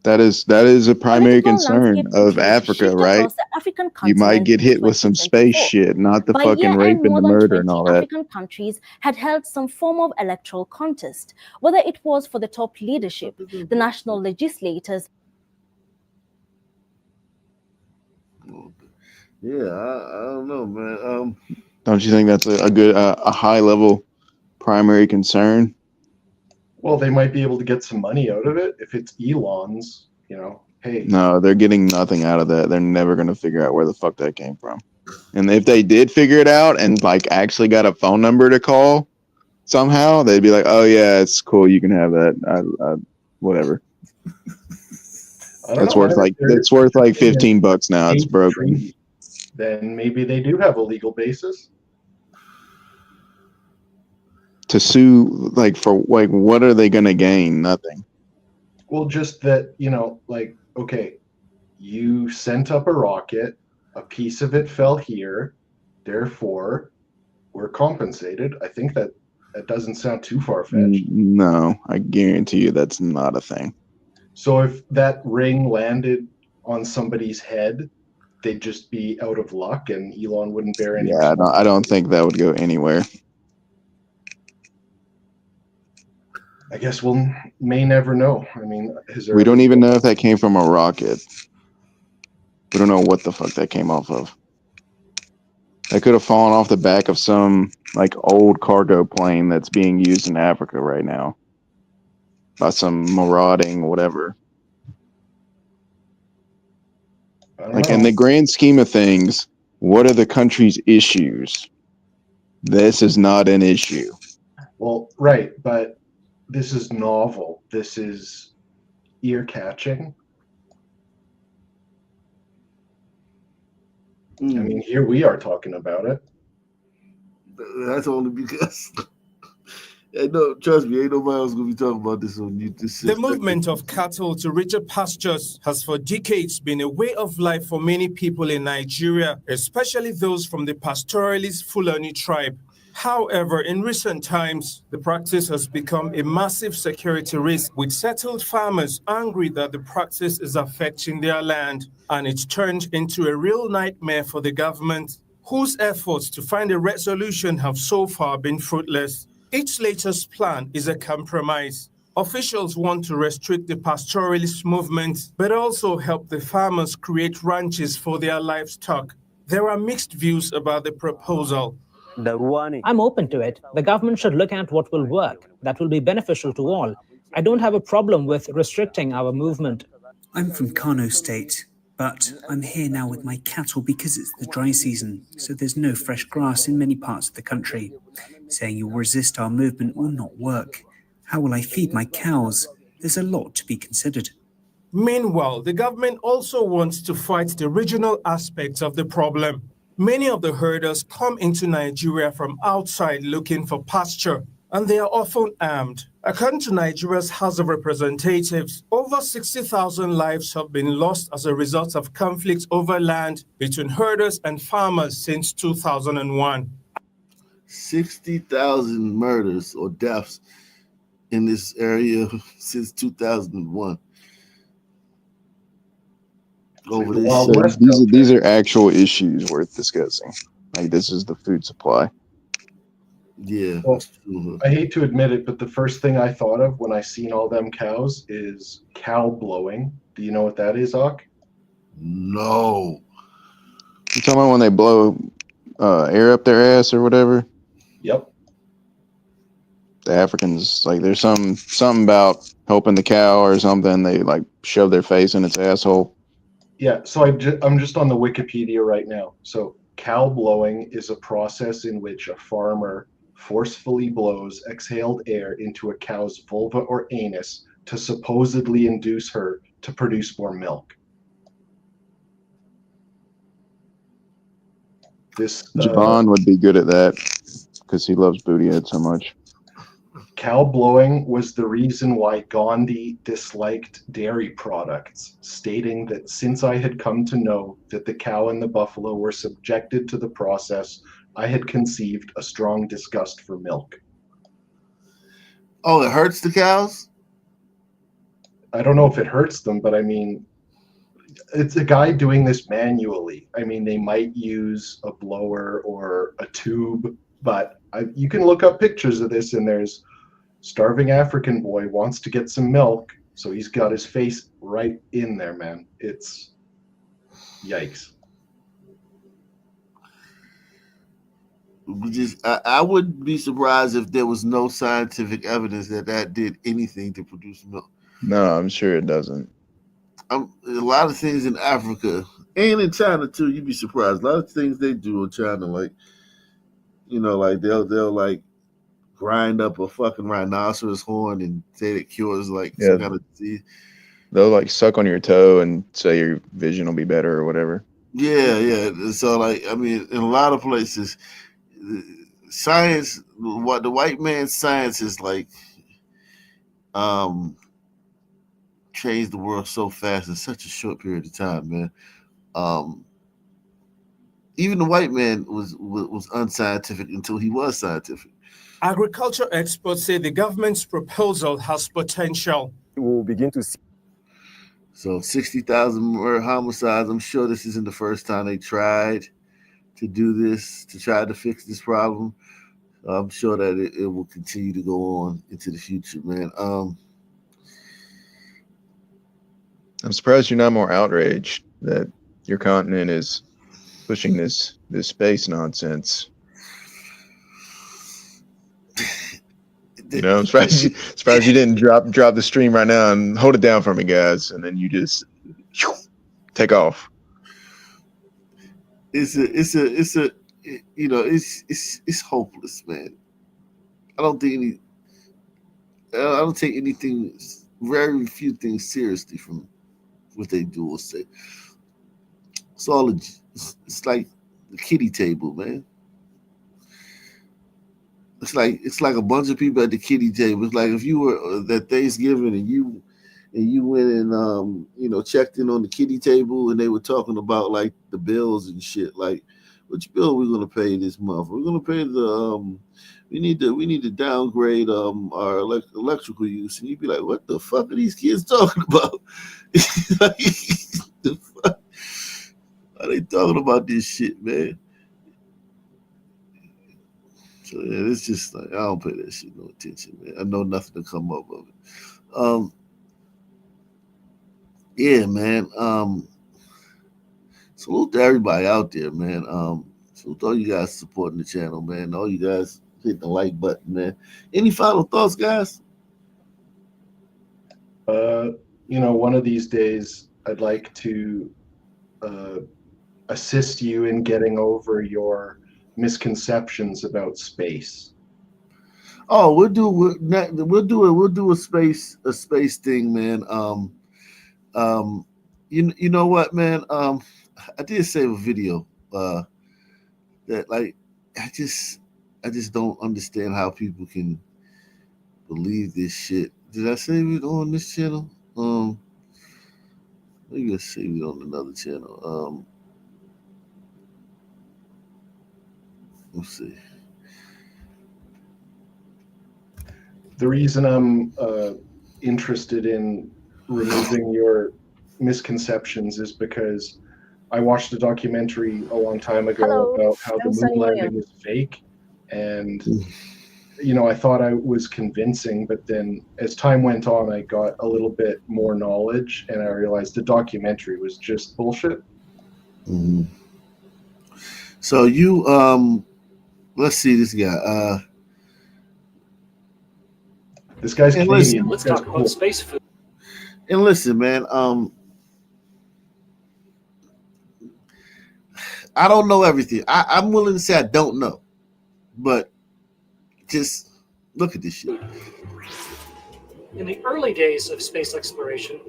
[SPEAKER 3] That is a primary
[SPEAKER 19] Political
[SPEAKER 3] concern
[SPEAKER 19] landscape
[SPEAKER 3] of
[SPEAKER 19] interest
[SPEAKER 3] Africa,
[SPEAKER 19] shift
[SPEAKER 3] right?
[SPEAKER 19] across the African
[SPEAKER 3] You might
[SPEAKER 19] continent
[SPEAKER 3] get
[SPEAKER 19] in
[SPEAKER 3] hit with some space
[SPEAKER 19] 2024.
[SPEAKER 3] shit, not the
[SPEAKER 19] By
[SPEAKER 3] fucking rape
[SPEAKER 19] year-end,
[SPEAKER 3] and
[SPEAKER 19] more
[SPEAKER 3] the
[SPEAKER 19] than
[SPEAKER 3] murder and
[SPEAKER 19] 20
[SPEAKER 3] all that.
[SPEAKER 19] African countries had held some form of electoral contest, whether it was for the top leadership, the national legislators.
[SPEAKER 1] Yeah, I don't know, man.
[SPEAKER 3] Don't you think that's a good, a high level primary concern?
[SPEAKER 13] Well, they might be able to get some money out of it if it's Elon's, hey.
[SPEAKER 3] No, they're getting nothing out of that. They're never going to figure out where the fuck that came from. And if they did figure it out and like actually got a phone number to call somehow, they'd be like, "Oh yeah, it's cool. You can have that. Whatever." That's worth like $15 now. It's broken.
[SPEAKER 13] Then maybe they do have a legal basis.
[SPEAKER 3] To sue, like, for like, what are they going to gain? Nothing.
[SPEAKER 13] Well, just that, okay, you sent up a rocket, a piece of it fell here, therefore we're compensated. I think that doesn't sound too far-fetched.
[SPEAKER 3] No, I guarantee you that's not a thing.
[SPEAKER 13] So if that ring landed on somebody's head, they'd just be out of luck and Elon wouldn't bear any responsibility.
[SPEAKER 3] I don't think that would go anywhere.
[SPEAKER 13] I guess we'll may never know. I mean,
[SPEAKER 3] We don't even know if that came from a rocket. We don't know what the fuck that came off of. That could have fallen off the back of some like old cargo plane that's being used in Africa right now by some marauding whatever. Like in the grand scheme of things, what are the country's issues? This is not an issue.
[SPEAKER 13] Well, right, but this is novel. This is ear-catching. I mean, here we are talking about it.
[SPEAKER 1] That's only because, trust me, ain't nobody else gonna be talking about this on YouTube.
[SPEAKER 4] The movement of cattle to richer pastures has for decades been a way of life for many people in Nigeria, especially those from the pastoralist Fulani tribe. However, in recent times, the practice has become a massive security risk, with settled farmers angry that the practice is affecting their land, and it's turned into a real nightmare for the government, whose efforts to find a resolution have so far been fruitless. Its latest plan is a compromise. Officials want to restrict the pastoralist movement, but also help the farmers create ranches for their livestock. There are mixed views about the proposal.
[SPEAKER 7] I'm open to it. The government should look at what will work. That will be beneficial to all. I don't have a problem with restricting our movement.
[SPEAKER 22] I'm from Kano State, but I'm here now with my cattle because it's the dry season, so there's no fresh grass in many parts of the country. Saying you'll resist our movement will not work. How will I feed my cows? There's a lot to be considered.
[SPEAKER 4] Meanwhile, the government also wants to fight the regional aspects of the problem. Many of the herders come into Nigeria from outside looking for pasture, and they are often armed. According to Nigeria's House of Representatives, over 60,000 lives have been lost as a result of conflicts over land between herders and farmers since 2001.
[SPEAKER 1] 60,000 murders or deaths in this area since 2001. Over this.
[SPEAKER 3] So these are actual issues worth discussing. Like, this is the food supply.
[SPEAKER 1] Yeah.
[SPEAKER 13] Well, I hate to admit it, but the first thing I thought of when I seen all them cows is cow blowing. Do you know what that is, Ak?
[SPEAKER 1] No.
[SPEAKER 3] You talking about when they blow air up their ass or whatever?
[SPEAKER 13] Yep.
[SPEAKER 3] The Africans, like, there's something about helping the cow or something. They like shove their face in its asshole.
[SPEAKER 13] Yeah, so I'm just on the Wikipedia right now. So cow blowing is a process in which a farmer forcefully blows exhaled air into a cow's vulva or anus to supposedly induce her to produce more milk.
[SPEAKER 3] Javon would be good at that because he loves booty head so much.
[SPEAKER 13] Cow blowing was the reason why Gandhi disliked dairy products, stating that since I had come to know that the cow and the buffalo were subjected to the process, I had conceived a strong disgust for milk.
[SPEAKER 1] Oh, it hurts the cows?
[SPEAKER 13] I don't know if it hurts them, but I mean, it's a guy doing this manually. I mean, they might use a blower or a tube, but you can look up pictures of this, and there's starving African boy wants to get some milk, so he's got his face right in there, man. It's yikes.
[SPEAKER 1] I wouldn't be surprised if there was no scientific evidence that did anything to produce milk.
[SPEAKER 3] No, I'm sure it doesn't.
[SPEAKER 1] A lot of things in Africa and in China too, you'd be surprised. A lot of things they do in China, like, you know, like they'll like grind up a fucking rhinoceros horn and say it cures like some kind of disease.
[SPEAKER 3] They'll like suck on your toe and say your vision will be better or whatever.
[SPEAKER 1] Yeah. So like, I mean, in a lot of places, science, what the white man's science is like, changed the world so fast in such a short period of time, man. Even the white man was unscientific until he was scientific.
[SPEAKER 4] Agriculture experts say the government's proposal has potential.
[SPEAKER 9] We'll begin to see.
[SPEAKER 1] So 60,000 more homicides. I'm sure this isn't the first time they tried to do this, to try to fix this problem. I'm sure that it will continue to go on into the future, man.
[SPEAKER 3] I'm surprised you're not more outraged that your continent is pushing this space nonsense. You know, I'm surprised you didn't drop the stream right now and hold it down for me, guys, and then you just take off.
[SPEAKER 1] It's hopeless, man. I don't take anything, very few things seriously from what they do or say. It's like the kiddie table, man. It's like a bunch of people at the kiddie table. It's like if you were at Thanksgiving and you went and checked in on the kiddie table and they were talking about like the bills and shit. Like, which bill are we gonna pay this month? We're gonna pay the we need to downgrade our electrical use, and you'd be like, what the fuck are these kids talking about? Like, the fuck are they talking about this shit, man? So yeah, it's just like I don't pay that shit no attention, man. I know nothing to come up of it. Yeah, man. Salute to everybody out there, man. Salute to all you guys supporting the channel, man. All you guys hitting the like button, man. Any final thoughts, guys?
[SPEAKER 13] One of these days I'd like to assist you in getting over your misconceptions about space.
[SPEAKER 1] Oh, we'll do a space thing, man. You know what, man? I did save a video that like I just don't understand how people can believe this shit. Did I save it on this channel? Maybe I saved it on another channel. Let's see.
[SPEAKER 13] The reason I'm interested in removing your misconceptions is because I watched a documentary a long time ago about how the moon landing was fake, and I thought I was convincing, but then as time went on, I got a little bit more knowledge, and I realized the documentary was just bullshit.
[SPEAKER 1] Mm-hmm. So you let's see this guy.
[SPEAKER 13] This guy's Canadian.
[SPEAKER 10] Let's talk about space food.
[SPEAKER 1] And listen, man, I don't know everything. I'm willing to say I don't know, but just look at this shit.
[SPEAKER 10] In the early days of space exploration,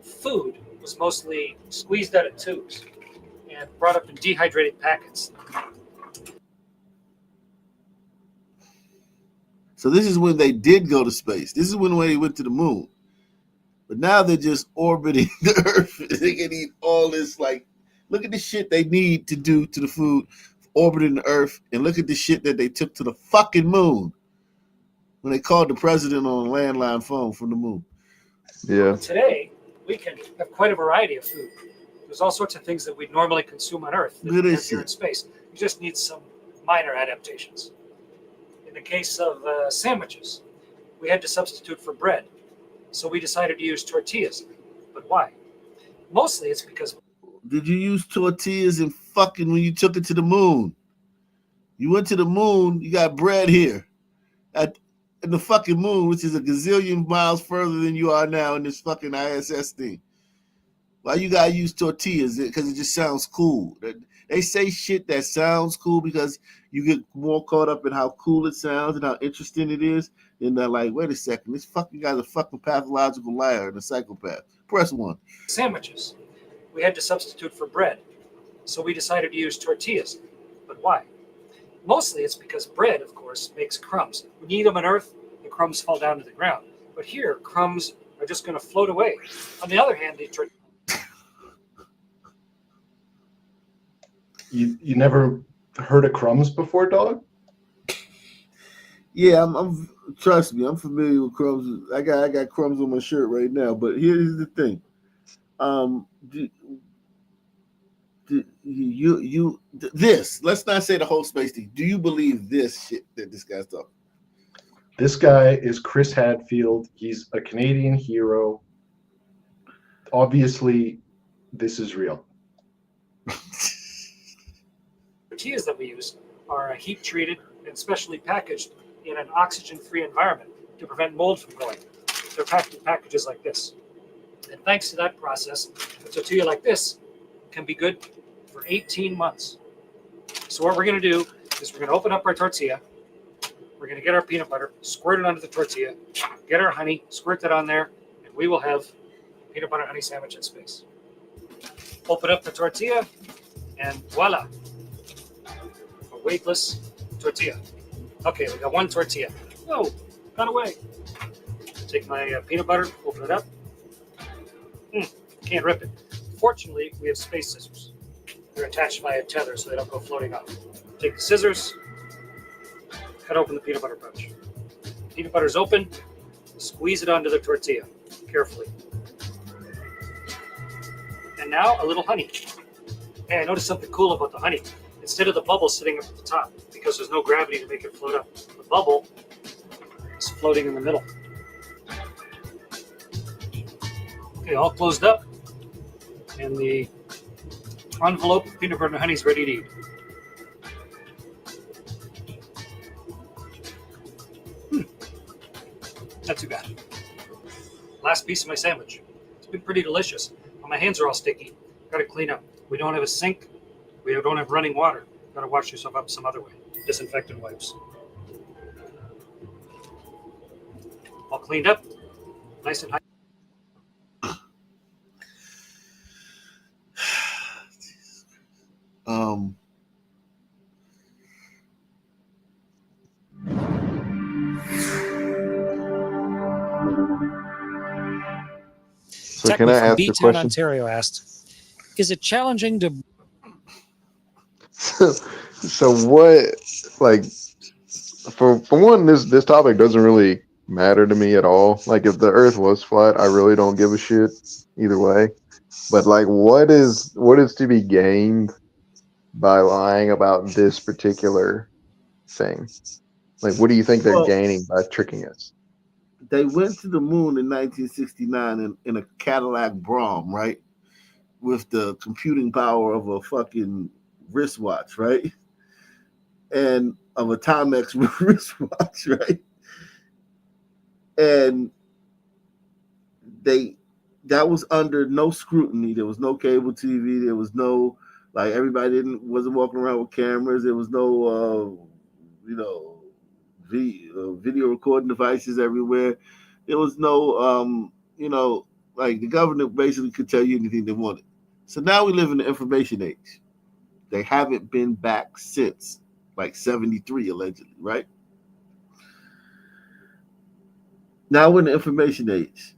[SPEAKER 10] food was mostly squeezed out of tubes and brought up in dehydrated packets.
[SPEAKER 1] So this is when they did go to space. This is when they went to the moon. But now they're just orbiting the Earth. They can eat all this, like, look at the shit they need to do to the food, orbiting the Earth, and look at the shit that they took to the fucking moon when they called the president on a landline phone from the moon.
[SPEAKER 3] Yeah.
[SPEAKER 10] Today, we can have quite a variety of food. There's all sorts of things that we normally consume on Earth that
[SPEAKER 1] Look at
[SPEAKER 10] we have
[SPEAKER 1] this
[SPEAKER 10] here in
[SPEAKER 1] shit.
[SPEAKER 10] space. You just need some minor adaptations. In the case of sandwiches, we had to substitute for bread. So we decided to use tortillas. But why? Mostly it's because
[SPEAKER 1] Did you use tortillas and fucking when you took it to the moon? You went to the moon, you got bread here. In the fucking moon, which is a gazillion miles further than you are now in this fucking ISS thing. Why you gotta use tortillas? Because it just sounds cool. They say shit that sounds cool because you get more caught up in how cool it sounds and how interesting it is. And they're like, wait a second, this fucking guy's a fucking pathological liar and a psychopath. Press 1.
[SPEAKER 10] sandwiches, we had to substitute for bread. So we decided to use tortillas. But why? Mostly it's because bread, of course, makes crumbs. When you eat them on Earth, the crumbs fall down to the ground. But here, crumbs are just going to float away. On the other hand,
[SPEAKER 13] You never heard of crumbs before, dog?
[SPEAKER 1] Yeah, I'm trust me, I'm familiar with crumbs. I got crumbs on my shirt right now. But here's the thing. This, let's not say the whole space thing. Do you believe this shit that this guy's talking?
[SPEAKER 13] This guy is Chris Hadfield. He's a Canadian hero. Obviously, this is real.
[SPEAKER 10] tortillas that we use are heat treated and specially packaged in an oxygen-free environment to prevent mold from growing. They're packed in packages like this. And thanks to that process, a tortilla like this can be good for 18 months. So what we're going to do is we're going to open up our tortilla. We're going to get our peanut butter, squirt it onto the tortilla, get our honey, squirt that on there, and we will have peanut butter honey sandwich in space. Open up the tortilla, and voila, a weightless tortilla. Okay, we got one tortilla. Whoa, got away. Take my peanut butter, open it up. Can't rip it. Fortunately, we have space scissors. They're attached by a tether so they don't go floating off. Take the scissors, cut open the peanut butter pouch. Peanut butter's open, squeeze it onto the tortilla carefully. And now a little honey. Hey, I noticed something cool about the honey. Instead of the bubble sitting up at the top, because there's no gravity to make it float up, the bubble is floating in the middle. Okay, all closed up. And the envelope of peanut butter and honey is ready to eat. Not too bad. Last piece of my sandwich. It's been pretty delicious. But my hands are all sticky. Got to clean up. We don't have a sink. We don't have running water. Got to wash yourself up some other way. Disinfectant wipes. All cleaned up. Nice and high.
[SPEAKER 3] So can I ask a
[SPEAKER 10] B-Town,
[SPEAKER 3] question?
[SPEAKER 10] Ontario asked, is it challenging to...
[SPEAKER 3] So what, like, for one, this topic doesn't really matter to me at all. Like, if the Earth was flat, I really don't give a shit either way. But like, what is to be gained by lying about this particular thing? Like, what do you think they're gaining by tricking us?
[SPEAKER 1] They went to the moon in 1969 in a Cadillac Brougham, right? With the computing power of a fucking wristwatch, right? And of a Timex wristwatch, right? And that was under no scrutiny. There was no cable TV. There was no, like, everybody wasn't walking around with cameras. There was no, video recording devices everywhere. There was no, like, the government basically could tell you anything they wanted. So now we live in the information age. They haven't been back since, like, 73, allegedly, right? Now we're in the information age.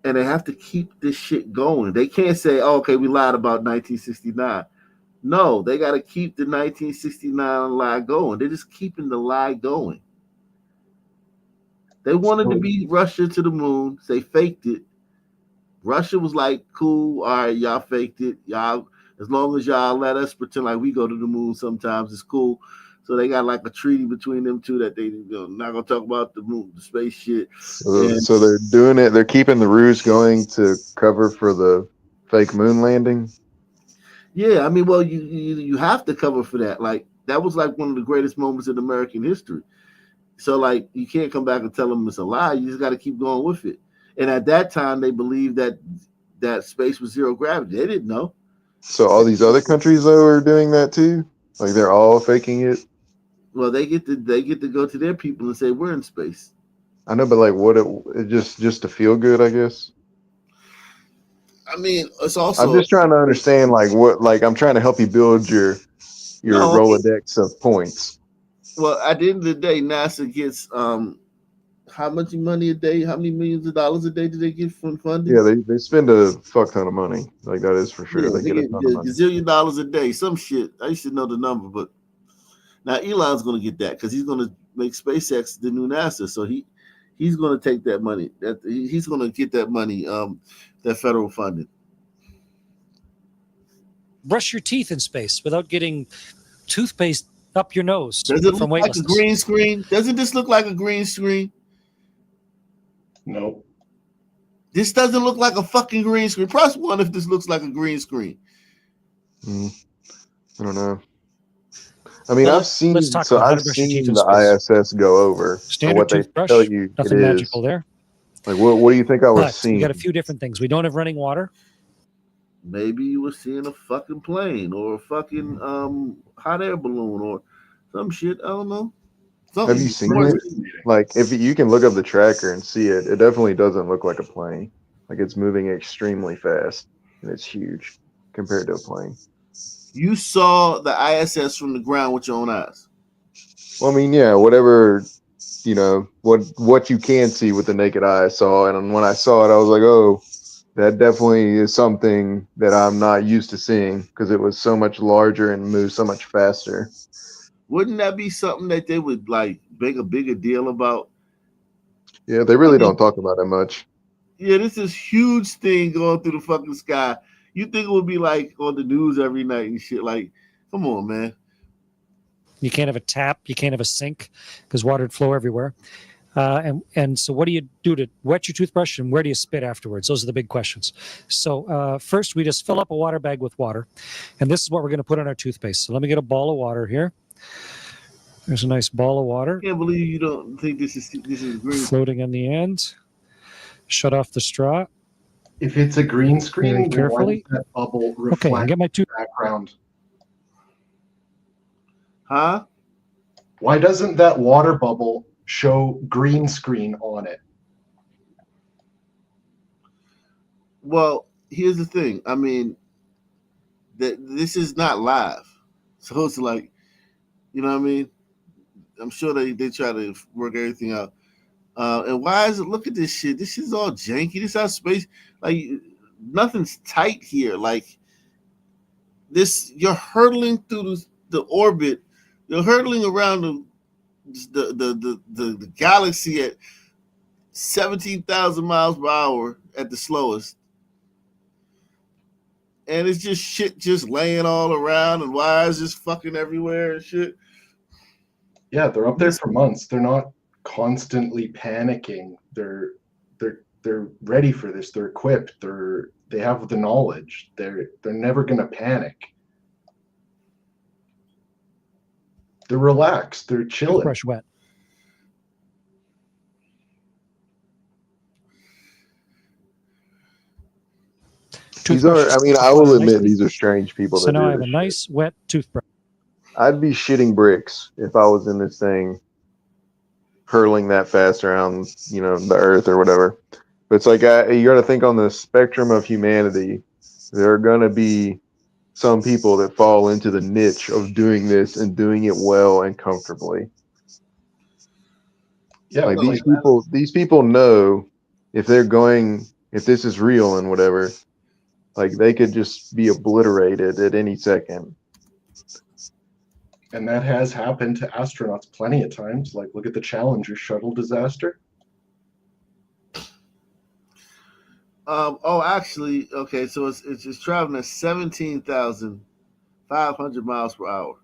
[SPEAKER 1] And they have to keep this shit going. They can't say, oh, okay, we lied about 1969. No, they got to keep the 1969 lie going. They're just keeping the lie going. They wanted to beat Russia to the moon. They faked it. Russia was like, cool, all right, y'all faked it. Y'all, as long as y'all let us pretend like we go to the moon sometimes, it's cool. So they got like a treaty between them two that they not gonna talk about the moon, the space shit.
[SPEAKER 3] So they're doing it. They're keeping the ruse going to cover for the fake moon landing.
[SPEAKER 1] Yeah, I mean, well, you have to cover for that. Like that was like one of the greatest moments in American history. So like you can't come back and tell them it's a lie. You just got to keep going with it. And at that time, they believed that space was zero gravity. They didn't know.
[SPEAKER 3] So all these other countries though are doing that too. Like they're all faking it.
[SPEAKER 1] Well, they get to go to their people and say we're in space.
[SPEAKER 3] I know, but like, what it just to feel good, I guess.
[SPEAKER 1] I mean, it's also.
[SPEAKER 3] I'm just trying to understand, like, what, like, I'm trying to help you build your Rolodex of points.
[SPEAKER 1] Well, at the end of the day, NASA gets how much money a day? How many millions of dollars a day do they get from funding?
[SPEAKER 3] Yeah, they spend a fuck ton of money. Like that is for sure.
[SPEAKER 1] Yeah,
[SPEAKER 3] they get a ton of money.
[SPEAKER 1] $1 gazillion a day. Some shit. I used to know the number, but now Elon's going to get that because he's going to make SpaceX the new NASA. So he's going to take that money. He's going to get that money. That federal funding.
[SPEAKER 10] Brush your teeth in space without getting toothpaste up your nose.
[SPEAKER 1] Does it look like a green screen? Doesn't this look like a green screen?
[SPEAKER 13] No.
[SPEAKER 1] This doesn't look like a fucking green screen. Press 1 if this looks like a green screen.
[SPEAKER 3] I don't know. I mean, I've seen the ISS go over.
[SPEAKER 10] Standard
[SPEAKER 3] what they
[SPEAKER 10] toothbrush,
[SPEAKER 3] tell you
[SPEAKER 10] nothing
[SPEAKER 3] it
[SPEAKER 10] magical
[SPEAKER 3] is.
[SPEAKER 10] there.
[SPEAKER 3] Like, what do you think I was
[SPEAKER 10] But
[SPEAKER 3] seeing?
[SPEAKER 10] we got a few different things. We don't have running water.
[SPEAKER 1] Maybe you were seeing a fucking plane or a fucking hot air balloon or some shit. I don't know. Something.
[SPEAKER 3] Have you seen it? Like, if you can look up the tracker and see it, it definitely doesn't look like a plane. Like, it's moving extremely fast and it's huge compared to a plane.
[SPEAKER 1] You saw the ISS from the ground with your own eyes.
[SPEAKER 3] Well, I mean, yeah, whatever, you know, what you can see with the naked eye I saw. And when I saw it, I was like, oh, that definitely is something that I'm not used to seeing because it was so much larger and moved so much faster.
[SPEAKER 1] Wouldn't that be something that they would like make a bigger deal about?
[SPEAKER 3] Yeah, they really don't talk about it much.
[SPEAKER 1] Yeah, this is huge thing going through the fucking sky. You think it would be like on the news every night and shit? Like, come on, man.
[SPEAKER 10] You can't have a tap. You can't have a sink because water would flow everywhere. And so what do you do to wet your toothbrush and where do you spit afterwards? Those are the big questions. So first, we just fill up a water bag with water. And this is what we're going to put on our toothpaste. So let me get a ball of water here. There's a nice ball of water.
[SPEAKER 1] I can't believe you don't think this is green.
[SPEAKER 10] Floating on the end. Shut off the straw.
[SPEAKER 13] If it's a green screen,
[SPEAKER 10] Very carefully.
[SPEAKER 13] why does that bubble
[SPEAKER 10] Okay,
[SPEAKER 13] reflect
[SPEAKER 10] get my
[SPEAKER 13] background?
[SPEAKER 1] Huh?
[SPEAKER 13] Why doesn't that water bubble show green screen on it?
[SPEAKER 1] Well, here's the thing. I mean, this is not live. So it's like, you know what I mean? I'm sure they try to work everything out. And why is it? Look at this shit. This is all janky. This is how space, like, nothing's tight here. Like, this, you're hurtling through the orbit. You're hurtling around the galaxy at 17,000 miles per hour at the slowest. And it's just shit just laying all around and wires just fucking everywhere and shit.
[SPEAKER 13] Yeah, they're up there for months. They're not constantly panicking. They're ready for this. They're equipped. They have the knowledge. They're never gonna panic. They're relaxed. They're chilling.
[SPEAKER 10] Toothbrush wet.
[SPEAKER 3] These are, I mean, I will admit these are strange people.
[SPEAKER 10] So
[SPEAKER 3] that
[SPEAKER 10] now
[SPEAKER 3] do
[SPEAKER 10] I have a
[SPEAKER 3] this
[SPEAKER 10] nice wet toothbrush.
[SPEAKER 3] I'd be shitting bricks if I was in this thing hurling that fast around, you know, the earth or whatever. But it's like, you got to think on the spectrum of humanity, there are going to be some people that fall into the niche of doing this and doing it well and comfortably.
[SPEAKER 13] Yeah,
[SPEAKER 3] like these people know if this is real and whatever, like they could just be obliterated at any second.
[SPEAKER 13] And that has happened to astronauts plenty of times. Like, look at the Challenger shuttle disaster.
[SPEAKER 1] Oh, actually, okay. So it's traveling at 17,500 miles per hour.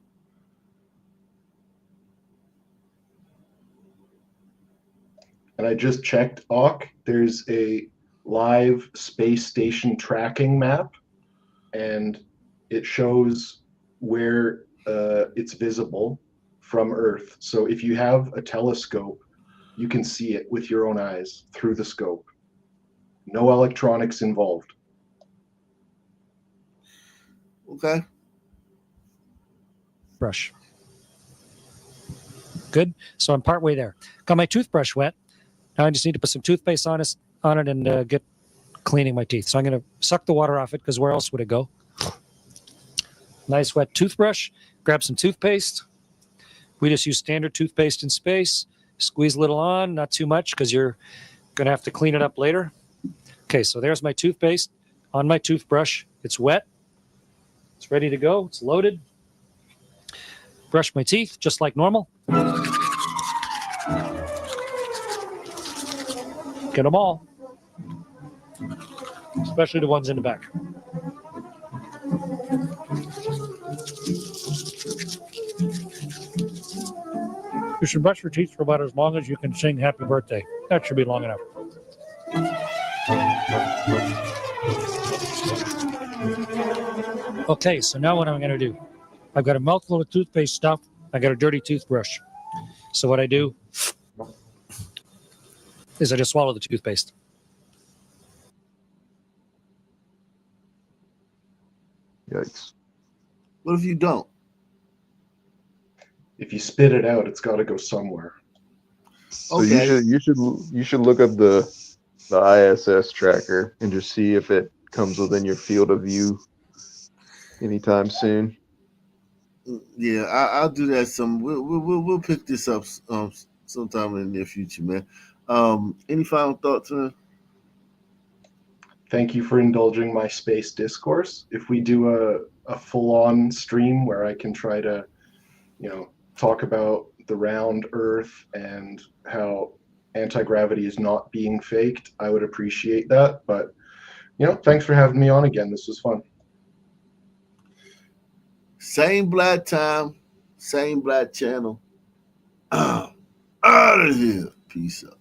[SPEAKER 13] And I just checked, there's a live space station tracking map, and it shows where it's visible from Earth. So if you have a telescope, you can see it with your own eyes through the scope. No electronics involved.
[SPEAKER 1] Okay.
[SPEAKER 10] Brush. Good. So I'm partway there. Got my toothbrush wet. Now I just need to put some toothpaste on it and get cleaning my teeth. So I'm going to suck the water off it because where else would it go? Nice wet toothbrush. Grab some toothpaste. We just use standard toothpaste in space. Squeeze a little on, not too much because you're going to have to clean it up later. Okay, so there's my toothpaste on my toothbrush. It's wet. It's ready to go. It's loaded. Brush my teeth just like normal. Get them all, especially the ones in the back. You should brush your teeth for about as long as you can sing happy birthday. That should be long enough. Okay, so now what I'm going to do, I've got a mouthful of toothpaste stuff. I got a dirty toothbrush. So what I do is I just swallow the toothpaste.
[SPEAKER 3] Yikes.
[SPEAKER 1] What if you don't?
[SPEAKER 13] If you spit it out, it's got to go somewhere.
[SPEAKER 3] So you should look up the ISS tracker and just see if it comes within your field of view anytime soon.
[SPEAKER 1] Yeah, I'll do that. We'll pick this up sometime in the near future, man. Any final thoughts, man?
[SPEAKER 13] Thank you for indulging my space discourse. If we do a full-on stream where I can try to, talk about the round Earth and how anti-gravity is not being faked, I would appreciate that. But, thanks for having me on again. This was fun.
[SPEAKER 1] Same black time, same black channel. Out of here. Peace out.